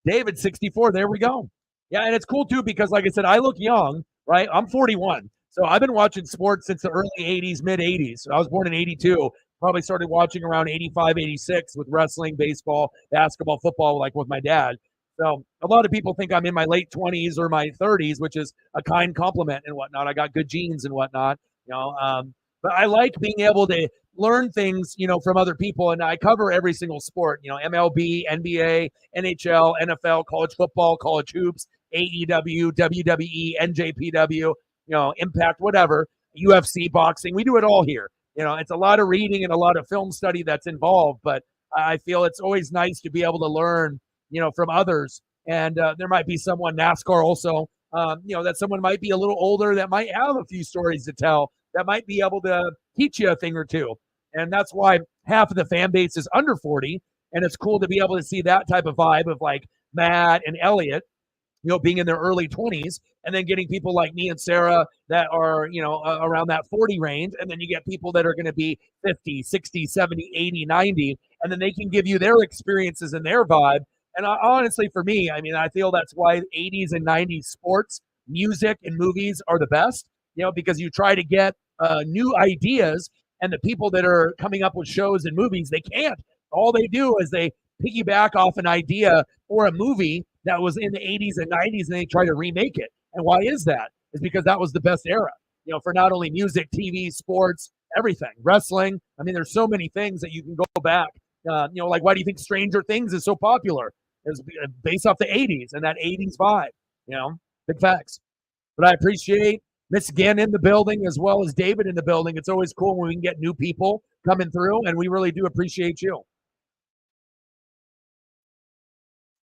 David 64. There we go. Yeah, and it's cool too because, like I said, I look young, right? I'm 41. So I've been watching sports since the early 80s, mid 80s. So I was born in 82. Probably started watching around 85, 86 with wrestling, baseball, basketball, football, like with my dad. So a lot of people think I'm in my late 20s or my 30s, which is a kind compliment and whatnot. I got good genes and whatnot, but I like being able to learn things, from other people. And I cover every single sport, MLB, NBA, NHL, NFL, college football, college hoops, AEW, WWE, NJPW, Impact, whatever, UFC, boxing. We do it all here. It's a lot of reading and a lot of film study that's involved, but I feel it's always nice to be able to learn, from others. And there might be someone, NASCAR also, that someone might be a little older that might have a few stories to tell that might be able to teach you a thing or two. And that's why half of the fan base is under 40. And it's cool to be able to see that type of vibe of like Matt and Elliot, being in their early 20s, and then getting people like me and Sarah that are, around that 40 range. And then you get people that are going to be 50, 60, 70, 80, 90, and then they can give you their experiences and their vibe. And honestly, for me, I feel that's why 80s and 90s sports, music, and movies are the best, because you try to get new ideas, and the people that are coming up with shows and movies, they can't. All they do is they piggyback off an idea or a movie that was in the 80s and 90s, and they try to remake it. And why is that? It's because that was the best era, for not only music, TV, sports, everything, wrestling. There's so many things that you can go back. Like, why do you think Stranger Things is so popular? It's based off the 80s and that 80s vibe, big facts. But I appreciate Miss Gann in the building as well as David in the building. It's always cool when we can get new people coming through, and we really do appreciate you.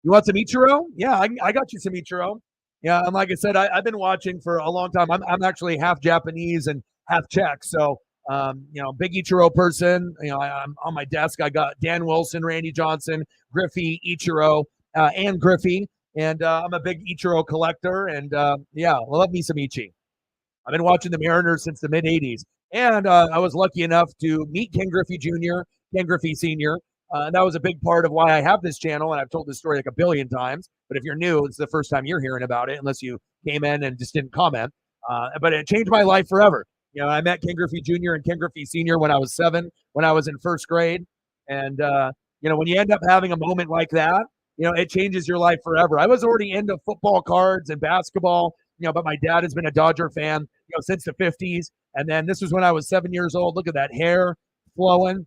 You want some Ichiro? Yeah, I got you some Ichiro. Yeah, and like I said, I've been watching for a long time. I'm actually half Japanese and half Czech, so big Ichiro person. I'm on my desk. I got Dan Wilson, Randy Johnson, Griffey, Ichiro, and Griffey, and I'm a big Ichiro collector. And love me some Ichi. I've been watching the Mariners since the mid '80s, and I was lucky enough to meet Ken Griffey Jr., Ken Griffey Sr. And that was a big part of why I have this channel, and I've told this story like a billion times. But if you're new, it's the first time you're hearing about it, unless you came in and just didn't comment. But it changed my life forever. I met Ken Griffey Jr. and Ken Griffey Sr. when I was 7, when I was in first grade. And, when you end up having a moment like that, it changes your life forever. I was already into football cards and basketball, but my dad has been a Dodger fan, since the 50s. And then this was when I was 7 years old. Look at that hair flowing.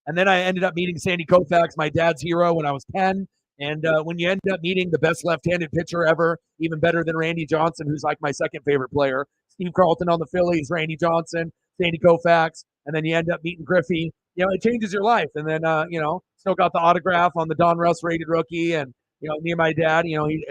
And then I ended up meeting Sandy Koufax, my dad's hero, when I was 10. And when you end up meeting the best left-handed pitcher ever, even better than Randy Johnson, who's like my second favorite player, Steve Carlton on the Phillies, Randy Johnson, Sandy Koufax, and then you end up meeting Griffey, it changes your life. And then, still got the autograph on the Don Russ rated rookie. And, me and my dad,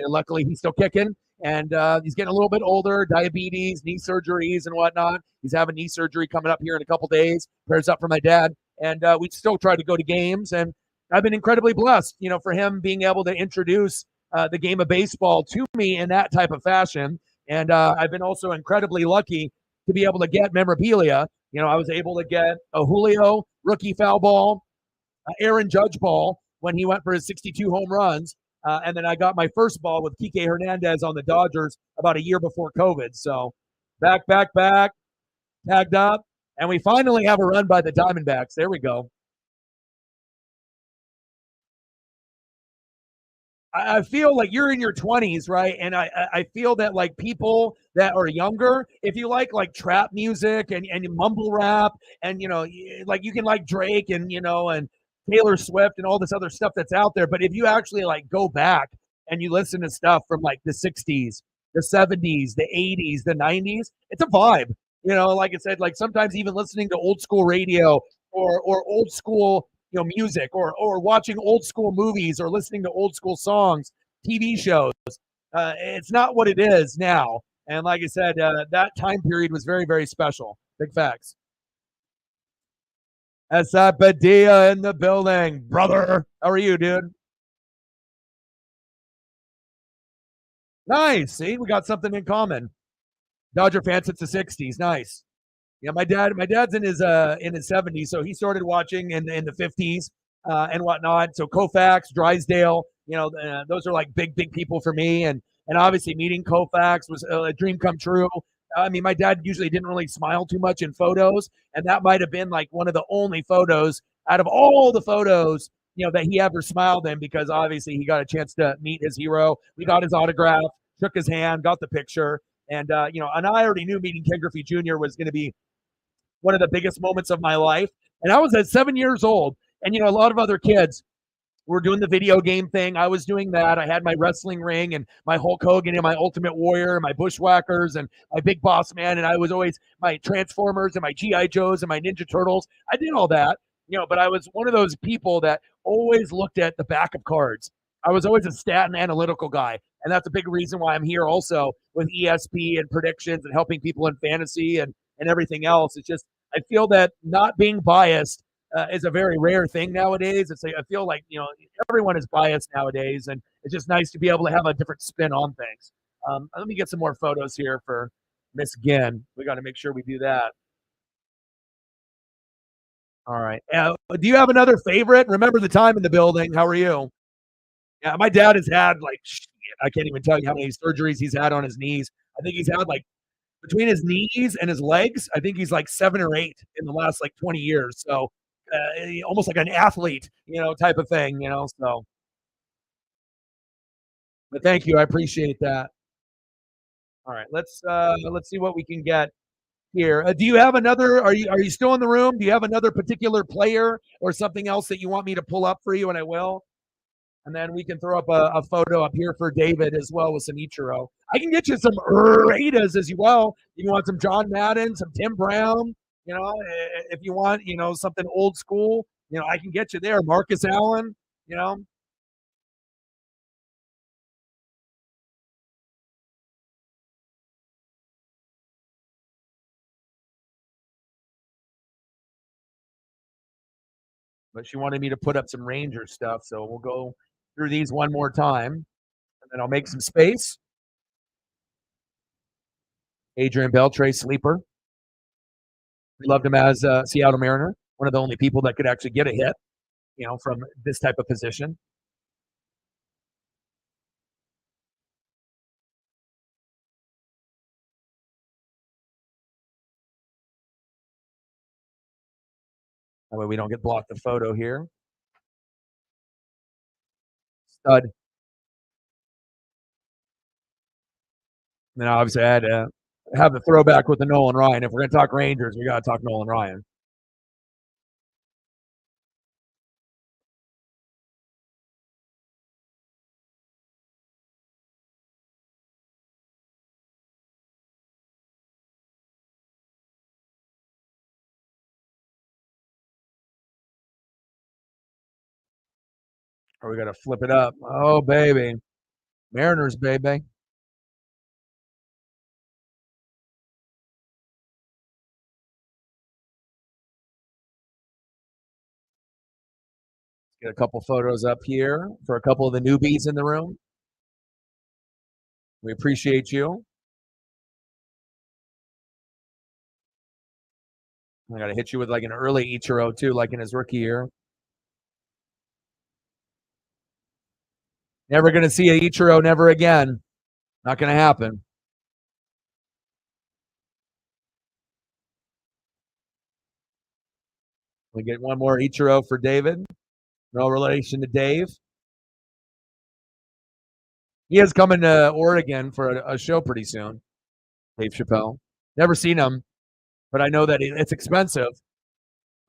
luckily he's still kicking. And he's getting a little bit older, diabetes, knee surgeries and whatnot. He's having knee surgery coming up here in a couple days. Prayers up for my dad. And we still try to go to games. And I've been incredibly blessed, for him being able to introduce the game of baseball to me in that type of fashion. And I've been also incredibly lucky to be able to get memorabilia. I was able to get a Julio rookie foul ball, Aaron Judge ball when he went for his 62 home runs. And then I got my first ball with Kike Hernandez on the Dodgers about a year before COVID. So back, tagged up. And we finally have a run by the Diamondbacks. There we go. I feel like you're in your 20s, right? And I feel that like people that are younger, if you like trap music and mumble rap and, like you can like Drake and, and Taylor Swift and all this other stuff that's out there. But if you actually like go back and you listen to stuff from like the 60s, the 70s, the 80s, the 90s, it's a vibe. Like I said, like sometimes even listening to old school radio or old school, music or watching old school movies or listening to old school songs, TV shows. It's not what it is now. And like I said, that time period was very, very special. Big facts. Asapadilla in the building, brother. How are you, dude? Nice. See, we got something in common. Dodger fan since the '60s. Nice. Yeah, my dad's in his 70s, so he started watching in the 50s and whatnot. So Koufax, Drysdale, those are like big people for me, and obviously meeting Koufax was a dream come true. I mean, my dad usually didn't really smile too much in photos, and that might have been like one of the only photos out of all the photos that he ever smiled in, because obviously he got a chance to meet his hero. We got his autograph, shook his hand, got the picture, and I already knew meeting Ken Griffey Jr. was going to be one of the biggest moments of my life. And I was at 7 years old. And, a lot of other kids were doing the video game thing. I was doing that. I had my wrestling ring and my Hulk Hogan and my Ultimate Warrior and my Bushwhackers and my Big Boss Man. And I was always my Transformers and my G.I. Joes and my Ninja Turtles. I did all that, but I was one of those people that always looked at the back of cards. I was always a stat and analytical guy. And that's a big reason why I'm here also with ESP and predictions and helping people in fantasy and everything else. It's just, I feel that not being biased is a very rare thing nowadays. I feel like, everyone is biased nowadays, and it's just nice to be able to have a different spin on things. Let me get some more photos here for Miss Ginn. We got to make sure we do that. All right. Do you have another favorite? Remember the time in the building. How are you? Yeah, my dad has had like, I can't even tell you how many surgeries he's had on his knees. I think he's had like between his knees and his legs, I think he's like 7 or 8 in the last like 20 years. So almost like an athlete, type of thing, so, but thank you. I appreciate that. All right. Let's see what we can get here. Do you have another, are you still in the room? Do you have another particular player or something else that you want me to pull up for you? And I will. And then we can throw up a photo up here for David as well with some Ichiro. I can get you some Raiders as well. You want some John Madden, some Tim Brown, if you want, something old school, I can get you there. Marcus Allen, but she wanted me to put up some Ranger stuff. So we'll go through these one more time, and then I'll make some space. Adrian Beltre, sleeper. We loved him as a Seattle Mariner, one of the only people that could actually get a hit, from this type of position. That way we don't get blocked the photo here. Stud. And then obviously I had to have the throwback with the Nolan Ryan. If we're going to talk Rangers, we got to talk Nolan Ryan. Or we got to flip it up. Oh, baby. Mariners, baby. Get a couple photos up here for a couple of the newbies in the room. We appreciate you. I got to hit you with like an early Ichiro too, like in his rookie year. Never going to see a Ichiro, never again. Not going to happen. We get one more Ichiro for David. No relation to Dave. He is coming to Oregon for a show pretty soon. Dave Chappelle. Never seen him, but I know that it's expensive.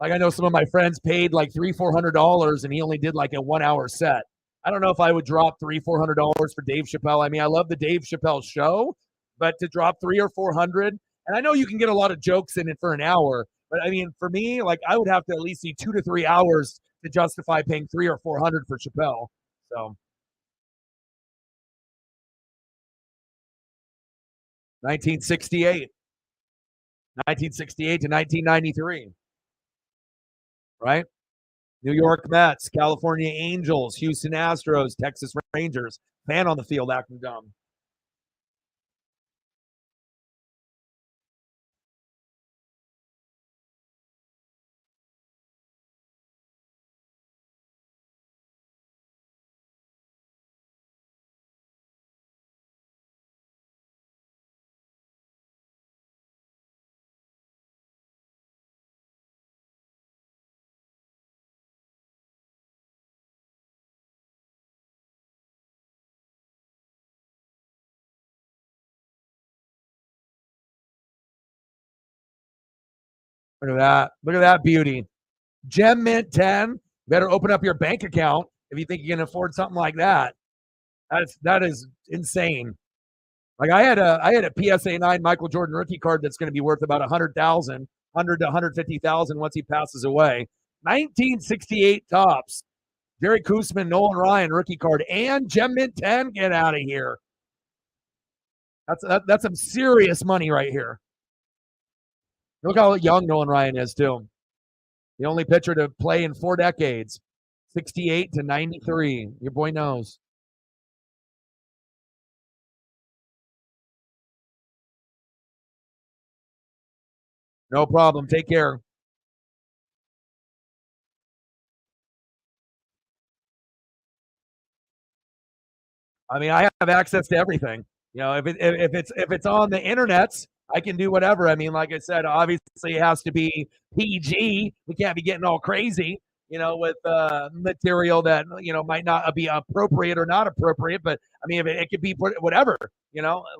Like I know some of my friends paid like $300-400, and he only did like a 1 hour set. I don't know if I would drop $300-400 for Dave Chappelle. I mean, I love the Dave Chappelle show, but to drop 300 or 400, and I know you can get a lot of jokes in it for an hour, but I mean, for me, like I would have to at least see 2 to 3 hours to justify paying 300 or 400 for Chappelle. So 1968, 1968 to 1993, right? New York Mets, California Angels, Houston Astros, Texas Rangers. Fan on the field acting dumb. Look at that. Look at that beauty. Gem Mint 10. Better open up your bank account if you think you can afford something like that. That is insane. Like I had a PSA 9 Michael Jordan rookie card that's going to be worth about 100,000, 100 to 150,000 once he passes away. 1968 tops. Jerry Koosman, Nolan Ryan rookie card, and Gem Mint 10. Get out of here. That's some serious money right here. Look how young Nolan Ryan is too. The only pitcher to play in 4 decades, 68 to 93. Your boy knows. No problem. Take care. I mean, I have access to everything. You know, if it's on the internets, I can do whatever. I mean, like I said, obviously it has to be PG. We can't be getting all crazy, with material that might not be appropriate or not appropriate. But I mean, if it could be whatever,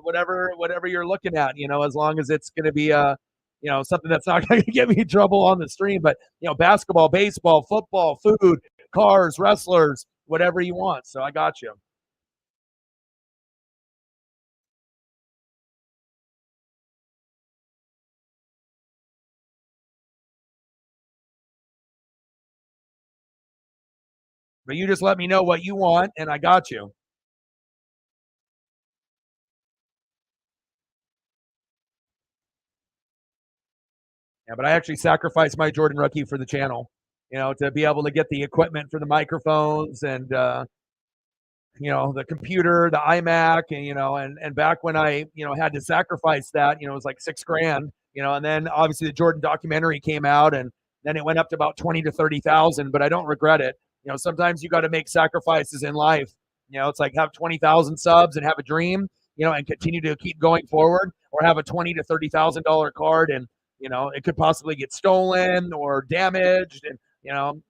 whatever you're looking at, as long as it's going to be something that's not going to get me in trouble on the stream. But basketball, baseball, football, food, cars, wrestlers, whatever you want. So I got you. But you just let me know what you want, and I got you. Yeah, but I actually sacrificed my Jordan rookie for the channel, to be able to get the equipment for the microphones and the computer, the iMac, and and back when I had to sacrifice that, it was like 6 grand, and then obviously the Jordan documentary came out, and then it went up to about 20 to 30,000. But I don't regret it. Sometimes you got to make sacrifices in life. It's like have 20,000 subs and have a dream, and continue to keep going forward, or have a $20 to $30,000 card, and it could possibly get stolen or damaged, and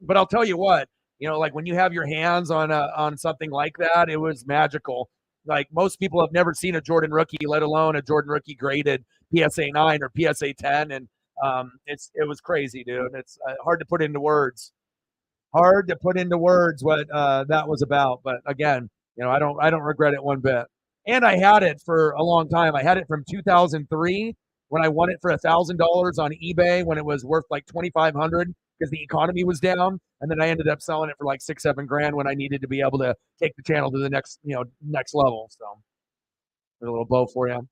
But I'll tell you what, like when you have your hands on something like that, it was magical. Like most people have never seen a Jordan rookie, let alone a Jordan rookie graded PSA 9 or PSA 10, and it was crazy, dude. It's hard to put into words. Hard to put into words what that was about. But again, I don't regret it one bit. And I had it for a long time. I had it from 2003 when I won it for $1,000 on eBay when it was worth like 2,500 because the economy was down, and then I ended up selling it for like 6-7 grand when I needed to be able to take the channel to the next level. So there's a little bow for you.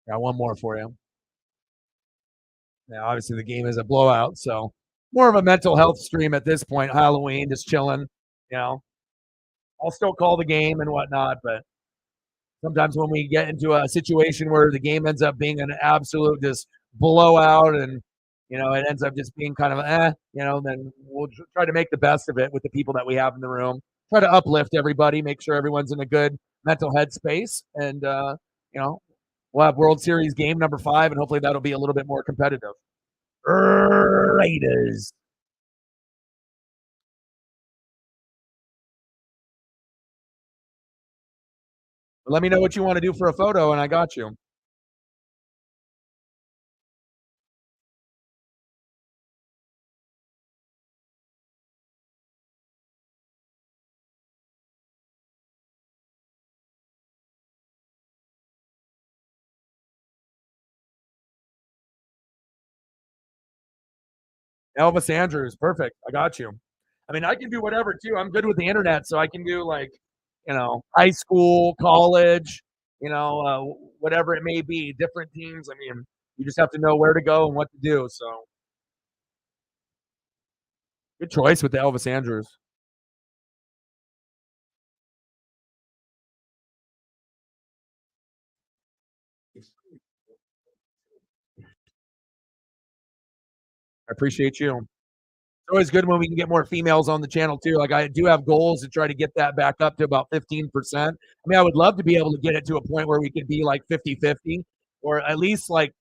Got one more for you. Now, obviously, the game is a blowout, so more of a mental health stream at this point. Halloween, just chilling, you know. I'll still call the game and whatnot, but sometimes when we get into a situation where the game ends up being an absolute just blowout and it ends up just being kind of then we'll try to make the best of it with the people that we have in the room. Try to uplift everybody, make sure everyone's in a good mental headspace, and we'll have World Series game number 5, and hopefully that'll be a little bit more competitive. Raiders. Let me know what you want to do for a photo, and I got you. Elvis Andrews, perfect. I got you. I mean, I can do whatever too. I'm good with the internet, so I can do like, high school, college, whatever it may be, different teams. I mean, you just have to know where to go and what to do. So, good choice with the Elvis Andrews. I appreciate you. It's always good when we can get more females on the channel too. Like I do have goals to try to get that back up to about 15%. I mean, I would love to be able to get it to a point where we could be like 50-50 or at least like,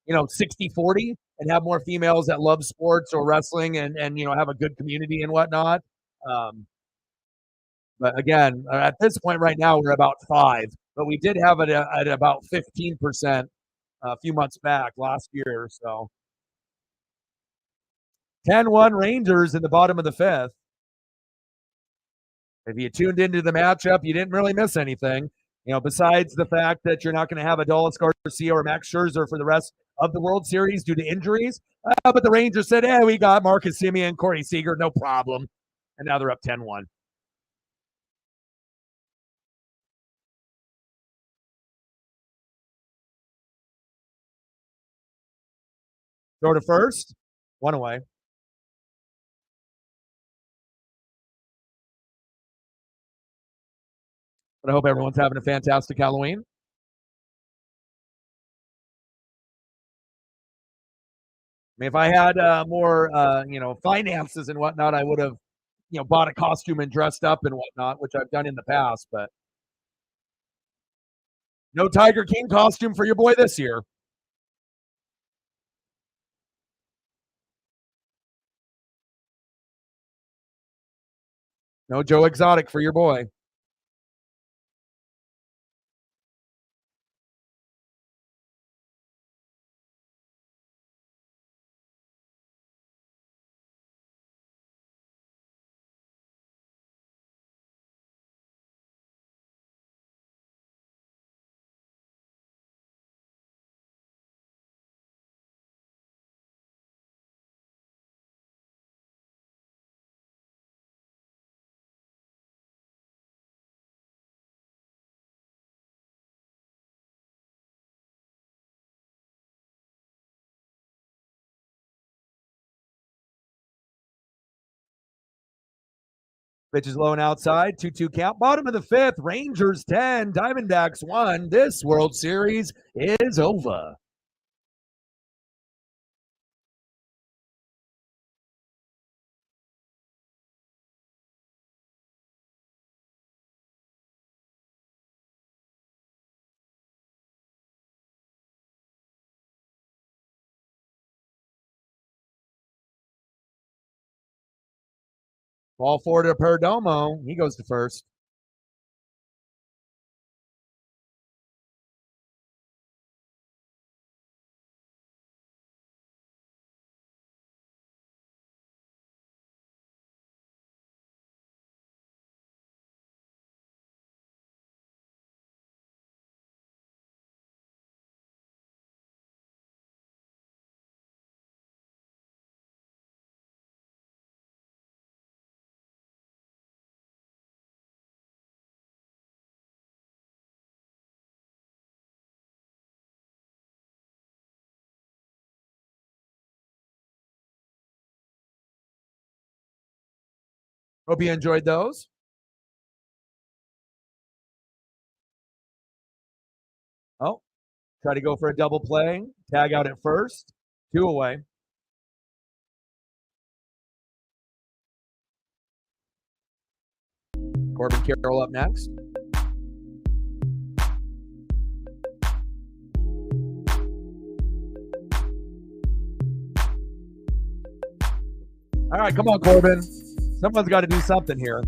60-40 and have more females that love sports or wrestling and have a good community and whatnot. Um, but again, at this point right now, we're about 5, but we did have it at about 15% a few months back last year. So 10-1 Rangers in the bottom of the 5th. If you tuned into the matchup, you didn't really miss anything. Besides the fact that you're not going to have Adolis Garcia or Max Scherzer for the rest of the World Series due to injuries. But the Rangers said, hey, we got Marcus Semien, Cory Seager, no problem. And now they're up 10-1. Throw to first, 1 away. But I hope everyone's having a fantastic Halloween. I mean, if I had more, finances and whatnot, I would have, bought a costume and dressed up and whatnot, which I've done in the past. But no Tiger King costume for your boy this year. No Joe Exotic for your boy. Pitch is low and outside. 2-2 count. Bottom of the 5th. Rangers 10. Diamondbacks 1. This World Series is over. Ball forward to Perdomo. He goes to first. Hope you enjoyed those. Try to go for a double play. Tag out at first. 2 away. Corbin Carroll up next. All right, come on, Corbin. Someone's got to do something here.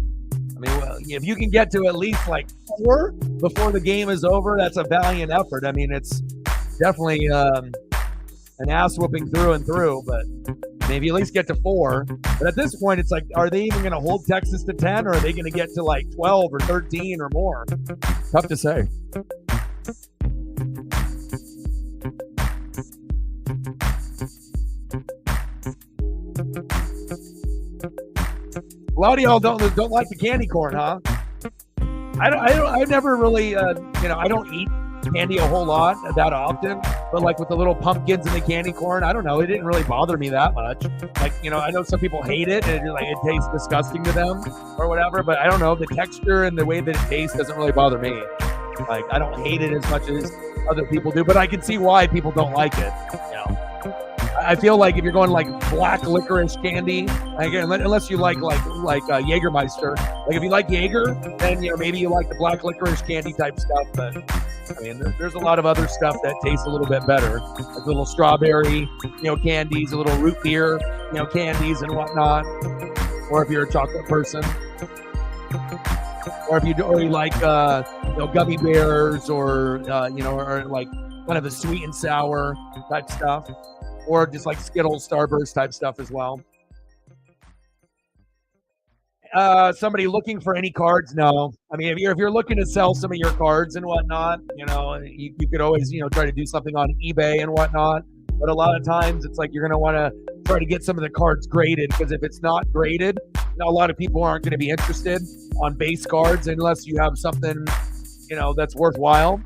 I mean, well, if you can get to at least like 4 before the game is over, that's a valiant effort. I mean, it's definitely an ass whooping through and through, but maybe at least get to 4. But at this point, it's like, are they even going to hold Texas to 10, or are they going to get to like 12 or 13 or more? Tough to say. A lot of y'all don't like the candy corn, huh? I never really, I don't eat candy a whole lot that often, but like with the little pumpkins and the candy corn, I don't know, it didn't really bother me that much. Like, I know some people hate it and it tastes disgusting to them or whatever, but I don't know, the texture and the way that it tastes doesn't really bother me. Like, I don't hate it as much as other people do, but I can see why people don't like it. I feel like if you're going like black licorice candy, unless you like Jägermeister, like if you like Jaeger, then maybe you like the black licorice candy type stuff. But I mean, there's a lot of other stuff that tastes a little bit better, like little strawberry, candies, a little root beer, candies and whatnot. Or if you're a chocolate person, or if you like gummy bears, or or like kind of the sweet and sour type stuff. Or just like Skittles, Starburst type stuff as well. Somebody looking for any cards? No. I mean, if you're looking to sell some of your cards and whatnot, you could always try to do something on eBay and whatnot. But a lot of times it's like you're going to want to try to get some of the cards graded, because if it's not graded, a lot of people aren't going to be interested on base cards unless you have something that's worthwhile.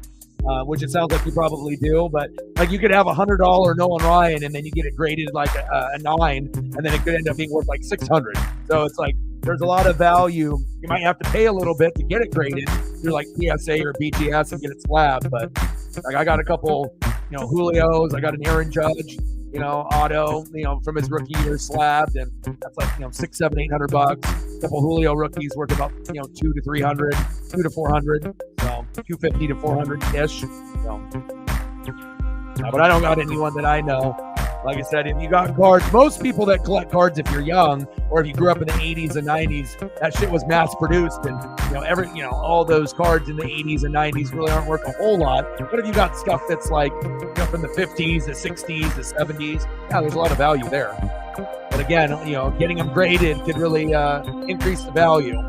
Which it sounds like you probably do, but like you could have $100 Nolan Ryan and then you get it graded like a 9, and then it could end up being worth like $600. So it's like there's a lot of value. You might have to pay a little bit to get it graded through like PSA or BGS and get it slabbed. But like I got a couple, Julios. I got an Aaron Judge, auto, from his rookie year slabbed, and that's like $600, $700, $800. A couple Julio rookies worth about $200 to $300, $200 to $400, so $250 to $400 ish. So, but I don't got anyone that I know. Like I said, if you got cards, most people that collect cards, if you're young or if you grew up in the 80s and 90s, that shit was mass produced, and all those cards in the 80s and 90s really aren't worth a whole lot. But if you got stuff that's like from the 50s, the 60s, the 70s, there's a lot of value there. But again, getting them graded could really increase the value.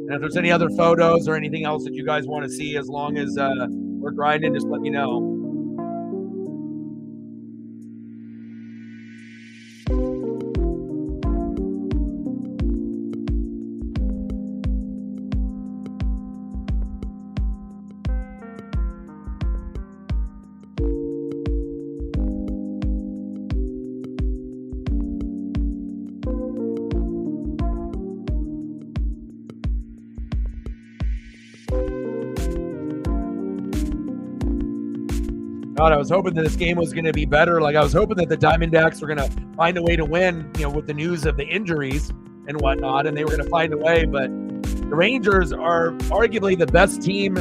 And if there's any other photos or anything else that you guys want to see, as long as we're grinding, just let me know. God, I was hoping that this game was going to be better. Like, I was hoping that the Diamondbacks were going to find a way to win, with the news of the injuries and whatnot, and they were going to find a way. But the Rangers are arguably the best team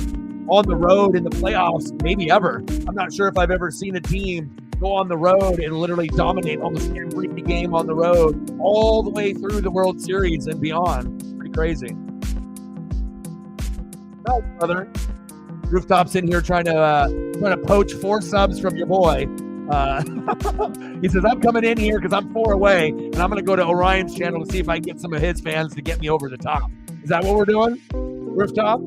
on the road in the playoffs, maybe ever. I'm not sure if I've ever seen a team go on the road and literally dominate almost every game on the road, all the way through the World Series and beyond. Pretty crazy. No, brother. Rooftop's in here trying to poach 4 subs from your boy. He says, I'm coming in here because I'm 4 away, and I'm going to go to Orion's channel to see if I can get some of his fans to get me over the top. Is that what we're doing, Rooftop?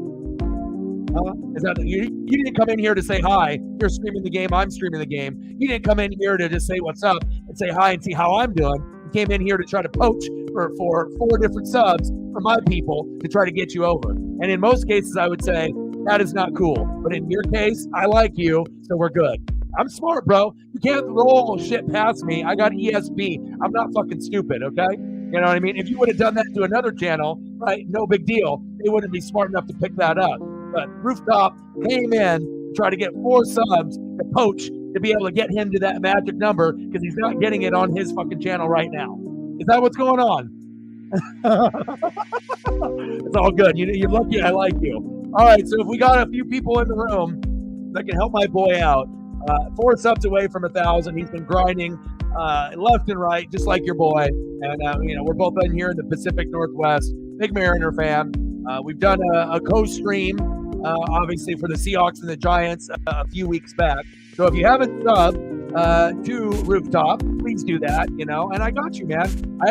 Is that you didn't come in here to say hi. You're streaming the game. I'm streaming the game. You didn't come in here to just say what's up and say hi and see how I'm doing. You came in here to try to poach for 4 different subs from my people to try to get you over. And in most cases, I would say, that is not cool. But in your case, I like you, so we're good. I'm smart, bro. You can't roll shit past me. I got ESP. I'm not fucking stupid, okay? You know what I mean? If you would have done that to another channel, right, no big deal. They wouldn't be smart enough to pick that up. But Rooftop came in to try to get 4 subs to poach to be able to get him to that magic number because he's not getting it on his fucking channel right now. Is that what's going on? It's all good. You're lucky I like you. All right, so if we got a few people in the room that can help my boy out, 4 subs away from 1,000. He's been grinding left and right, just like your boy. And we're both in here in the Pacific Northwest. Big Mariner fan. We've done a co-stream, obviously for the Seahawks and the Giants a few weeks back. So if you haven't subbed to Rooftop, please do that. And I got you, man.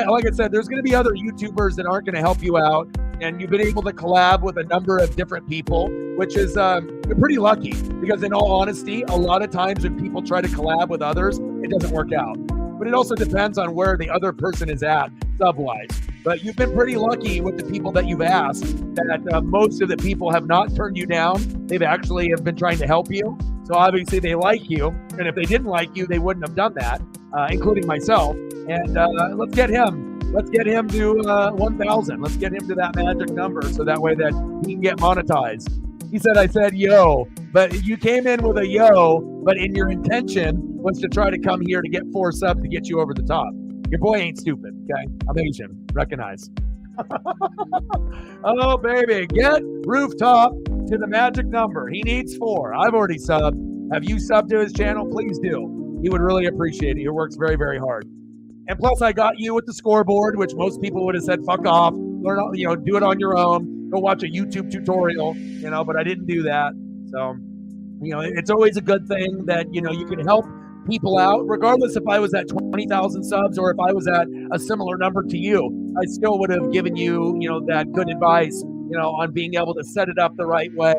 Like I said, there's going to be other YouTubers that aren't going to help you out. And you've been able to collab with a number of different people, which is you're pretty lucky because in all honesty, a lot of times when people try to collab with others, it doesn't work out. But it also depends on where the other person is at sub-wise. But you've been pretty lucky with the people that you've asked that most of the people have not turned you down. They've actually have been trying to help you. So obviously they like you. And if they didn't like you, they wouldn't have done that, including myself. And let's get him. Let's get him to 1,000. Let's get him to that magic number so that way that he can get monetized. He said, I said, yo, but you came in with a yo, but in your intention was to try to come here to get 4 subs to get you over the top. Your boy ain't stupid, okay? I'm Asian. Recognize. Oh, baby. Get Rooftop to the magic number. He needs 4. I've already subbed. Have you subbed to his channel? Please do. He would really appreciate it. He works very, very hard. And plus, I got you with the scoreboard, which most people would have said, fuck off, learn, do it on your own, go watch a YouTube tutorial, but I didn't do that. So, it's always a good thing that, you can help people out, regardless if I was at 20,000 subs or if I was at a similar number to you. I still would have given you, that good advice, on being able to set it up the right way,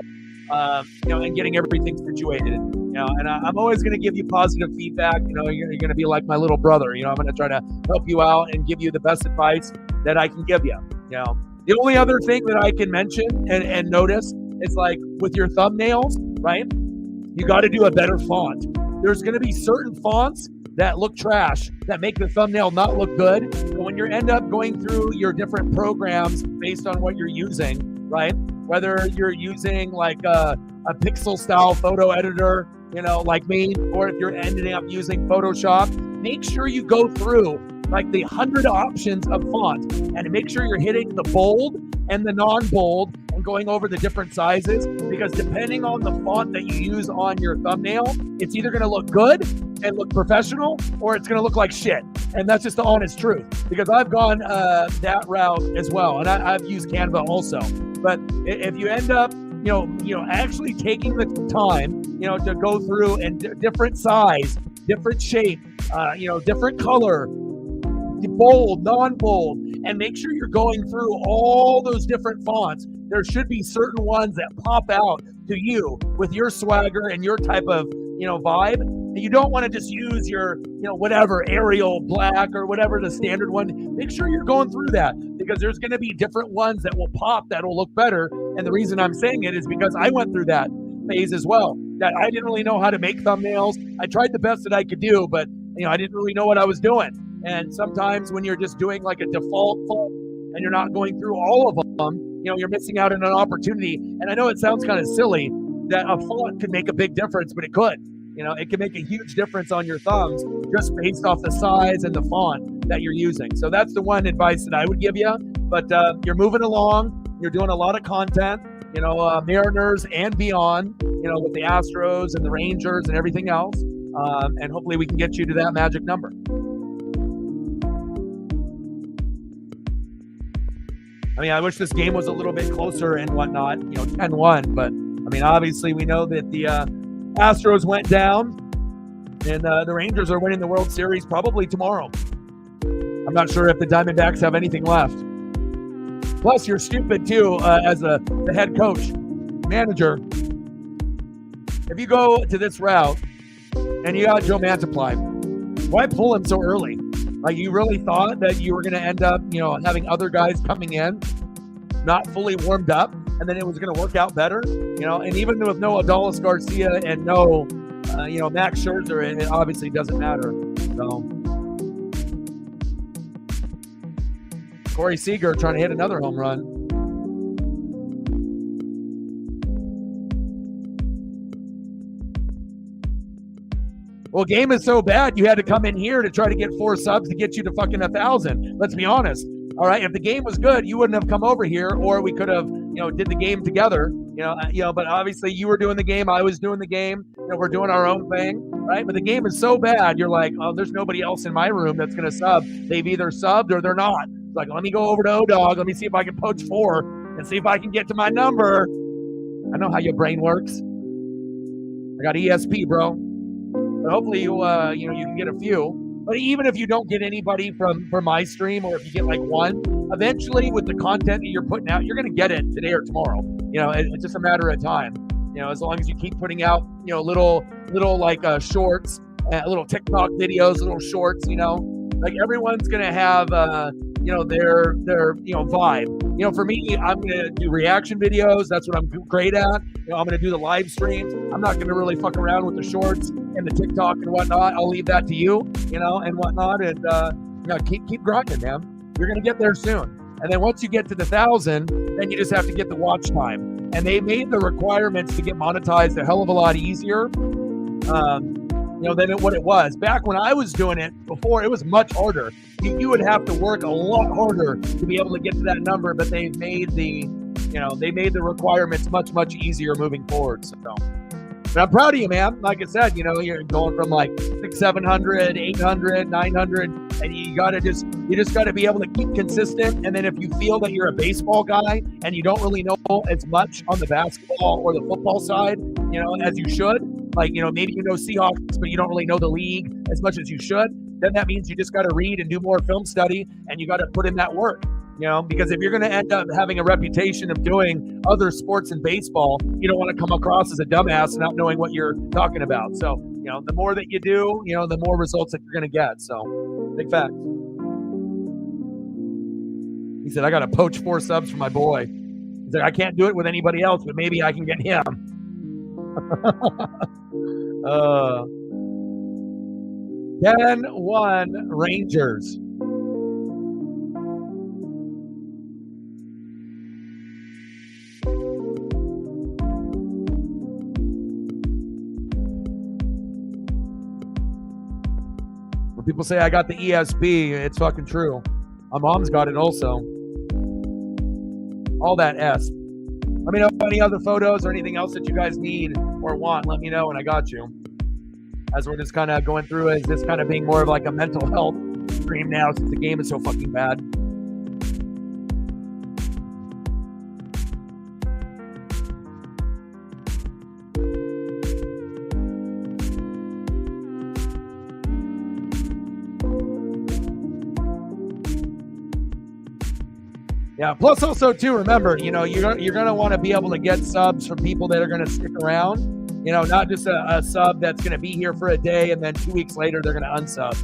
and getting everything situated. And I'm always going to give you positive feedback. You're going to be like my little brother. I'm going to try to help you out and give you the best advice that I can give you. The only other thing that I can mention and notice is like with your thumbnails, right? You got to do a better font. There's going to be certain fonts that look trash, that make the thumbnail not look good. But when you end up going through your different programs based on what you're using, right? Whether you're using like a pixel style photo editor, like me, or if you're ending up using Photoshop, make sure you go through like the 100 options of font and make sure you're hitting the bold and the non-bold and going over the different sizes, because depending on the font that you use on your thumbnail, it's either going to look good and look professional or it's going to look like shit. And that's just the honest truth, because I've gone that route as well. And I've used Canva also. But if you end up actually taking the time, to go through and different size, different shape, different color, bold, non-bold, and make sure you're going through all those different fonts. There should be certain ones that pop out to you with your swagger and your type of, vibe. And you don't want to just use your, whatever, Arial black or whatever the standard one. Make sure you're going through that, because there's going to be different ones that will pop that will look better. And the reason I'm saying it is because I went through that phase as well, that I didn't really know how to make thumbnails. I tried the best that I could do, but, I didn't really know what I was doing. And sometimes when you're just doing like a default font and you're not going through all of them, you're missing out on an opportunity. And I know it sounds kind of silly that a font could make a big difference, but it could. It can make a huge difference on your thumbs just based off the size and the font that you're using. So that's the one advice that I would give you. But you're moving along. You're doing a lot of content, Mariners and beyond, with the Astros and the Rangers and everything else. And hopefully we can get you to that magic number. I mean, I wish this game was a little bit closer and whatnot, 10-1. But, I mean, obviously we know that the Astros went down and the Rangers are winning the World Series probably tomorrow. I'm not sure if the Diamondbacks have anything left. Plus, you're stupid, too, as the head coach, manager. If you go to this route and you got Joe Mantiply, why pull him so early? Like, you really thought that you were going to end up, having other guys coming in, not fully warmed up, and then it was going to work out better, And even with no Adolis Garcia and no Max Scherzer, it obviously doesn't matter. So Corey Seager trying to hit another home run. Well, game is so bad, you had to come in here to try to get 4 subs to get you to fucking 1,000. Let's be honest. All right, if the game was good, you wouldn't have come over here, or we could have, did the game together. But obviously you were doing the game, I was doing the game. We're doing our own thing, right? But the game is so bad, you're like, oh, there's nobody else in my room that's gonna sub. They've either subbed or they're not. It's like, let me go over to O-Dog. Let me see if I can poach 4 and see if I can get to my number. I know how your brain works. I got ESP, bro. But hopefully you can get a few. But even if you don't get anybody from my stream, or if you get like 1, eventually with the content that you're putting out, you're going to get it today or tomorrow. It's just a matter of time. As long as you keep putting out, little like shorts, little TikTok videos, little shorts. Like everyone's going to have their vibe. For me, I'm going to do reaction videos. That's what I'm great at. I'm going to do the live streams. I'm not going to really fuck around with the shorts and the TikTok and whatnot. I'll leave that to you, and whatnot. And keep grinding, man. You're going to get there soon. And then once you get to the 1,000, then you just have to get the watch time. And they made the requirements to get monetized a hell of a lot easier. Than what it was. Back when I was doing it before, it was much harder. You would have to work a lot harder to be able to get to that number, but they've made the requirements much easier moving forward. So, but I'm proud of you, man. Like I said, you're going from like 600, 700, 800, 900, and you just got to be able to keep consistent. And then if you feel that you're a baseball guy and you don't really know as much on the basketball or the football side, as you should, like, maybe Seahawks, but you don't really know the league as much as you should, then that means you just got to read and do more film study, and you got to put in that work, because if you're going to end up having a reputation of doing other sports and baseball, you don't want to come across as a dumbass not knowing what you're talking about. So, the more that you do, the more results that you're going to get. So, big facts. He said, I got to poach 4 subs for my boy. He said, I can't do it with anybody else, but maybe I can get him. 10-1 Rangers. When people say I got the ESP, it's fucking true. My mom's got it also. All that S. Let me know any other photos or anything else that you guys need or want. Let me know, and I got you. As we're just kind of going through, is this kind of being more of like a mental health stream now, since the game is so fucking bad. Yeah. Plus, also too, remember, you're gonna want to be able to get subs from people that are gonna stick around. Not just a sub that's gonna be here for a day and then 2 weeks later they're gonna unsub.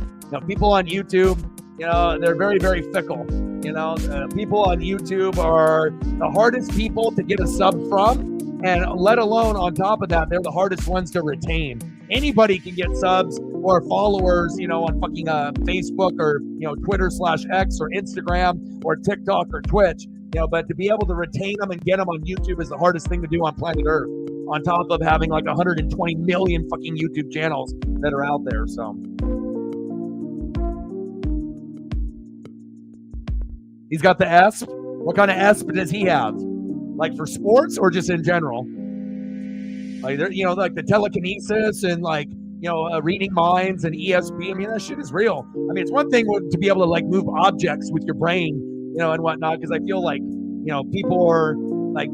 People on YouTube, they're very, very fickle. People on YouTube are the hardest people to get a sub from, and let alone on top of that, they're the hardest ones to retain. Anybody can get subs or followers, on fucking Facebook or Twitter/X or Instagram or TikTok or Twitch. But to be able to retain them and get them on YouTube is the hardest thing to do on planet Earth. On top of having like 120 million fucking YouTube channels that are out there. So he's got the ESP. What kind of ESP does he have? Like for sports or just in general? Like like the telekinesis and like reading minds and ESP. I mean, that shit is real. I mean, it's one thing to be able to like move objects with your brain, and whatnot. Because I feel like people are like,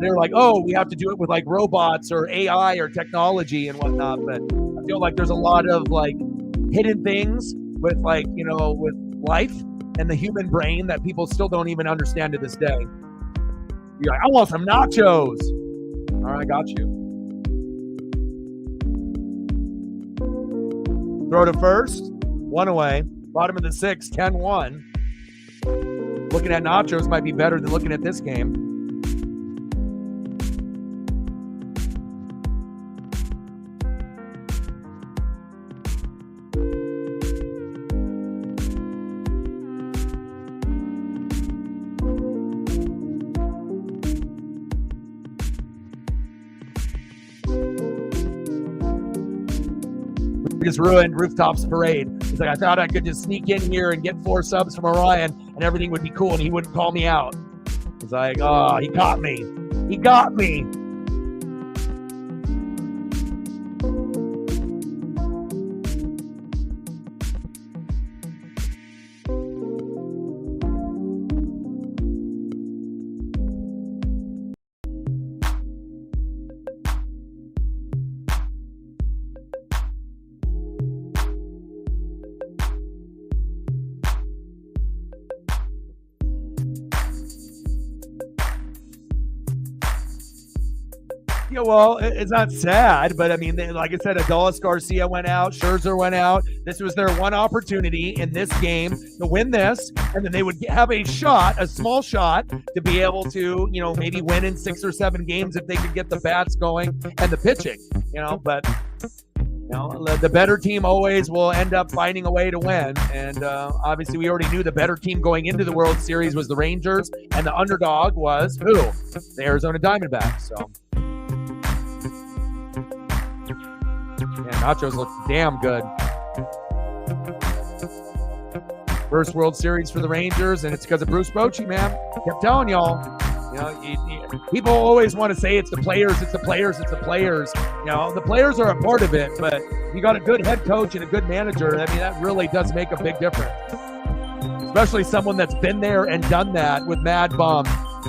they're like, oh, we have to do it with like robots or AI or technology and whatnot. But I feel like there's a lot of like hidden things with like, with life and the human brain that people still don't even understand to this day. You're like, I want some nachos. All right, I got you. Throw to first, 1 away. Bottom of the 6th, 10-1. Looking at nachos might be better than looking at this game. just ruined Rooftop's parade. He's like, I thought I could just sneak in here and get 4 subs from Orion and everything would be cool and he wouldn't call me out. He's like, oh, he got me. He got me. Yeah, well, it's not sad, but I mean, like I said, Adolis Garcia went out, Scherzer went out. This was their one opportunity in this game to win this, and then they would have a shot, a small shot, to be able to, you know, maybe win in 6 or 7 games if they could get the bats going and the pitching, you know. But you know, the better team always will end up finding a way to win. And obviously, we already knew the better team going into the World Series was the Rangers, and the underdog was who? The Arizona Diamondbacks. So. Man, Nachos looks damn good. First World Series for the Rangers, and it's because of Bruce Bochy, man. Kept telling y'all. You know, people always want to say it's the players, it's the players, it's the players. You know, the players are a part of it, but you got a good head coach and a good manager. I mean, that really does make a big difference. Especially someone that's been there and done that with Mad Bum,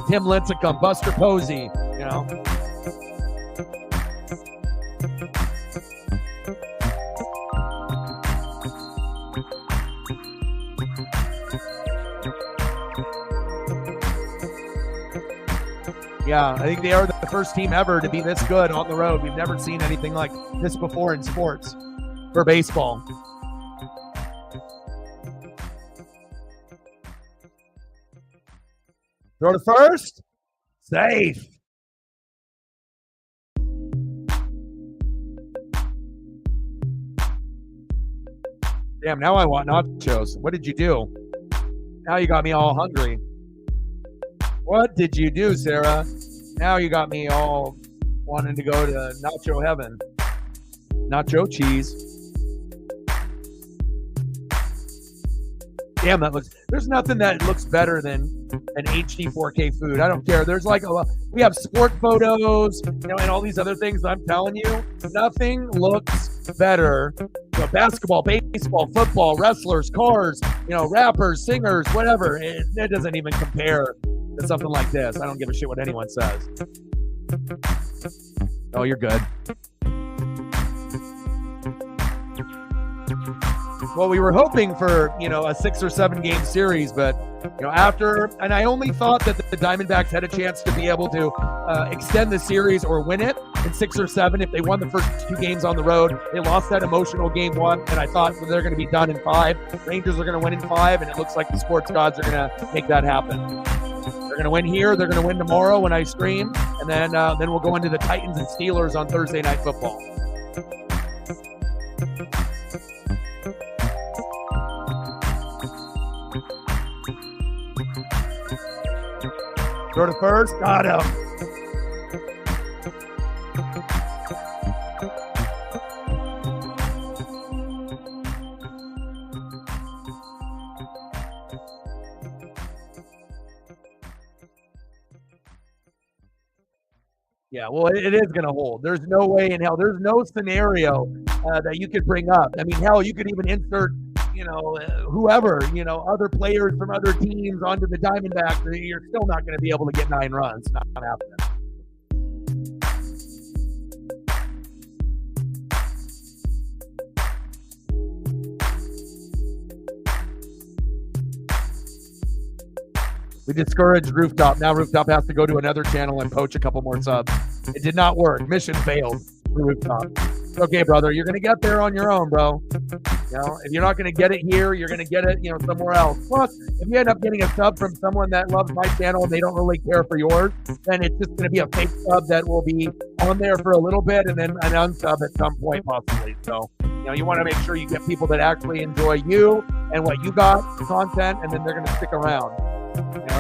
Tim Lincecum, Buster Posey, you know. Yeah, I think they are the first team ever to be this good on the road. We've never seen anything like this before in sports for baseball. Throw to first. Safe. Damn, now I want nachos. What did you do? Now you got me all hungry. What did you do, Sarah? Now you got me all wanting to go to nacho heaven. Nacho cheese. Damn, that looks. There's nothing that looks better than an HD 4K food. I don't care. There's like we have sport photos, you know, and all these other things. I'm telling you, nothing looks better. You know, basketball, baseball, football, wrestlers, cars, you know, rappers, singers, whatever. It doesn't even compare to something like this. I don't give a shit what anyone says. Oh, you're good. Well, we were hoping for, you know, a 6 or 7 game series, but, you know, and I only thought that the Diamondbacks had a chance to be able to extend the series or win it in 6 or 7 if they won the first 2 games on the road. They lost that emotional game 1, and I thought they're going to be done in 5. Rangers are going to win in 5, and it looks like the sports gods are going to make that happen. They're going to win here. They're going to win tomorrow when I stream, and then we'll go into the Titans and Steelers on Thursday Night Football. Throw to first. Got him. Yeah, well, it is going to hold. There's no way in hell. There's no scenario that you could bring up. I mean, hell, you could even insert, you know, whoever, you know, other players from other teams onto the Diamondbacks. You're still not going to be able to get 9 runs. Not happening. We discouraged Rooftop. Now Rooftop has to go to another channel and poach a couple more subs. It did not work. Mission failed for Rooftop. Okay, brother, you're going to get there on your own, bro. You know, if you're not going to get it here, you're going to get it, you know, somewhere else. Plus, if you end up getting a sub from someone that loves my channel and they don't really care for yours, then it's just going to be a fake sub that will be on there for a little bit and then an unsub at some point possibly. So, you know, you want to make sure you get people that actually enjoy you and what you got, content, and then they're going to stick around. You know,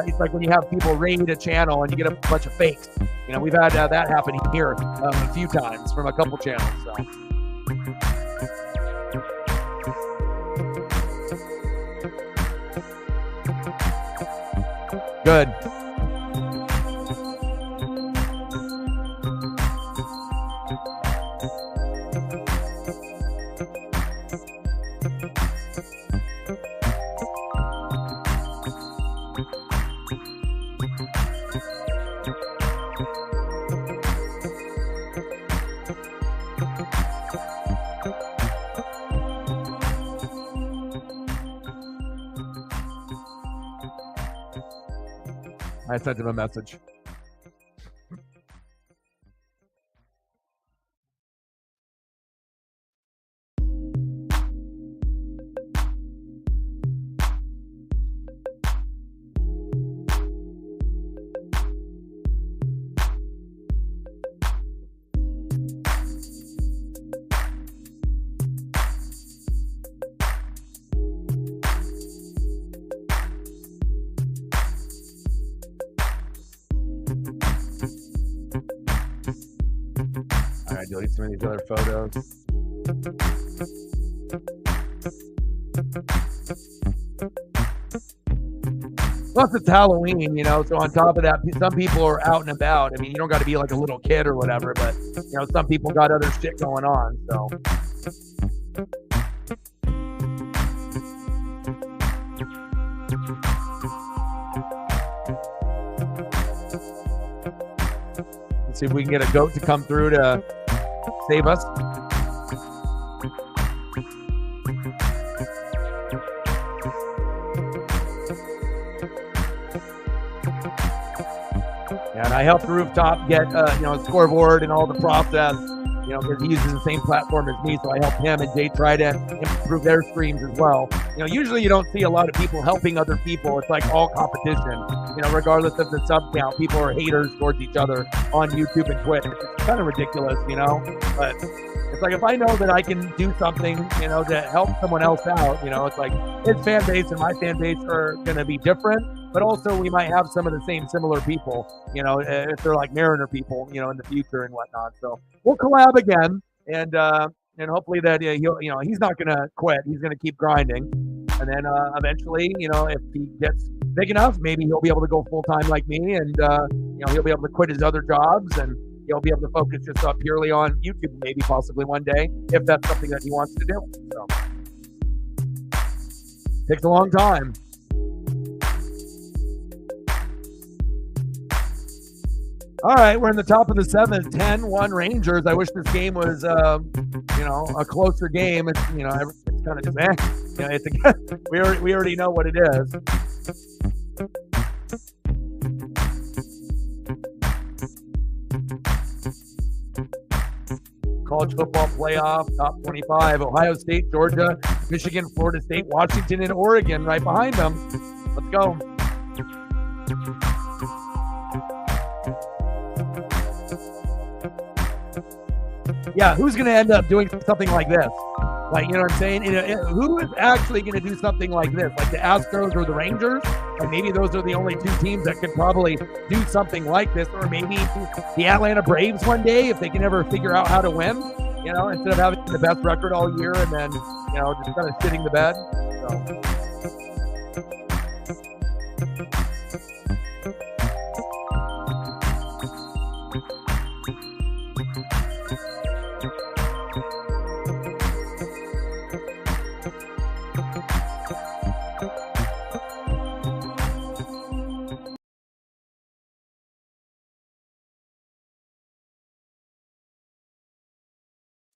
it's like when you have people raid a channel and you get a bunch of fakes. You know, we've had that happen here a few times from a couple channels. So. Good. I sent him a message. All right, delete some of these other photos. Plus, it's Halloween, you know, so on top of that, some people are out and about. I mean, you don't got to be like a little kid or whatever, but, you know, some people got other shit going on, so. Let's see if we can get a goat to come through to save us. And I helped Rooftop get, you know, a scoreboard and all the process, you know, because he uses the same platform as me. So I helped him, and Jay tried to improve their streams as well. You know, usually you don't see a lot of people helping other people. It's like all competition, you know, regardless of the sub count. People are haters towards each other on YouTube and Twitch. It's kind of ridiculous, you know, but it's like, if I know that I can do something, you know, to help someone else out, you know, it's like his fan base and my fan base are going to be different, but also we might have some of the same similar people, you know, if they're like Mariner people, you know, in the future and whatnot. So we'll collab again, and hopefully that he'll, you know, he's not going to quit. He's going to keep grinding, and then eventually, you know, if he gets big enough, maybe he'll be able to go full time like me, and you know, he'll be able to quit his other jobs, and he'll be able to focus just purely on YouTube, maybe possibly one day, if that's something that he wants to do. So takes a long time. All right, we're in the top of the seventh, 10-1 Rangers. I wish this game was, you know, a closer game. It's, you know, it's kind of just, you know, it's we already know what it is. College football playoff, top 25, Ohio State, Georgia, Michigan, Florida State, Washington, and Oregon right behind them. Let's go. Yeah, who's going to end up doing something like this? Like, you know what I'm saying? Who is actually going to do something like this? Like the Astros or the Rangers? And maybe those are the only two teams that could probably do something like this. Or maybe the Atlanta Braves one day, if they can ever figure out how to win, you know, instead of having the best record all year and then, you know, just kind of shitting the bed. So.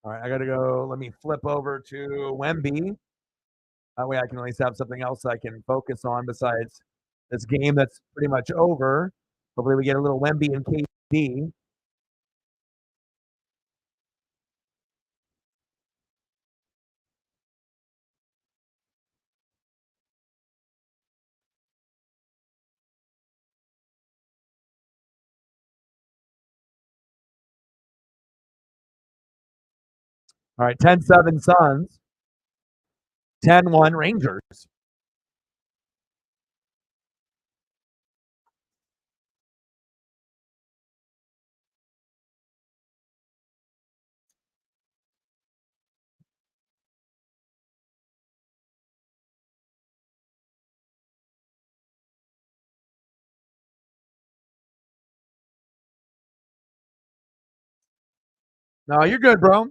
All right, I got to go. Let me flip over to Wemby. That way I can at least have something else I can focus on besides this game that's pretty much over. Hopefully we get a little Wemby and KD. All right, 10-7 Suns, 10-1 Rangers. No, you're good, bro.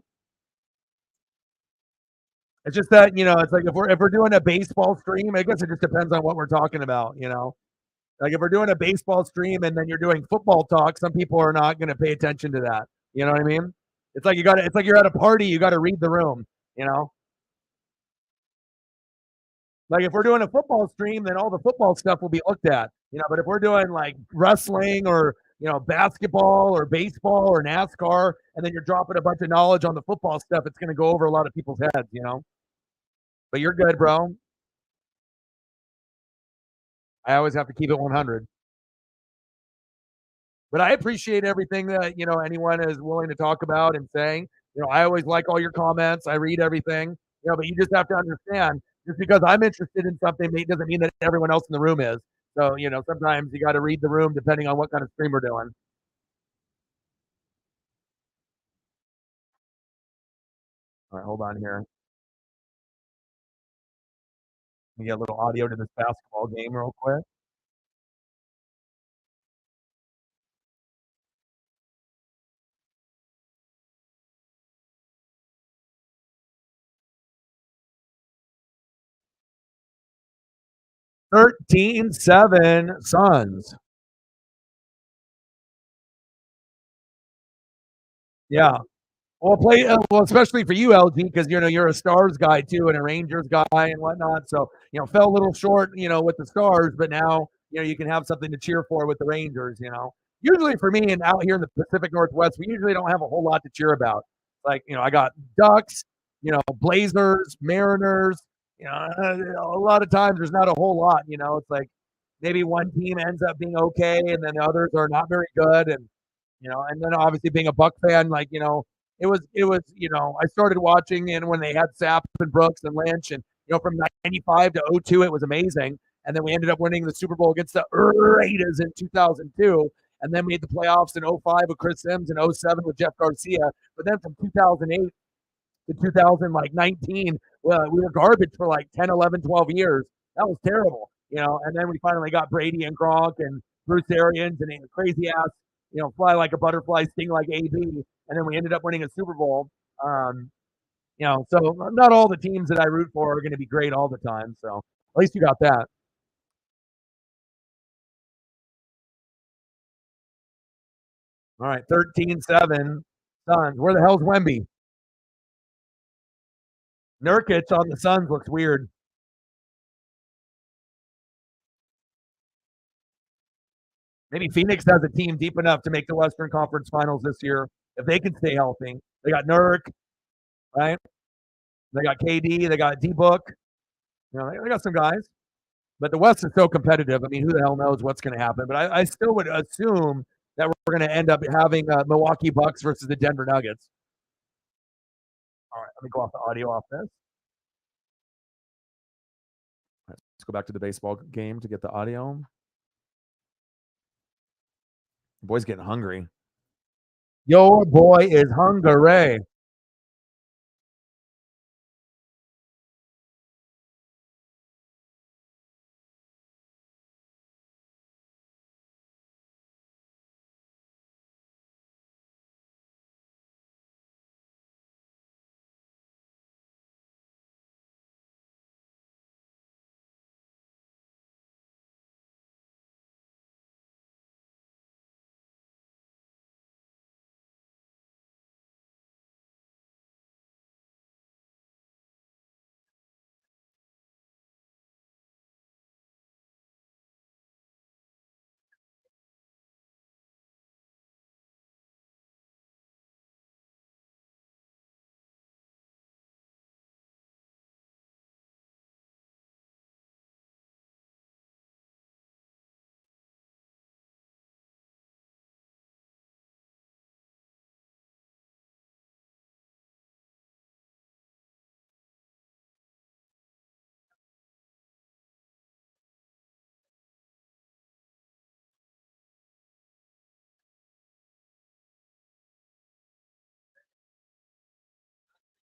It's just that, it's like if we're doing a baseball stream, I guess it just depends on what we're talking about. Like if we're doing a baseball stream and then you're doing football talk, some people are not going to pay attention to that. You know what I mean? It's like you're at a party, you got to read the room, you know? Like if we're doing a football stream, then all the football stuff will be looked at. But if we're doing like wrestling or basketball or baseball or NASCAR, and then you're dropping a bunch of knowledge on the football stuff, it's going to go over a lot of people's heads. But you're good, bro. I always have to keep it 100. But I appreciate everything that anyone is willing to talk about and saying. I always like all your comments. I read everything. But you just have to understand, just because I'm interested in something doesn't mean that everyone else in the room is. So sometimes you got to read the room depending on what kind of stream we're doing. All right, hold on here. Let me get a little audio to this basketball game real quick. 13-7 Suns. Yeah. Well, especially for you, LG, because you're a Stars guy too, and a Rangers guy and whatnot. So fell a little short, with the Stars, but now you can have something to cheer for with the Rangers. Usually for me and out here in the Pacific Northwest, we usually don't have a whole lot to cheer about. Like I got Ducks, Blazers, Mariners. A lot of times there's not a whole lot. It's like maybe one team ends up being okay, and then the others are not very good, and then obviously being a Buck fan, like it was. I started watching and when they had Sapp and Brooks and Lynch, and from '95 to '02, it was amazing. And then we ended up winning the Super Bowl against the Raiders in 2002, and then made the playoffs in '05 with Chris Sims and '07 with Jeff Garcia. But then from 2008 to 2019, well, we were garbage for like 10, 11, 12 years. That was terrible. And then we finally got Brady and Gronk and Bruce Arians and a crazy ass, fly like a butterfly, sting like AB. And then we ended up winning a Super Bowl. So not all the teams that I root for are going to be great all the time. So at least you got that. All right, 13-7 Suns. Where the hell's Wemby? Nurkic on the Suns looks weird. Maybe Phoenix has a team deep enough to make the Western Conference Finals this year if they can stay healthy. They got Nurk, right? They got KD. They got D Book. They got some guys. But the West is so competitive. I mean, who the hell knows what's going to happen? But I still would assume that we're going to end up having Milwaukee Bucks versus the Denver Nuggets. All right, let me go off the audio off this. All right, let's go back to the baseball game to get the audio. The boy's getting hungry. Your boy is hungry.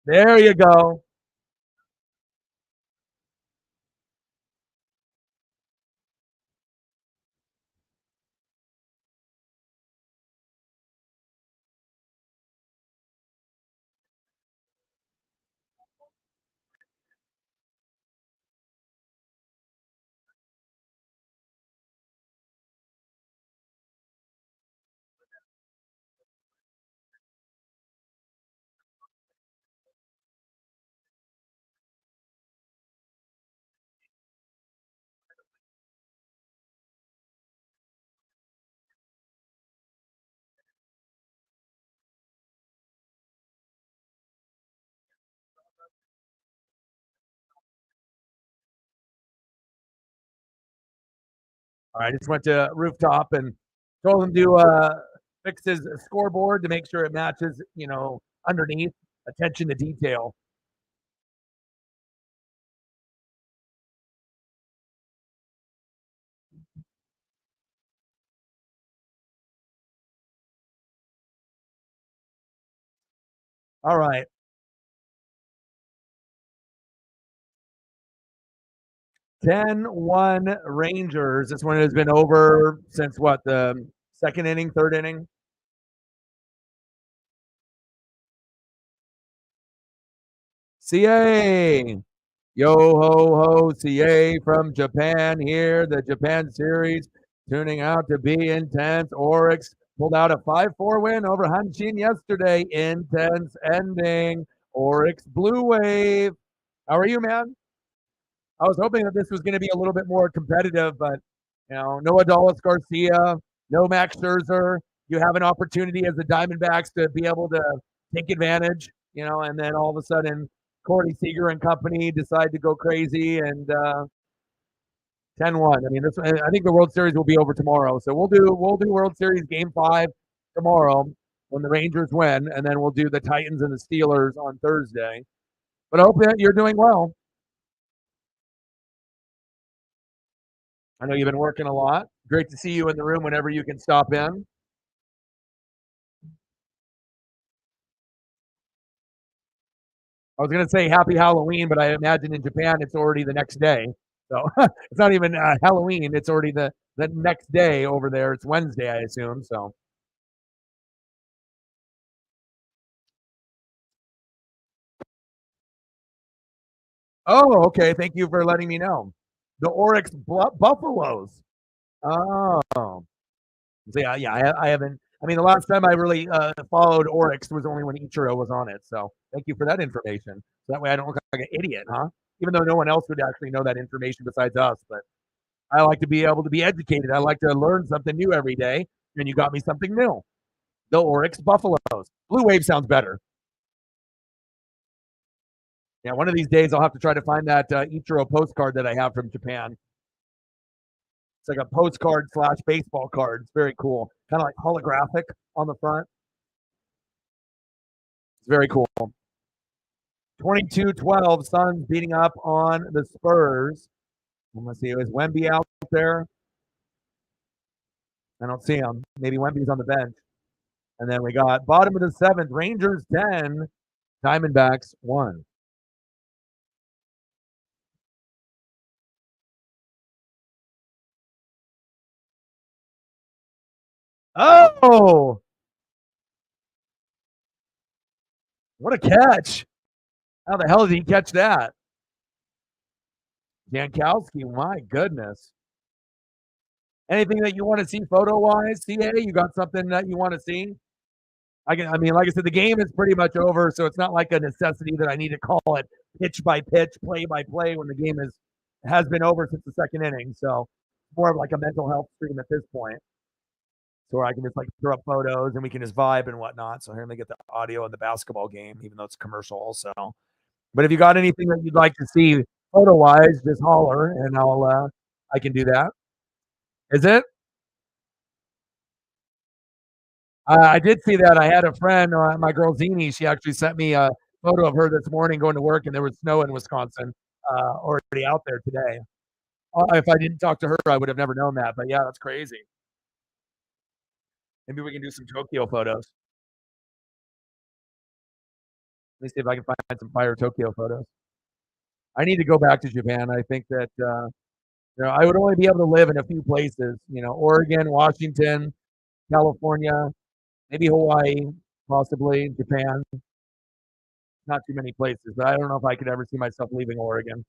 There you go. I just went to rooftop and told him to fix his scoreboard to make sure it matches, underneath. Attention to detail. All right. 10-1 Rangers. This one has been over since what, the second inning, third inning? CA. Yo ho ho, CA from Japan here. The Japan series turning out to be intense. Oryx pulled out a 5-4 win over Hanshin yesterday. Intense ending. Oryx Blue Wave. How are you, man? I was hoping that this was going to be a little bit more competitive, but no Adolis Garcia, no Max Scherzer. You have an opportunity as the Diamondbacks to be able to take advantage, and then all of a sudden, Cory, Seager, and company decide to go crazy and 10-1. I mean, I think the World Series will be over tomorrow, so we'll do World Series Game 5 tomorrow when the Rangers win, and then we'll do the Titans and the Steelers on Thursday. But I hope that you're doing well. I know you've been working a lot. Great to see you in the room whenever you can stop in. I was going to say happy Halloween, but I imagine in Japan it's already the next day. So it's not even Halloween. It's already the next day over there. It's Wednesday, I assume. So, oh, okay. Thank you for letting me know. The Oryx Buffaloes. Oh, so yeah. I haven't. I mean, the last time I really followed Oryx was only when Ichiro was on it. So thank you for that information. So that way I don't look like an idiot, huh? Even though no one else would actually know that information besides us. But I like to be able to be educated. I like to learn something new every day. And you got me something new. The Oryx Buffaloes. Blue Wave sounds better. Yeah, one of these days I'll have to try to find that Ichiro postcard that I have from Japan. It's like a postcard slash baseball card. It's very cool. Kind of like holographic on the front. It's very cool. 22-12, Suns beating up on the Spurs. Let's see, is Wemby out there? I don't see him. Maybe Wemby's on the bench. And then we got bottom of the seventh, Rangers 10, Diamondbacks 1. Oh, what a catch. How the hell did he catch that? Jankowski, my goodness. Anything that you want to see photo wise, CA? You got something that you want to see? I mean, like I said, the game is pretty much over, so it's not like a necessity that I need to call it pitch by pitch, play by play when the game has been over since the second inning. So more of like a mental health stream at this point. So where I can just like throw up photos and we can just vibe and whatnot. So here, let me get the audio of the basketball game, even though it's commercial also. But if you got anything that you'd like to see photo wise, just holler and I can do that. Is it? I did see that. I had a friend, my girl Zini. She actually sent me a photo of her this morning going to work, and there was snow in Wisconsin already out there today. If I didn't talk to her, I would have never known that. But yeah, that's crazy. Maybe we can do some Tokyo photos. Let me see if I can find some fire Tokyo photos. I need to go back to Japan. I think that I would only be able to live in a few places. Oregon, Washington, California, maybe Hawaii, possibly Japan. Not too many places, but I don't know if I could ever see myself leaving Oregon.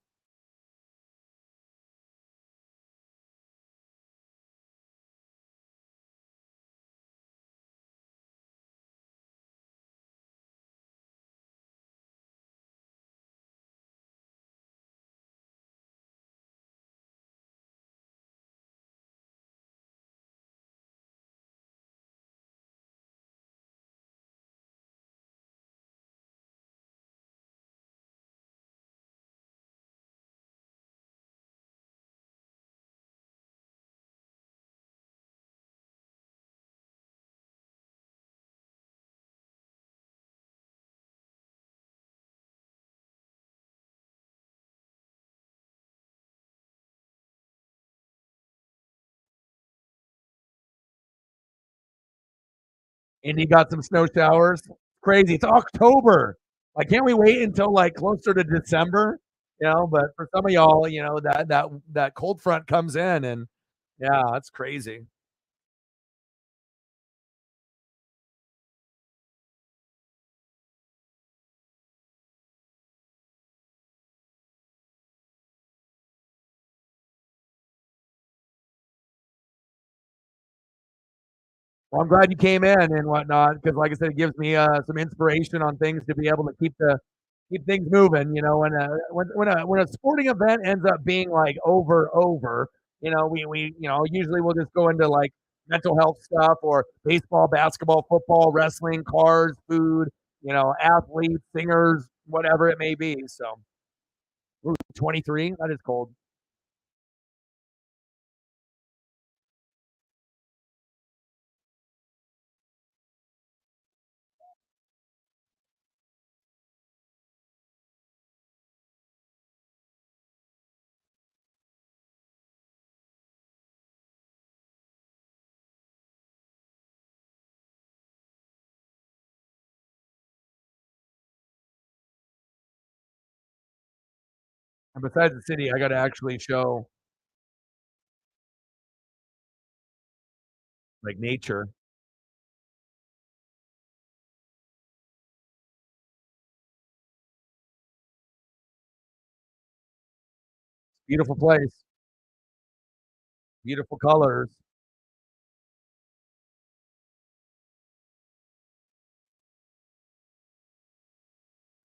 And you got some snow showers. Crazy. It's October. Like, can't we wait until like closer to December? But for some of y'all, that cold front comes in and yeah, that's crazy. Well, I'm glad you came in and whatnot because, like I said, it gives me some inspiration on things to be able to keep things moving. When a sporting event ends up being like over, we usually we'll just go into like mental health stuff or baseball, basketball, football, wrestling, cars, food, athletes, singers, whatever it may be. So, ooh, 23, that is cold. And besides the city, I got to actually show like nature. Beautiful place, beautiful colors.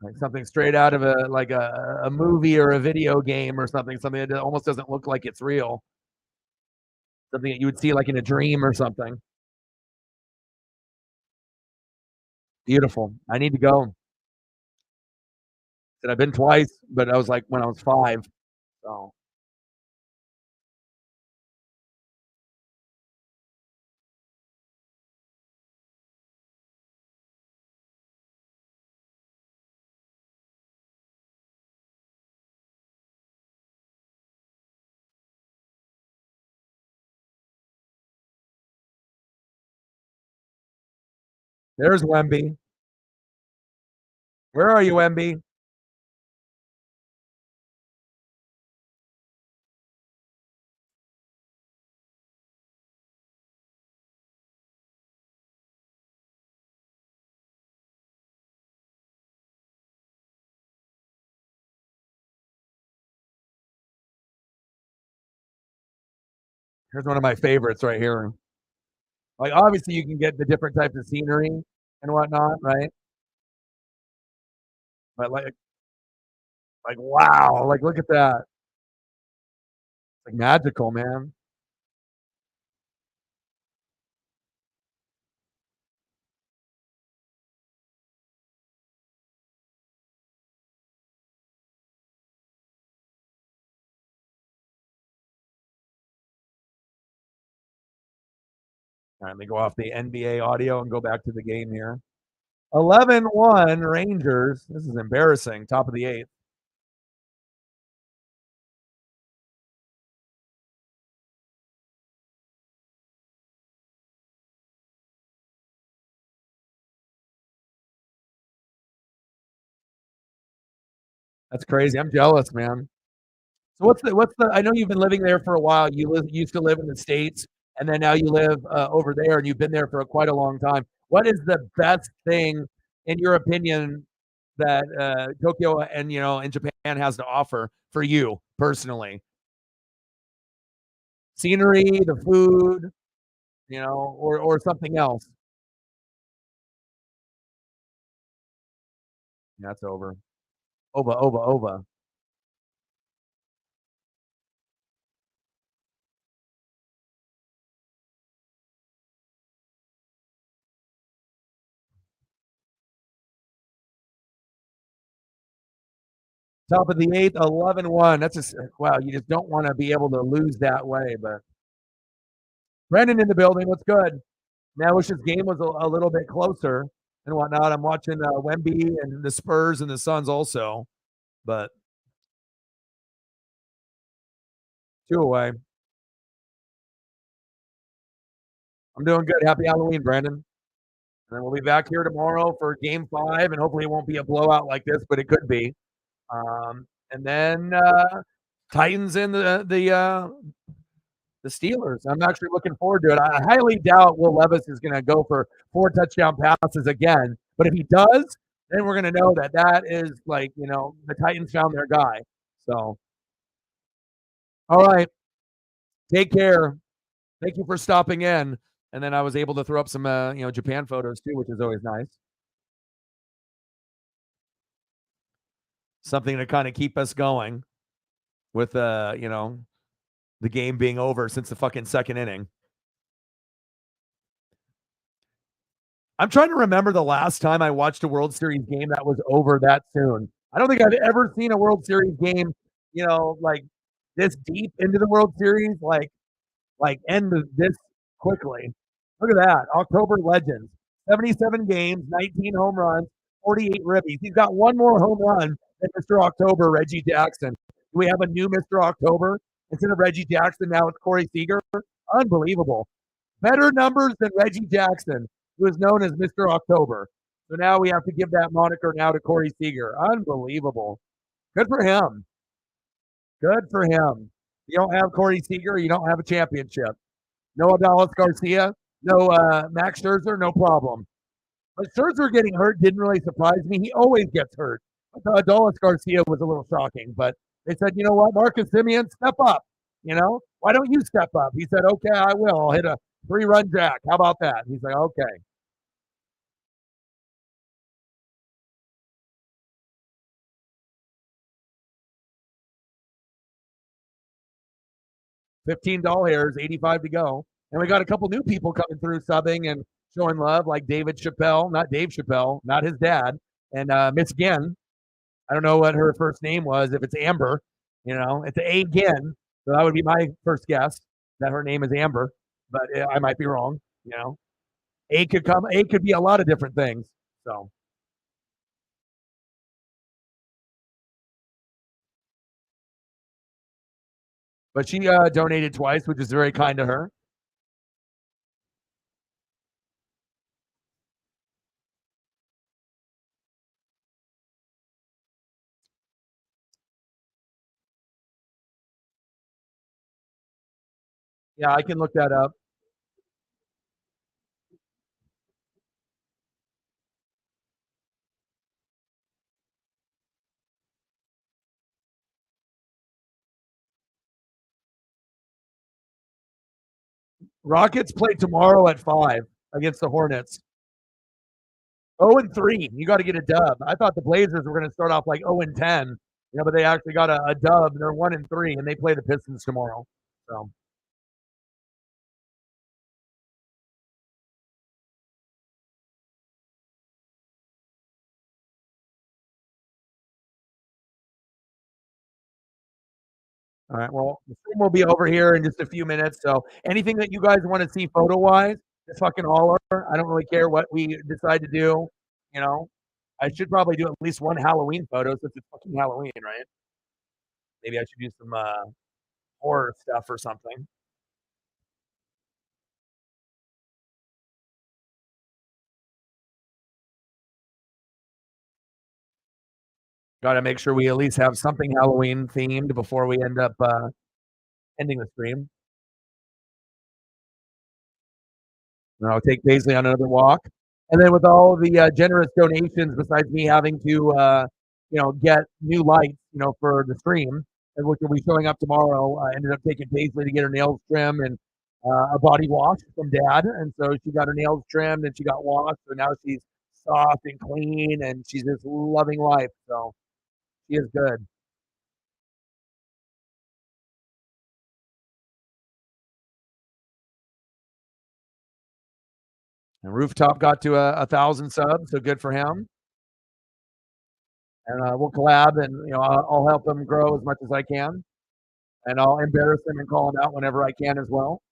Like something straight out of a movie or a video game or something that almost doesn't look like it's real. Something that you would see like in a dream or something. Beautiful. I need to go. And I've been twice, but I was like when I was 5. So there's Wemby. Where are you, Wemby? Here's one of my favorites right here. Like obviously you can get the different types of scenery and whatnot, right? But like wow, like look at that. It's like magical, man. All right, let me go off the NBA audio and go back to the game here. 11-1 Rangers. This is embarrassing. Top of the 8th. That's crazy. I'm jealous, man. So what's the I know you've been living there for a while. Used to live in the States, and then now you live over there, and you've been there for quite a long time. What is the best thing, in your opinion, that Tokyo and in Japan has to offer for you personally? Scenery, the food, or something else. That's over. Ova. Top of the 8th, 11-1. That's just wow. You just don't want to be able to lose that way. But Brendan in the building. What's good? Man, I wish this game was a little bit closer and whatnot. I'm watching Wemby and the Spurs and the Suns also, but 2 away. I'm doing good. Happy Halloween, Brandon. And then we'll be back here tomorrow for game 5, and hopefully it won't be a blowout like this, but it could be. And then Titans and the Steelers. I'm actually looking forward to it. I highly doubt Will Levis is going to go for 4 touchdown passes again, but if he does, then we're going to know that that is like, the Titans found their guy. So, all right, take care. Thank you for stopping in. And then I was able to throw up some, Japan photos too, which is always nice. Something to kind of keep us going with, the game being over since the fucking second inning. I'm trying to remember the last time I watched a World Series game that was over that soon. I don't think I've ever seen a World Series game, like this deep into the World Series, like end this quickly. Look at that. October Legends. 77 games, 19 home runs, 48 ribbies. He's got one more home run than Mr. October, Reggie Jackson. Do we have a new Mr. October? Instead of Reggie Jackson, now it's Corey Seager. Unbelievable. Better numbers than Reggie Jackson, who is known as Mr. October. So now we have to give that moniker now to Corey Seager. Unbelievable. Good for him. Good for him. You don't have Corey Seager, you don't have a championship. No Adolis Garcia, no Max Scherzer, no problem. But Scherzer getting hurt didn't really surprise me. He always gets hurt. But Adolis Garcia was a little shocking. But they said, you know what, Marcus Semien, step up. Why don't you step up? He said, okay, I will. I'll hit a 3-run jack. How about that? He's like, okay. $15, 85 to go. And we got a couple new people coming through subbing and showing love, like David Chappelle, not Dave Chappelle, not his dad, and Miss Ginn. I don't know what her first name was. If it's Amber, it's A Ginn. So that would be my first guess that her name is Amber, but I might be wrong. A could come. A could be a lot of different things. So, but she donated twice, which is very kind to her. Yeah, I can look that up. Rockets play tomorrow at 5 against the Hornets. 0-3. You got to get a dub. I thought the Blazers were going to start off like 0-10, but they actually got a dub. They're 1-3, and they play the Pistons tomorrow. So, all right. Well, the stream will be over here in just a few minutes. So, anything that you guys want to see photo wise, just fucking holler. I don't really care what we decide to do. You know, I should probably do at least one Halloween photo since it's fucking Halloween, right? Maybe I should do some horror stuff or something. Got to make sure we at least have something Halloween themed before we end up ending the stream. And I'll take Paisley on another walk. And then with all the generous donations, besides me having to, get new lights, for the stream, and which will be showing up tomorrow, I ended up taking Paisley to get her nails trimmed and a body wash from Dad. And so she got her nails trimmed and she got washed. So now she's soft and clean and she's just loving life. So she is good. And Rooftop got to 1,000 subs, so good for him. And we'll collab, and I'll help him grow as much as I can, and I'll embarrass him and call him out whenever I can as well.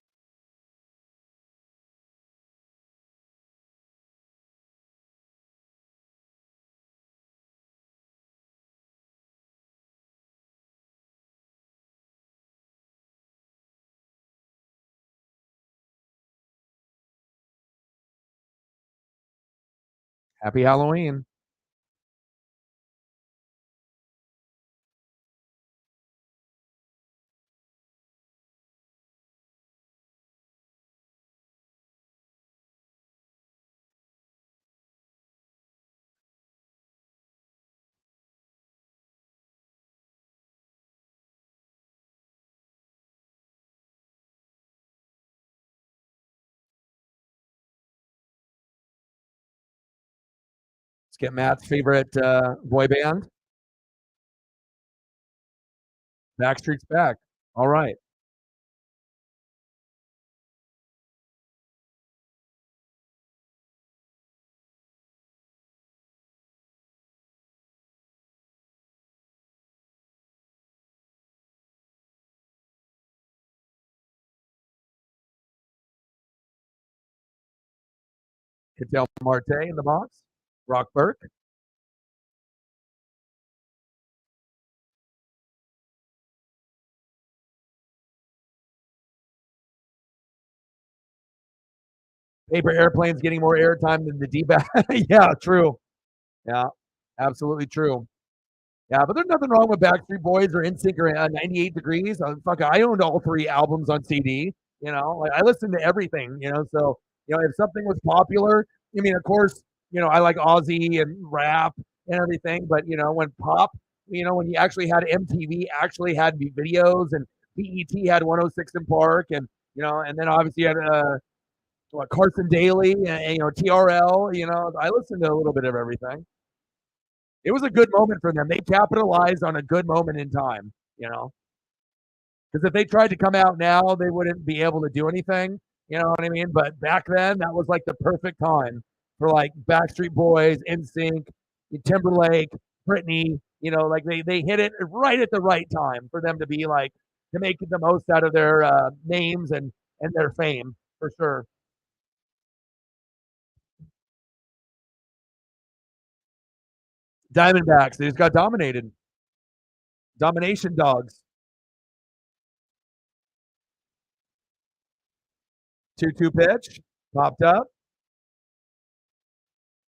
Happy Halloween. Let's get Matt's favorite boy band. Backstreet's back. All right. Cadell Marte in the box. Brock Burke. Paper Airplane's getting more airtime than the D-back. Yeah, true. Yeah, absolutely true. Yeah, but there's nothing wrong with Backstreet Boys or NSYNC or 98 Degrees. Fuck, I owned all three albums on CD. Like I listened to everything. So if something was popular, I mean, of course, I like Ozzy and rap and everything. But when pop, when you actually had MTV, actually had videos, and BET had 106 in Park, and then obviously you had Carson Daly and TRL. I listened to a little bit of everything. It was a good moment for them. They capitalized on a good moment in time, because if they tried to come out now, they wouldn't be able to do anything. You know what I mean? But back then, that was like the perfect time for like Backstreet Boys, NSYNC, Timberlake, Britney. Like they hit it right at the right time for them to be like to make the most out of their names and their fame for sure. Diamondbacks, they just got dominated. Domination dogs. 2-2 pitch. Popped up.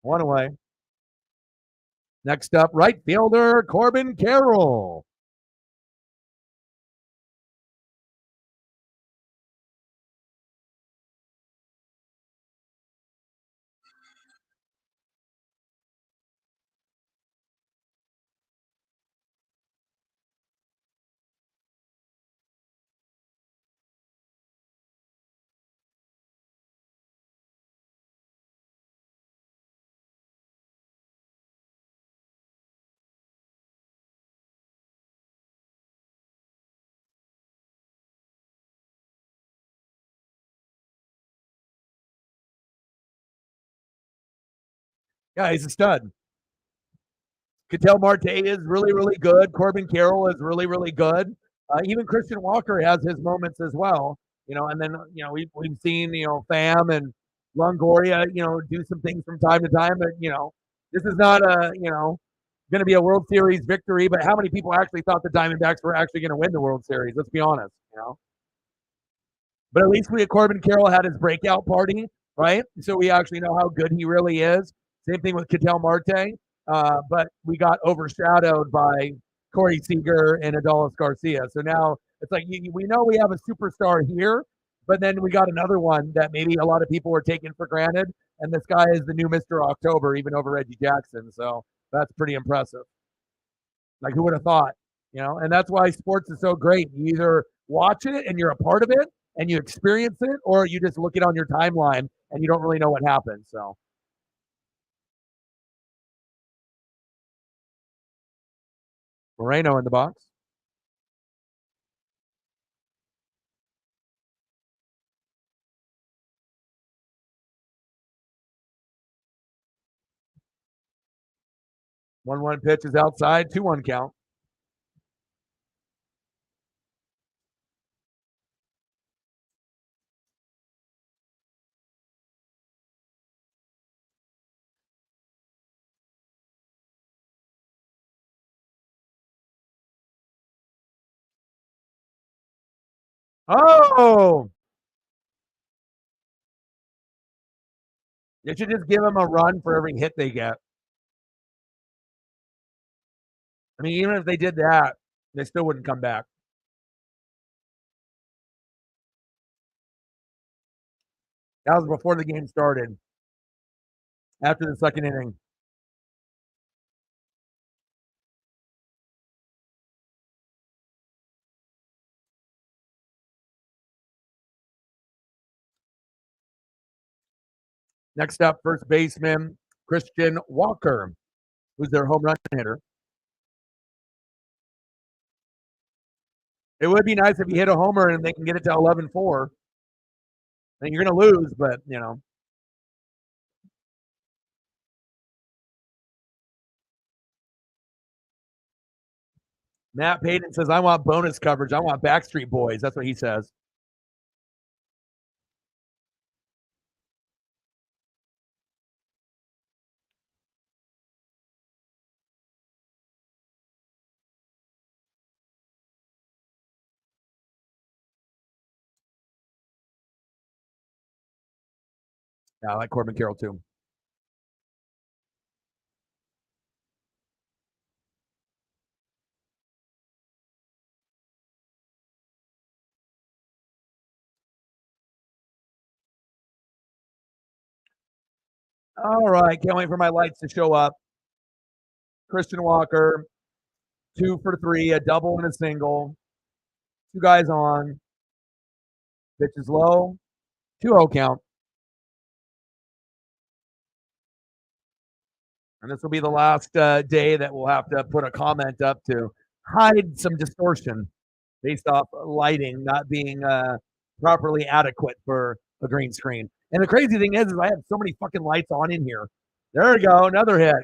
One away. Next up, right fielder Corbin Carroll. Yeah, he's a stud. Cadell Marte is really, really good. Corbin Carroll is really, really good. Even Christian Walker has his moments as well. And then we've seen Pham and Longoria do some things from time to time. But this is not a going to be a World Series victory. But how many people actually thought the Diamondbacks were actually going to win the World Series? Let's be honest. But at least Corbin Carroll had his breakout party, right? So we actually know how good he really is. Same thing with Cadell Marte. But we got overshadowed by Cory Seager and Adolis Garcia. So now it's like we know we have a superstar here, but then we got another one that maybe a lot of people were taking for granted. And this guy is the new Mr. October, even over Reggie Jackson. So that's pretty impressive. Like, who would have thought? And that's why sports is so great. You either watch it and you're a part of it and you experience it, or you just look it on your timeline and you don't really know what happened. So Moreno in the box. 1-1 pitch is outside. 2-1 count. Oh, They should just give them a run for every hit they get. I mean, even if they did that, they still wouldn't come back. That was before the game started. After the second inning. Next up, first baseman Christian Walker, who's their home run hitter. It would be nice if you hit a homer and they can get it to 11-4. Then you're going to lose, but, you know. Matt Payton says, I want bonus coverage. I want Backstreet Boys. That's what he says. Yeah, I like Corbin Carroll too. All right. Can't wait for my lights to show up. Christian Walker, 2 for 3, a double and a single. 2 guys on. Pitch is low. 2-0 count. And this will be the last day that we'll have to put a comment up to hide some distortion based off lighting not being properly adequate for a green screen. And the crazy thing is I have so many fucking lights on in here. There we go, another hit.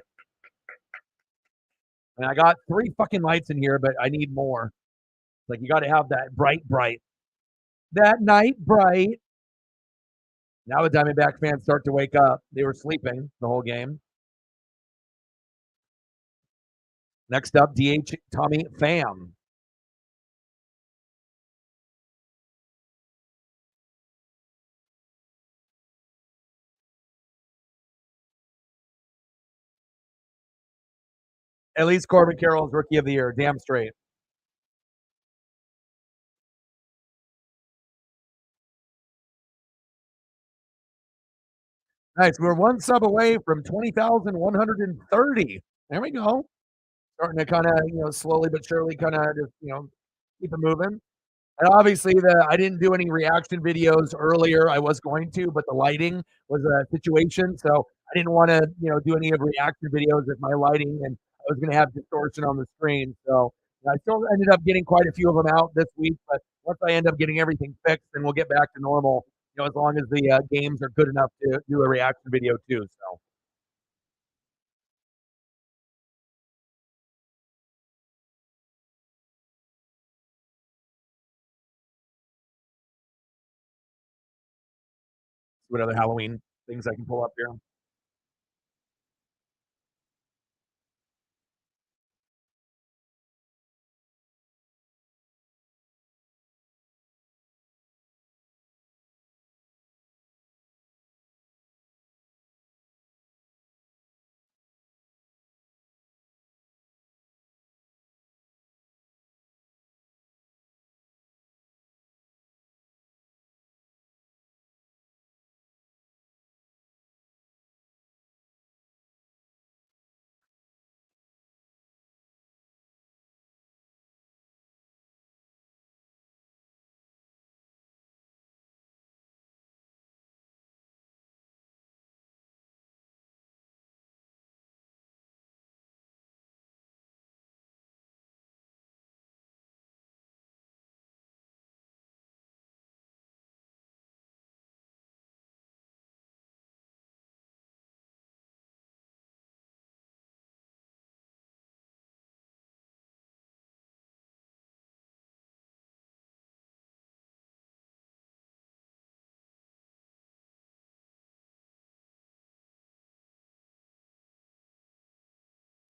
And I got 3 fucking lights in here, but I need more. Like, you got to have that bright. That night bright. Now the Diamondback fans start to wake up. They were sleeping the whole game. Next up, DH Tommy Pham. At least Corbin Carroll is Rookie of the Year. Damn straight. Nice. We're 1 sub away from 20,130. There we go. Starting to kind of, slowly but surely kind of just, keep it moving. And obviously, I didn't do any reaction videos earlier. I was going to, but the lighting was a situation. So I didn't want to, do any of reaction videos with my lighting, and I was going to have distortion on the screen. So I still ended up getting quite a few of them out this week. But once I end up getting everything fixed, then we'll get back to normal, as long as the games are good enough to do a reaction video too. So. What other Halloween things I can pull up here?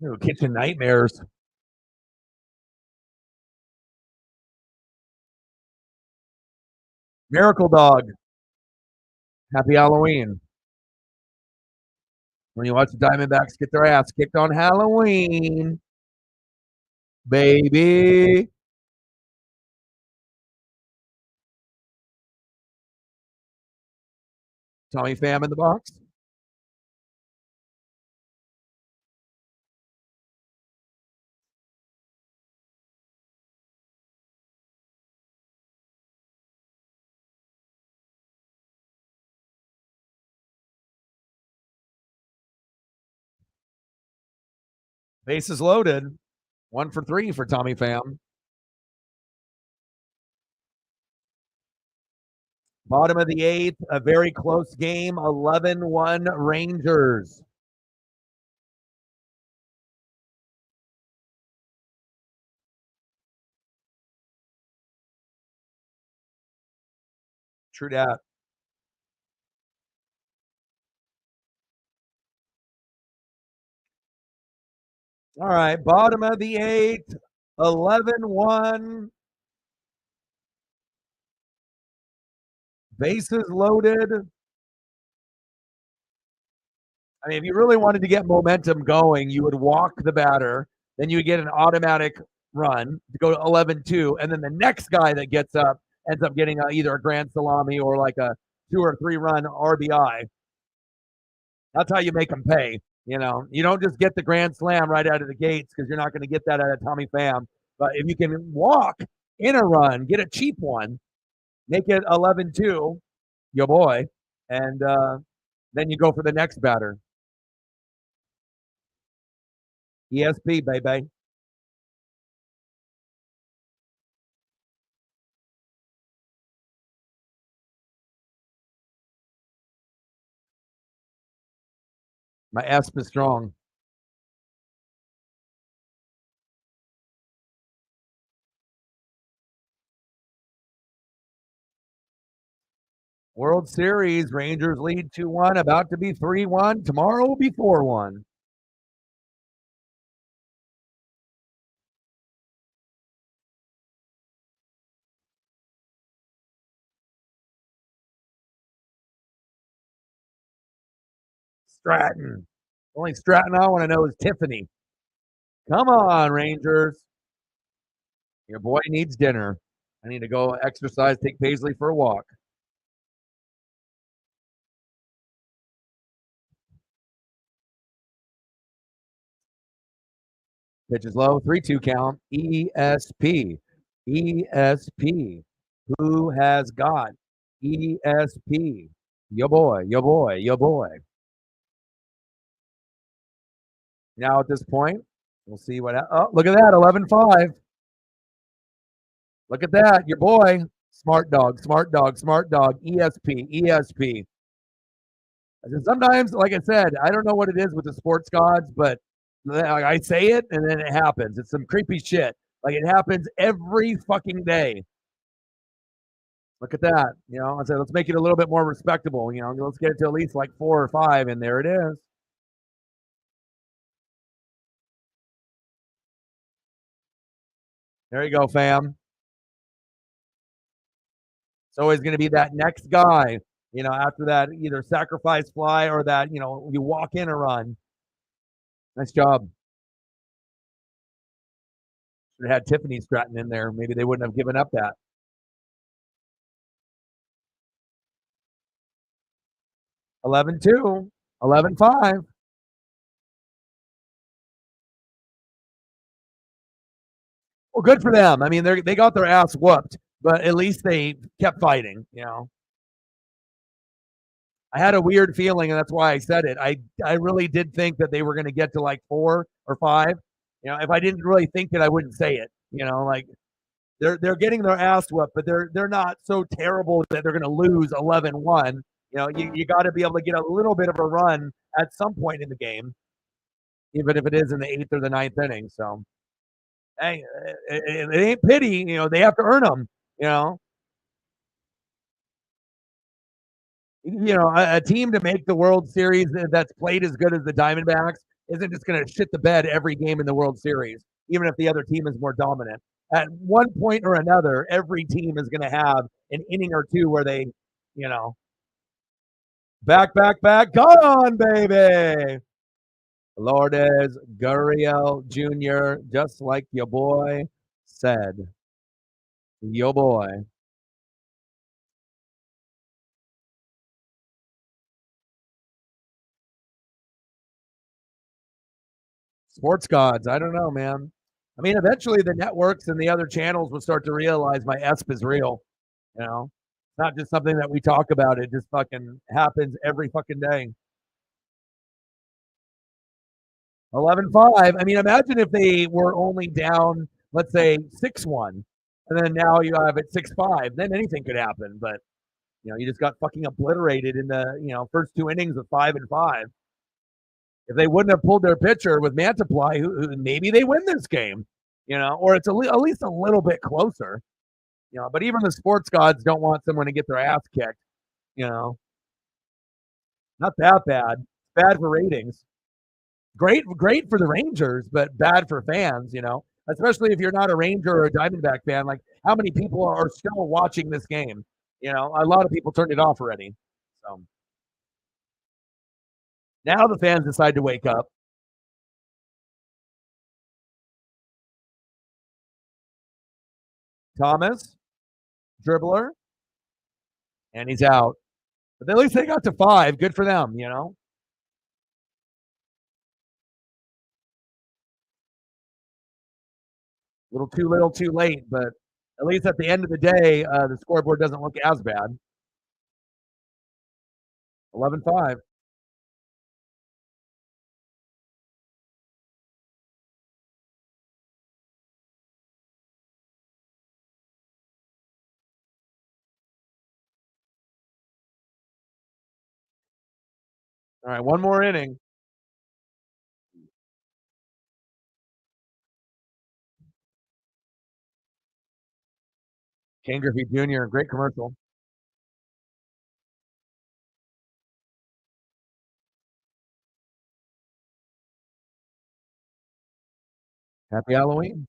Ooh, Kitchen Nightmares. Miracle Dog. Happy Halloween. When you watch the Diamondbacks get their ass kicked on Halloween, baby. Tommy Pham in the box. Bases loaded. 1 for 3 for Tommy Pham. Bottom of the 8th, a very close game, 11-1 Rangers. True dat. All right, bottom of the 8th, 11-1. Bases loaded. I mean, if you really wanted to get momentum going, you would walk the batter, then you would get an automatic run to go to 11-2, and then the next guy that gets up ends up getting either a grand salami or like a 2 or 3 run RBI. That's how you make them pay. You know, you don't just get the grand slam right out of the gates because you're not going to get that out of Tommy Pham. But if you can walk in a run, get a cheap one, make it 11-2, your boy, and then you go for the next batter. ESP, baby. My ESP is strong. World Series, Rangers lead 2-1, about to be 3-1. Tomorrow will be 4-1. Stratton. Only Stratton I want to know is Tiffany. Come on, Rangers. Your boy needs dinner. I need to go exercise, take Paisley for a walk. Pitch is low, 3-2 count. ESP. ESP. Who has got ESP? Your boy, your boy, your boy. Now at this point, we'll see what. Oh, look at that, 11-5. Look at that, your boy. Smart dog, smart dog, smart dog. ESP, ESP. Sometimes, like I said, I don't know what it is with the sports gods, but I say it and then it happens. It's some creepy shit. Like it happens every fucking day. Look at that. You know, I said, let's make it a little bit more respectable. You know, let's get it to at least like 4 or 5, and there it is. There you go, fam. It's always going to be that next guy, you know, after that either sacrifice fly or that, you know, you walk in a run. Nice job. Should have had Tiffany Stratton in there. Maybe they wouldn't have given up that. 11-2, 11-5. Well, good for them. I mean, they got their ass whooped, but at least they kept fighting, you know. I had a weird feeling, and that's why I said it. I really did think that they were going to get to like 4 or 5. You know, if I didn't really think it, I wouldn't say it. You know, like they're getting their ass whooped, but they're not so terrible that they're going to lose 11-1. You know, you got to be able to get a little bit of a run at some point in the game, even if it is in the 8th or the 9th inning. So, hey, it ain't pity. You know, they have to earn them. You know, a team to make the World Series that's played as good as the Diamondbacks isn't just going to shit the bed every game in the World Series, even if the other team is more dominant. At one point or another, every team is going to have an inning or two where they, you know, Back, back, back. Gone, baby. Lourdes Gurriel Jr., just like your boy said. Yo boy. Sports gods. I don't know, man. I mean, eventually the networks and the other channels will start to realize my ESP is real. You know, it's not just something that we talk about. It just fucking happens every fucking day. 11-5. I mean, imagine if they were only down, let's say 6-1, and then now you have it 6-5. Then anything could happen. But you just got fucking obliterated in the first two innings of 5-5. If they wouldn't have pulled their pitcher with Mantiply, who maybe they win this game, or it's at least a little bit closer. But even the sports gods don't want someone to get their ass kicked. You know, not that bad. Bad for ratings. Great for the Rangers, but bad for fans. Especially if you're not a Ranger or a Diamondback fan. Like, how many people are still watching this game? A lot of people turned it off already. So now the fans decide to wake up. Thomas, dribbler, and he's out. But at least they got to 5. Good for them. Little too late, but at least at the end of the day, the scoreboard doesn't look as bad. 11-5. All right, one more inning. Ken Griffey Jr., great commercial. Happy Halloween.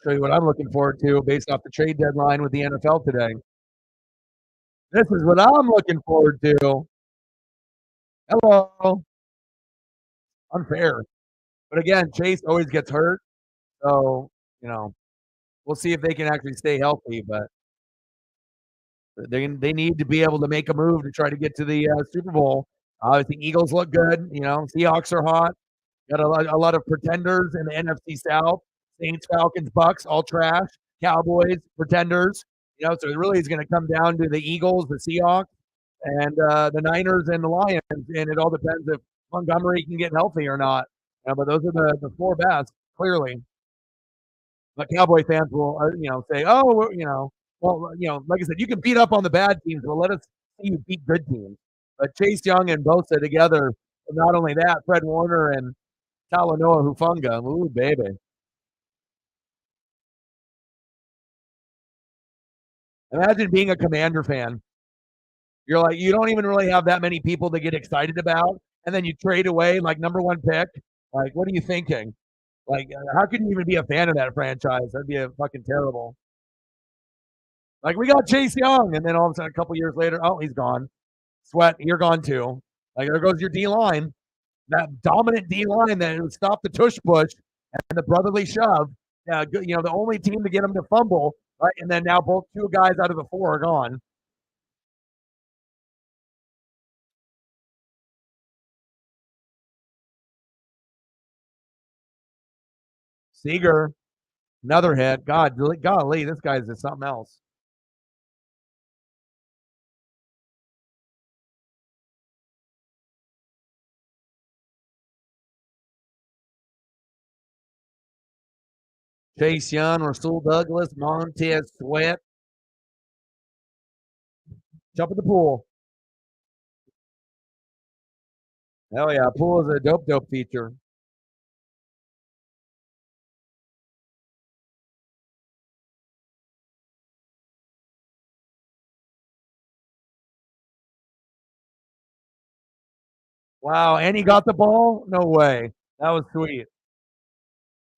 Show you what I'm looking forward to based off the trade deadline with the NFL today. This is what I'm looking forward to. Hello. Unfair. But again, Chase always gets hurt. So, we'll see if they can actually stay healthy. But they need to be able to make a move to try to get to the Super Bowl. The Eagles look good. Seahawks are hot. Got a lot of pretenders in the NFC South. Saints, Falcons, Bucks, all trash. Cowboys, pretenders. So it really is going to come down to the Eagles, the Seahawks, and the Niners and the Lions. And it all depends if Montgomery can get healthy or not. But those are the 4 best, clearly. But Cowboy fans will, say, oh, well, like I said, you can beat up on the bad teams, but let us see you beat good teams. But Chase Young and Bosa together, not only that, Fred Warner and Talanoa Hufanga. Ooh, baby. Imagine being a Commander fan. You're like, you don't even really have that many people to get excited about, and then you trade away like number 1 pick. Like, what are you thinking? Like, how can you even be a fan of that franchise? That'd be a fucking terrible. Like, we got Chase Young, and then all of a sudden, a couple years later, oh, he's gone. Sweat, you're gone too. Like, there goes your D line, that dominant D line that would stop the tush push and the brotherly shove. The only team to get him to fumble, right? And then now both 2 guys out of the 4 are gone. Seager, another hit. Golly, this guy's just something else. Chase Young, Rasul Douglas, Montez Sweat. Jump in the pool. Hell yeah, pool is a dope feature. Wow, and he got the ball? No way. That was sweet.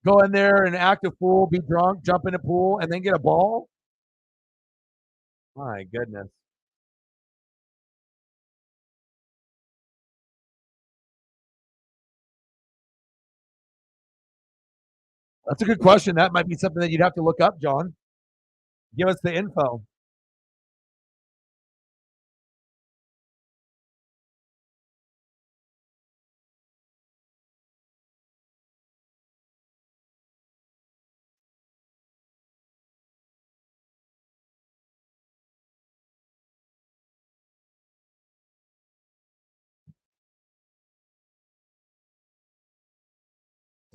Go in there and act a fool, be drunk, jump in a pool, and then get a ball? My goodness. That's a good question. That might be something that you'd have to look up, John. Give us the info.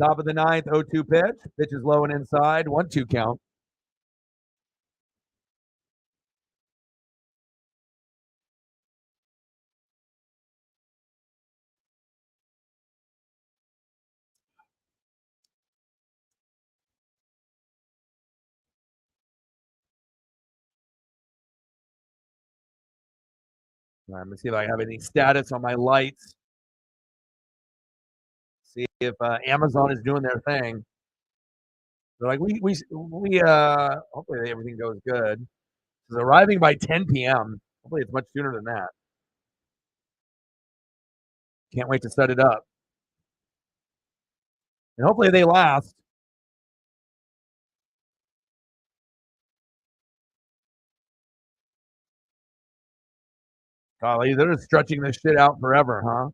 Top of the ninth, 0-2 pitch. Pitch is low and inside. 1-2 count. All right, let me see if I have any status on my lights. See if Amazon is doing their thing. They're like, hopefully everything goes good. It's arriving by 10 p.m. Hopefully it's much sooner than that. Can't wait to set it up. And hopefully they last. Golly, they're just stretching this shit out forever, huh?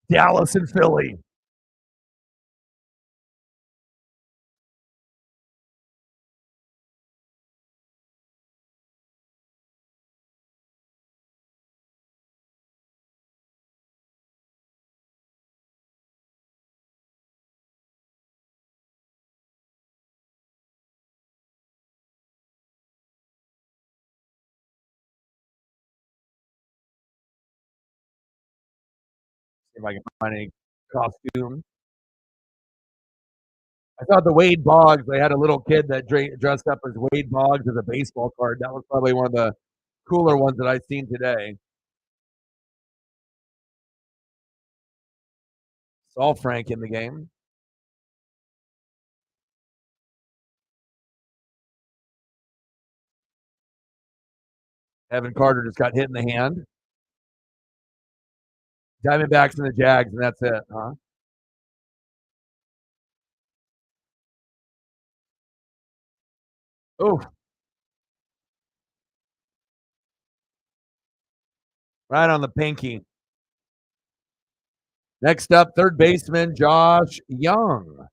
Dallas and Philly. See if I can find any costume. I thought the Wade Boggs, they had a little kid that dressed up as Wade Boggs as a baseball card. That was probably one of the cooler ones that I've seen today. Saw Frank in the game. Evan Carter just got hit in the hand. Diamondbacks and the Jags, and that's it, huh? Oh, right on the pinky. Next up, third baseman Josh Young.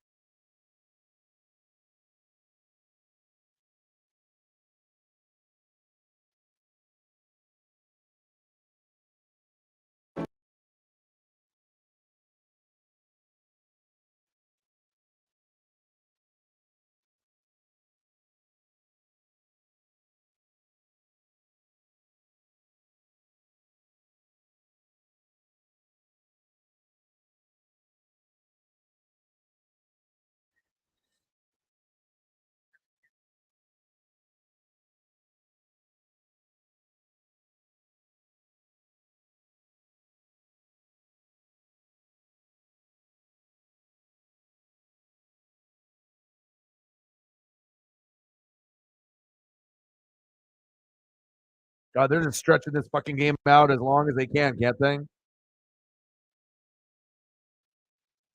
God, they're just stretching this fucking game out as long as they can, can't they?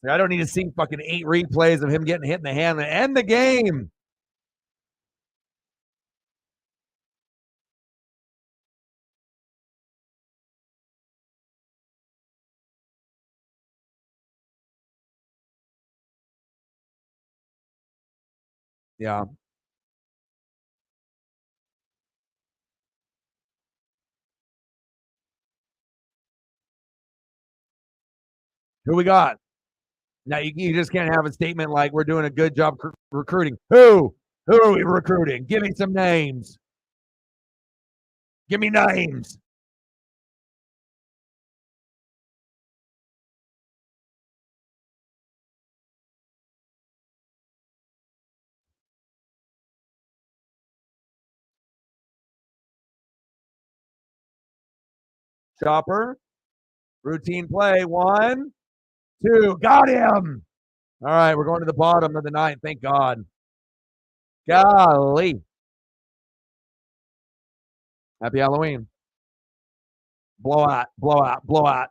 I don't need to see fucking 8 replays of him getting hit in the hand and end the game. Yeah. Who we got? Now, you just can't have a statement like we're doing a good job recruiting. Who? Who are we recruiting? Give me some names. Give me names. Chopper. Routine play. 1, 2. Got him. All right, we're going to the bottom of the ninth. Thank God. Golly. Happy Halloween. Blowout, blowout, blowout.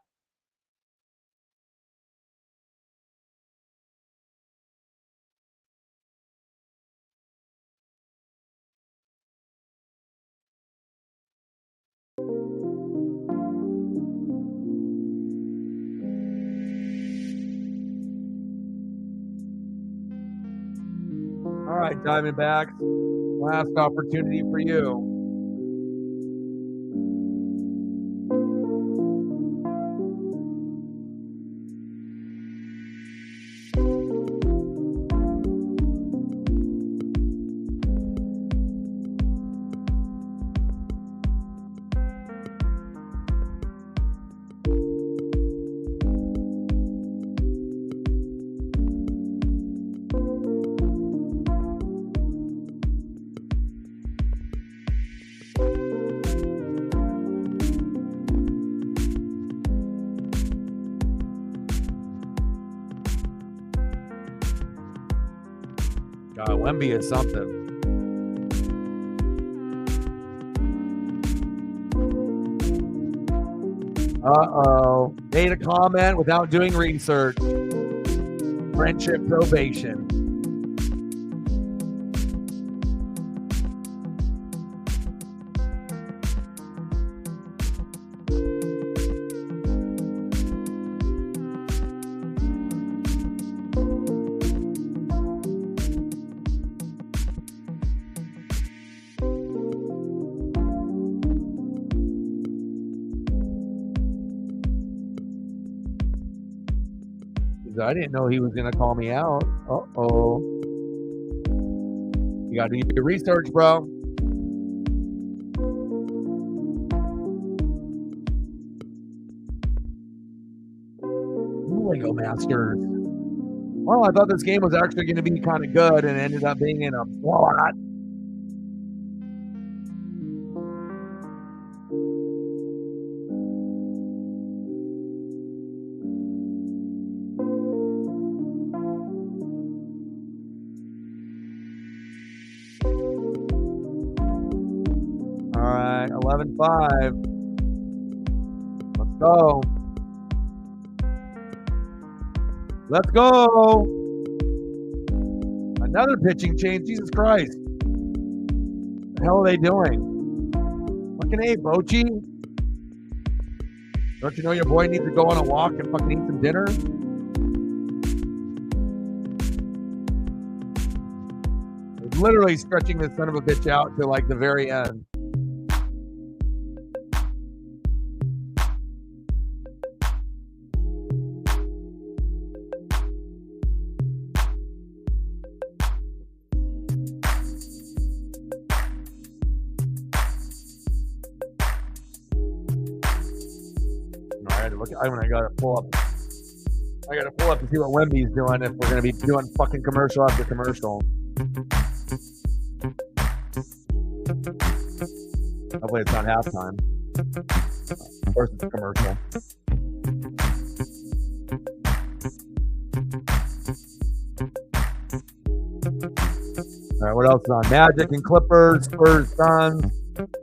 All right, Diamondbacks. Last opportunity for you. God, Wemby is something. Uh-oh. Made a comment without doing research. Friendship probation. I didn't know he was going to call me out. Uh-oh. You got to do your research, bro. Lego Masters. Well, I thought this game was actually going to be kind of good and ended up being in a blowout. All right, 11-5. Let's go. Let's go. Another pitching change. Jesus Christ. What the hell are they doing? Fucking A, Bochy. Don't you know your boy needs to go on a walk and fucking eat some dinner? He's literally stretching this son of a bitch out to like the very end. I gotta pull up. I gotta pull up to see what Wemby's doing if we're gonna be doing fucking commercial after commercial. Hopefully it's not halftime. Of course it's a commercial. All right, what else is on? Magic and Clippers, Spurs, Suns,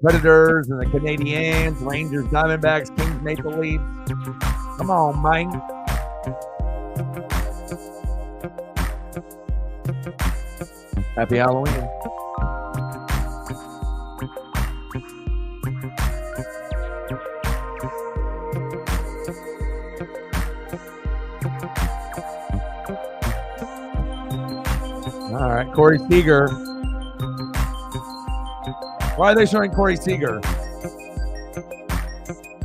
Predators and the Canadiens, Rangers, Diamondbacks, Kings, Maple Leafs. Come on, man. Happy Halloween. All right, Corey Seager. Why are they showing Corey Seager?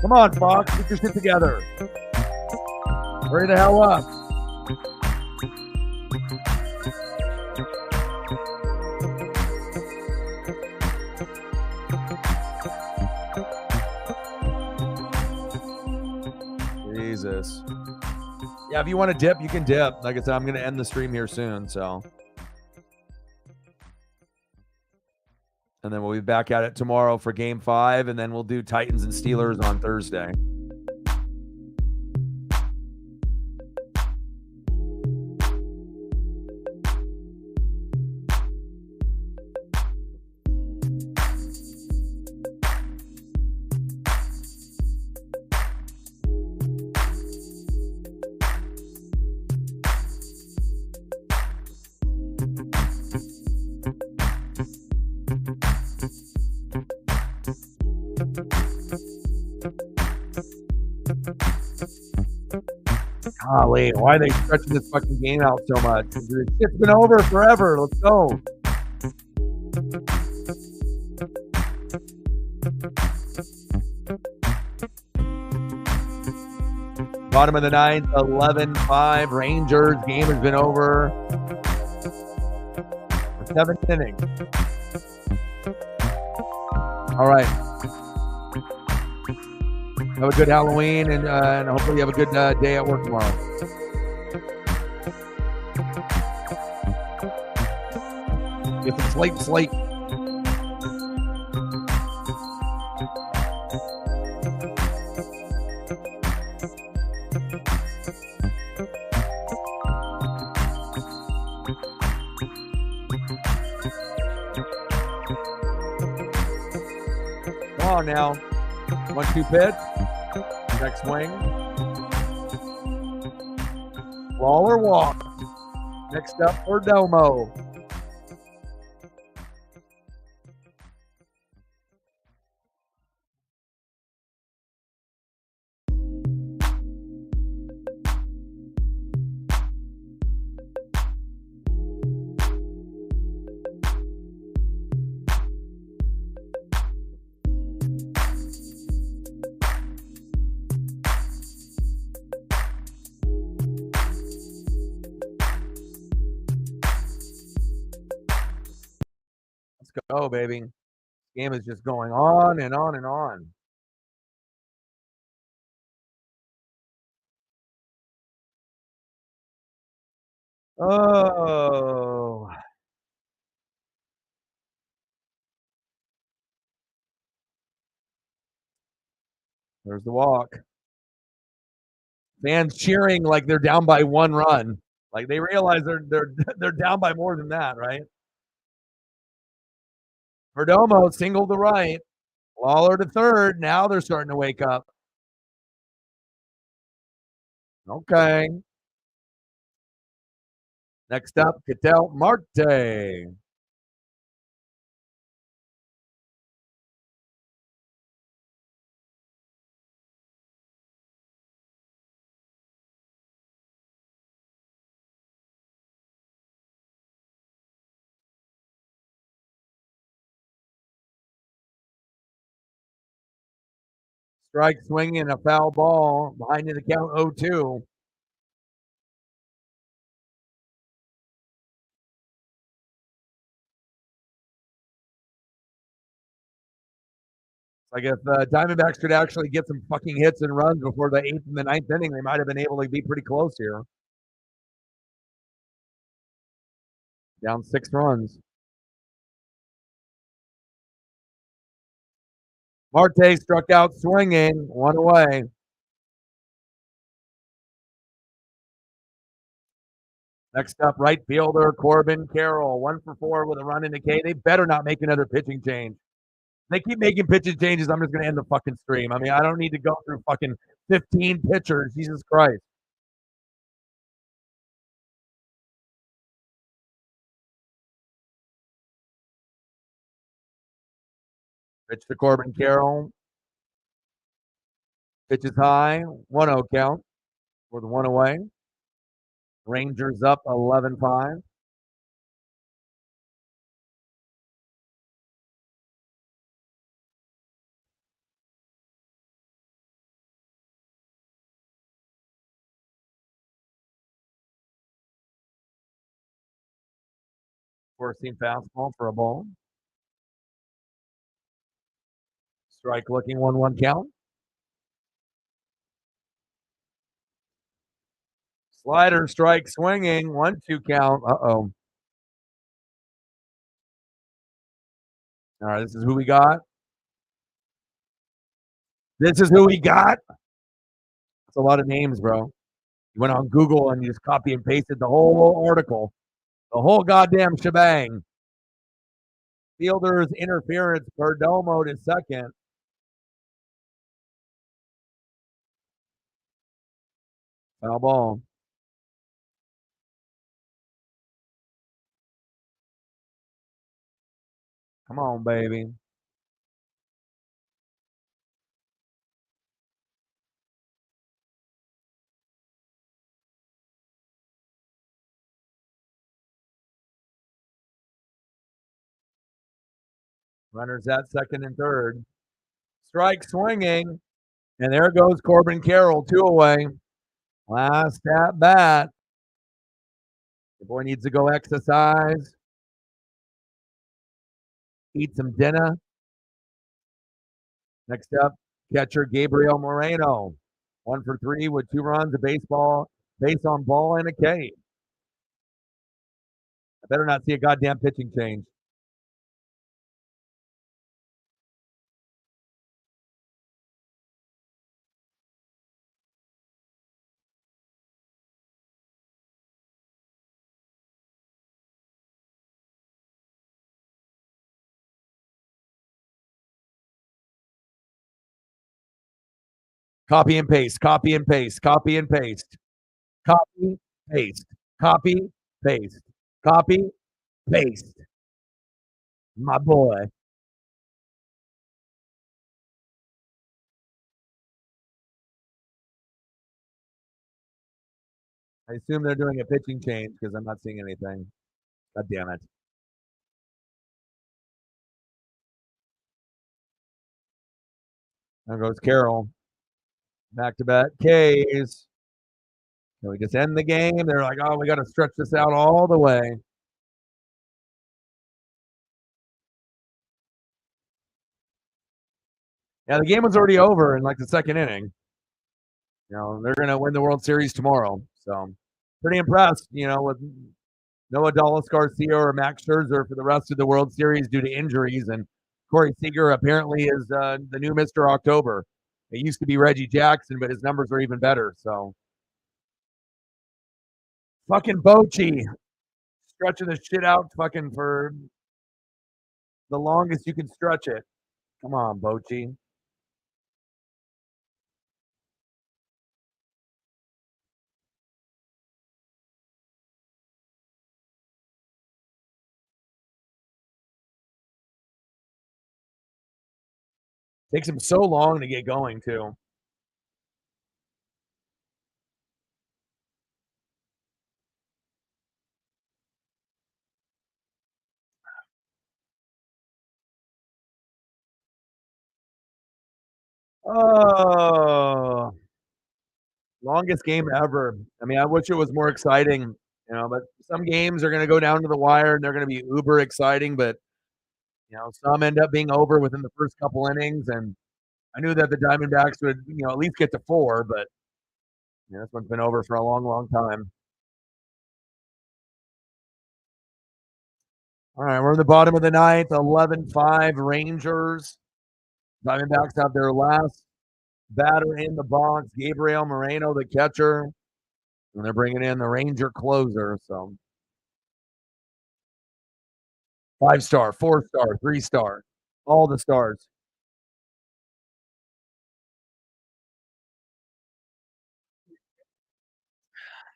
Come on, Fox, get your shit together. Hurry the hell up. Jesus. Yeah, if you want to dip, you can dip. Like I said, I'm going to end the stream here soon, so. And then we'll be back at it tomorrow for Game 5, and then we'll do Titans and Steelers on Thursday. Golly, why are they stretching this fucking game out so much? It's been over forever. Let's go. Bottom of the ninth, 11-5. Rangers. Game has been over. 7th inning. All right. Have a good Halloween, and hopefully you have a good day at work tomorrow. Get some sleep. Come on now. 1-2 pitch. Next swing. Ball or walk. Next up for Domo. Go, baby. Game is just going on and on and on. Oh. There's the walk. Fans cheering like they're down by 1 run. Like they realize they're down by more than that, right? Perdomo single to right. Lawler to third. Now they're starting to wake up. Okay. Next up, Ketel Marte. Strike swinging, a foul ball behind in the count 0-2. Like if Diamondbacks could actually get some fucking hits and runs before the 8th and the 9th inning, they might have been able to be pretty close here. Down 6 runs. Marte struck out swinging, 1 away. Next up, right fielder Corbin Carroll, 1 for 4 with a run in the K. They better not make another pitching change. They keep making pitching changes. I'm just going to end the fucking stream. I mean, I don't need to go through fucking 15 pitchers. Jesus Christ. Pitch to Corbin Carroll. Pitch is high. 1-0 count with 1 away. Rangers up 11-5. Four-seam fastball for a ball. Strike looking 1-1 count. Slider strike swinging 1-2 count. Uh-oh. All right, this is who we got. This is who we got. That's a lot of names, bro. You went on Google and you just copy and pasted the whole article, the whole goddamn shebang. Fielder's interference. Perdomo to second. Foul ball. Come on, baby. Runners at second and third. Strike swinging. And there goes Corbin Carroll, 2 away. Last at bat. The boy needs to go exercise, eat some dinner. Next up, catcher Gabriel Moreno. 1 for 3 with 2 runs, a base on ball, and a K. I better not see a goddamn pitching change. Copy and paste, copy and paste, copy and paste, copy, paste, copy, paste, copy, paste. My boy. I assume they're doing a pitching change because I'm not seeing anything. God damn it. There goes Carroll. Back to back Ks. Can we just end the game? They're like, oh, we got to stretch this out all the way. Yeah, the game was already over in like the second inning. You know, they're going to win the World Series tomorrow. So pretty impressed, you know, with Noah Dallas Garcia or Max Scherzer for the rest of the World Series due to injuries. And Corey Seager apparently is the new Mr. October. It used to be Reggie Jackson, but his numbers are even better. So fucking Bochy stretching the shit out fucking for the longest you can stretch it. Come on, Bochy. Takes him so long to get going, too. Oh, longest game ever. I mean, I wish it was more exciting, but some games are going to go down to the wire and they're going to be uber exciting, but some end up being over within the first couple innings. And I knew that the Diamondbacks would, at least get to 4, but this one's been over for a long, long time. All right, we're in the bottom of the ninth, 11-5 Rangers. Diamondbacks have their last batter in the box, Gabriel Moreno, the catcher, and they're bringing in the Ranger closer. So 5-star, 4-star, 3-star, all the stars.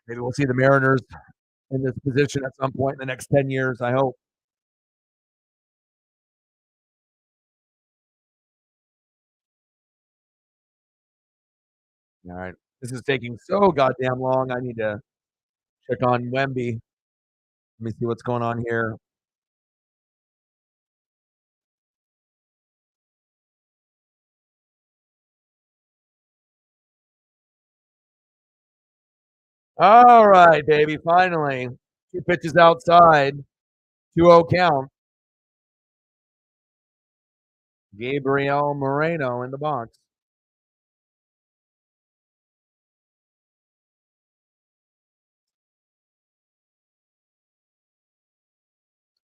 Maybe we'll see the Mariners in this position at some point in the next 10 years, I hope. All right. This is taking so goddamn long. I need to check on Wemby. Let me see what's going on here. All right, baby. Finally. 2 pitches outside. 2-0 count. Gabriel Moreno in the box.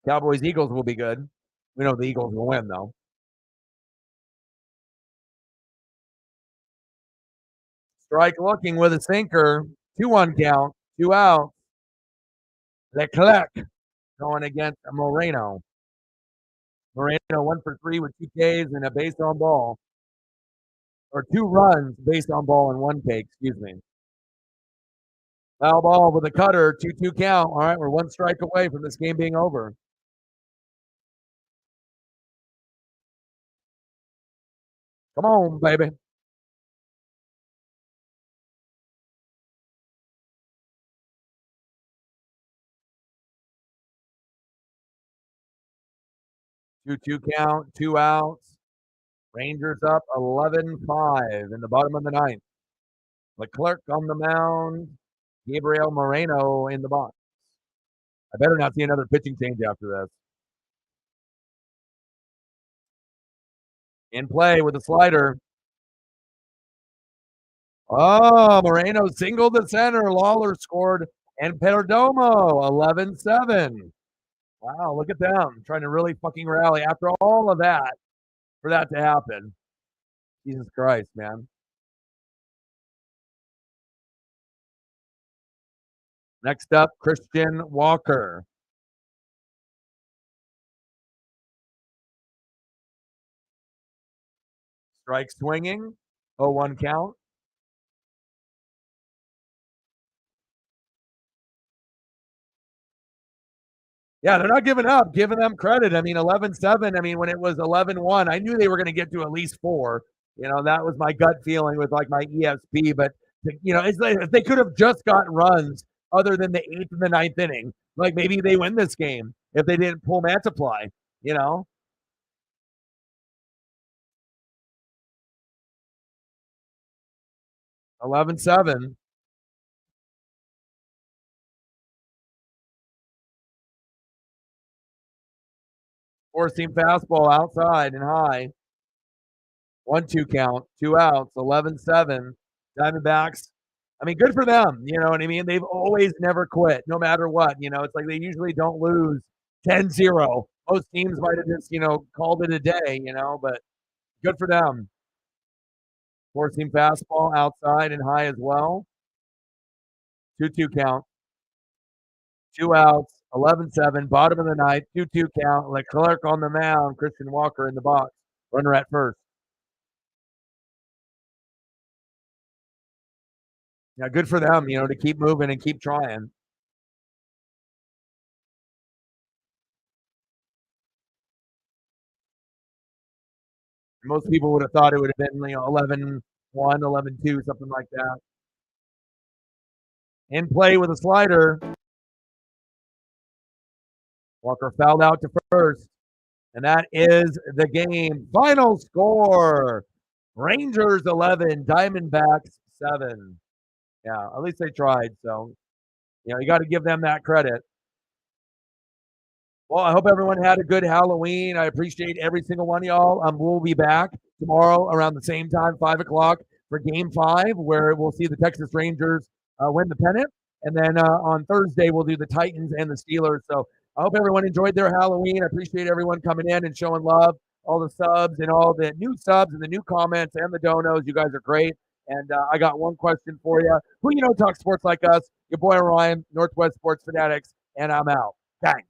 Cowboys Eagles will be good. We know the Eagles will win, though. Strike looking with a sinker. 2-1 count. 2 out. Leclerc going against Moreno. Moreno 1 for 3 with 2 Ks and a base on ball. Or 2 runs, base on ball, and 1 K, excuse me. Foul ball with a cutter, 2-2 count. All right, we're 1 strike away from this game being over. Come on, baby. Two count, 2 outs. Rangers up 11-5 in the bottom of the ninth. Leclerc on the mound. Gabriel Moreno in the box. I better not see another pitching change after this. In play with a slider. Oh, Moreno singled the center. Lawler scored. And Perdomo, 11-7. Wow, look at them trying to really fucking rally after all of that for that to happen. Jesus Christ, man. Next up, Christian Walker. Strike swinging. 0-1 count. Yeah, they're not giving up, giving them credit. I mean, 11-7. I mean, when it was 11-1, I knew they were going to get to at least 4. That was my gut feeling with like my ESP. But, it's like if they could have just gotten runs other than the 8th and the 9th inning, like maybe they win this game if they didn't pull Mantiply, 11-7. Four-seam fastball outside and high. 1-2 count, 2 outs, 11-7. Diamondbacks. I mean, good for them. You know what I mean? They've always never quit, no matter what. It's like they usually don't lose 10-0. Most teams might have just, called it a day, but good for them. Four-seam fastball outside and high as well. 2-2 count. 2 outs, 11-7, bottom of the ninth, 2-2 count. Leclerc on the mound, Christian Walker in the box. Runner at first. Yeah, good for them, to keep moving and keep trying. Most people would have thought it would have been, 11-1, 11-2, something like that. In play with a slider. Walker fouled out to first. And that is the game. Final score Rangers 11, Diamondbacks 7. Yeah, at least they tried. So, you got to give them that credit. Well, I hope everyone had a good Halloween. I appreciate every single one of y'all. We'll be back tomorrow around the same time, 5 o'clock, for Game 5, where we'll see the Texas Rangers win the pennant. And then on Thursday, we'll do the Titans and the Steelers. So I hope everyone enjoyed their Halloween. I appreciate everyone coming in and showing love, all the subs and all the new subs and the new comments and the donos. You guys are great. And I got one question for you. Who talks sports like us? Your boy Ryan, Northwest Sports Fanatics, and I'm out. Bang.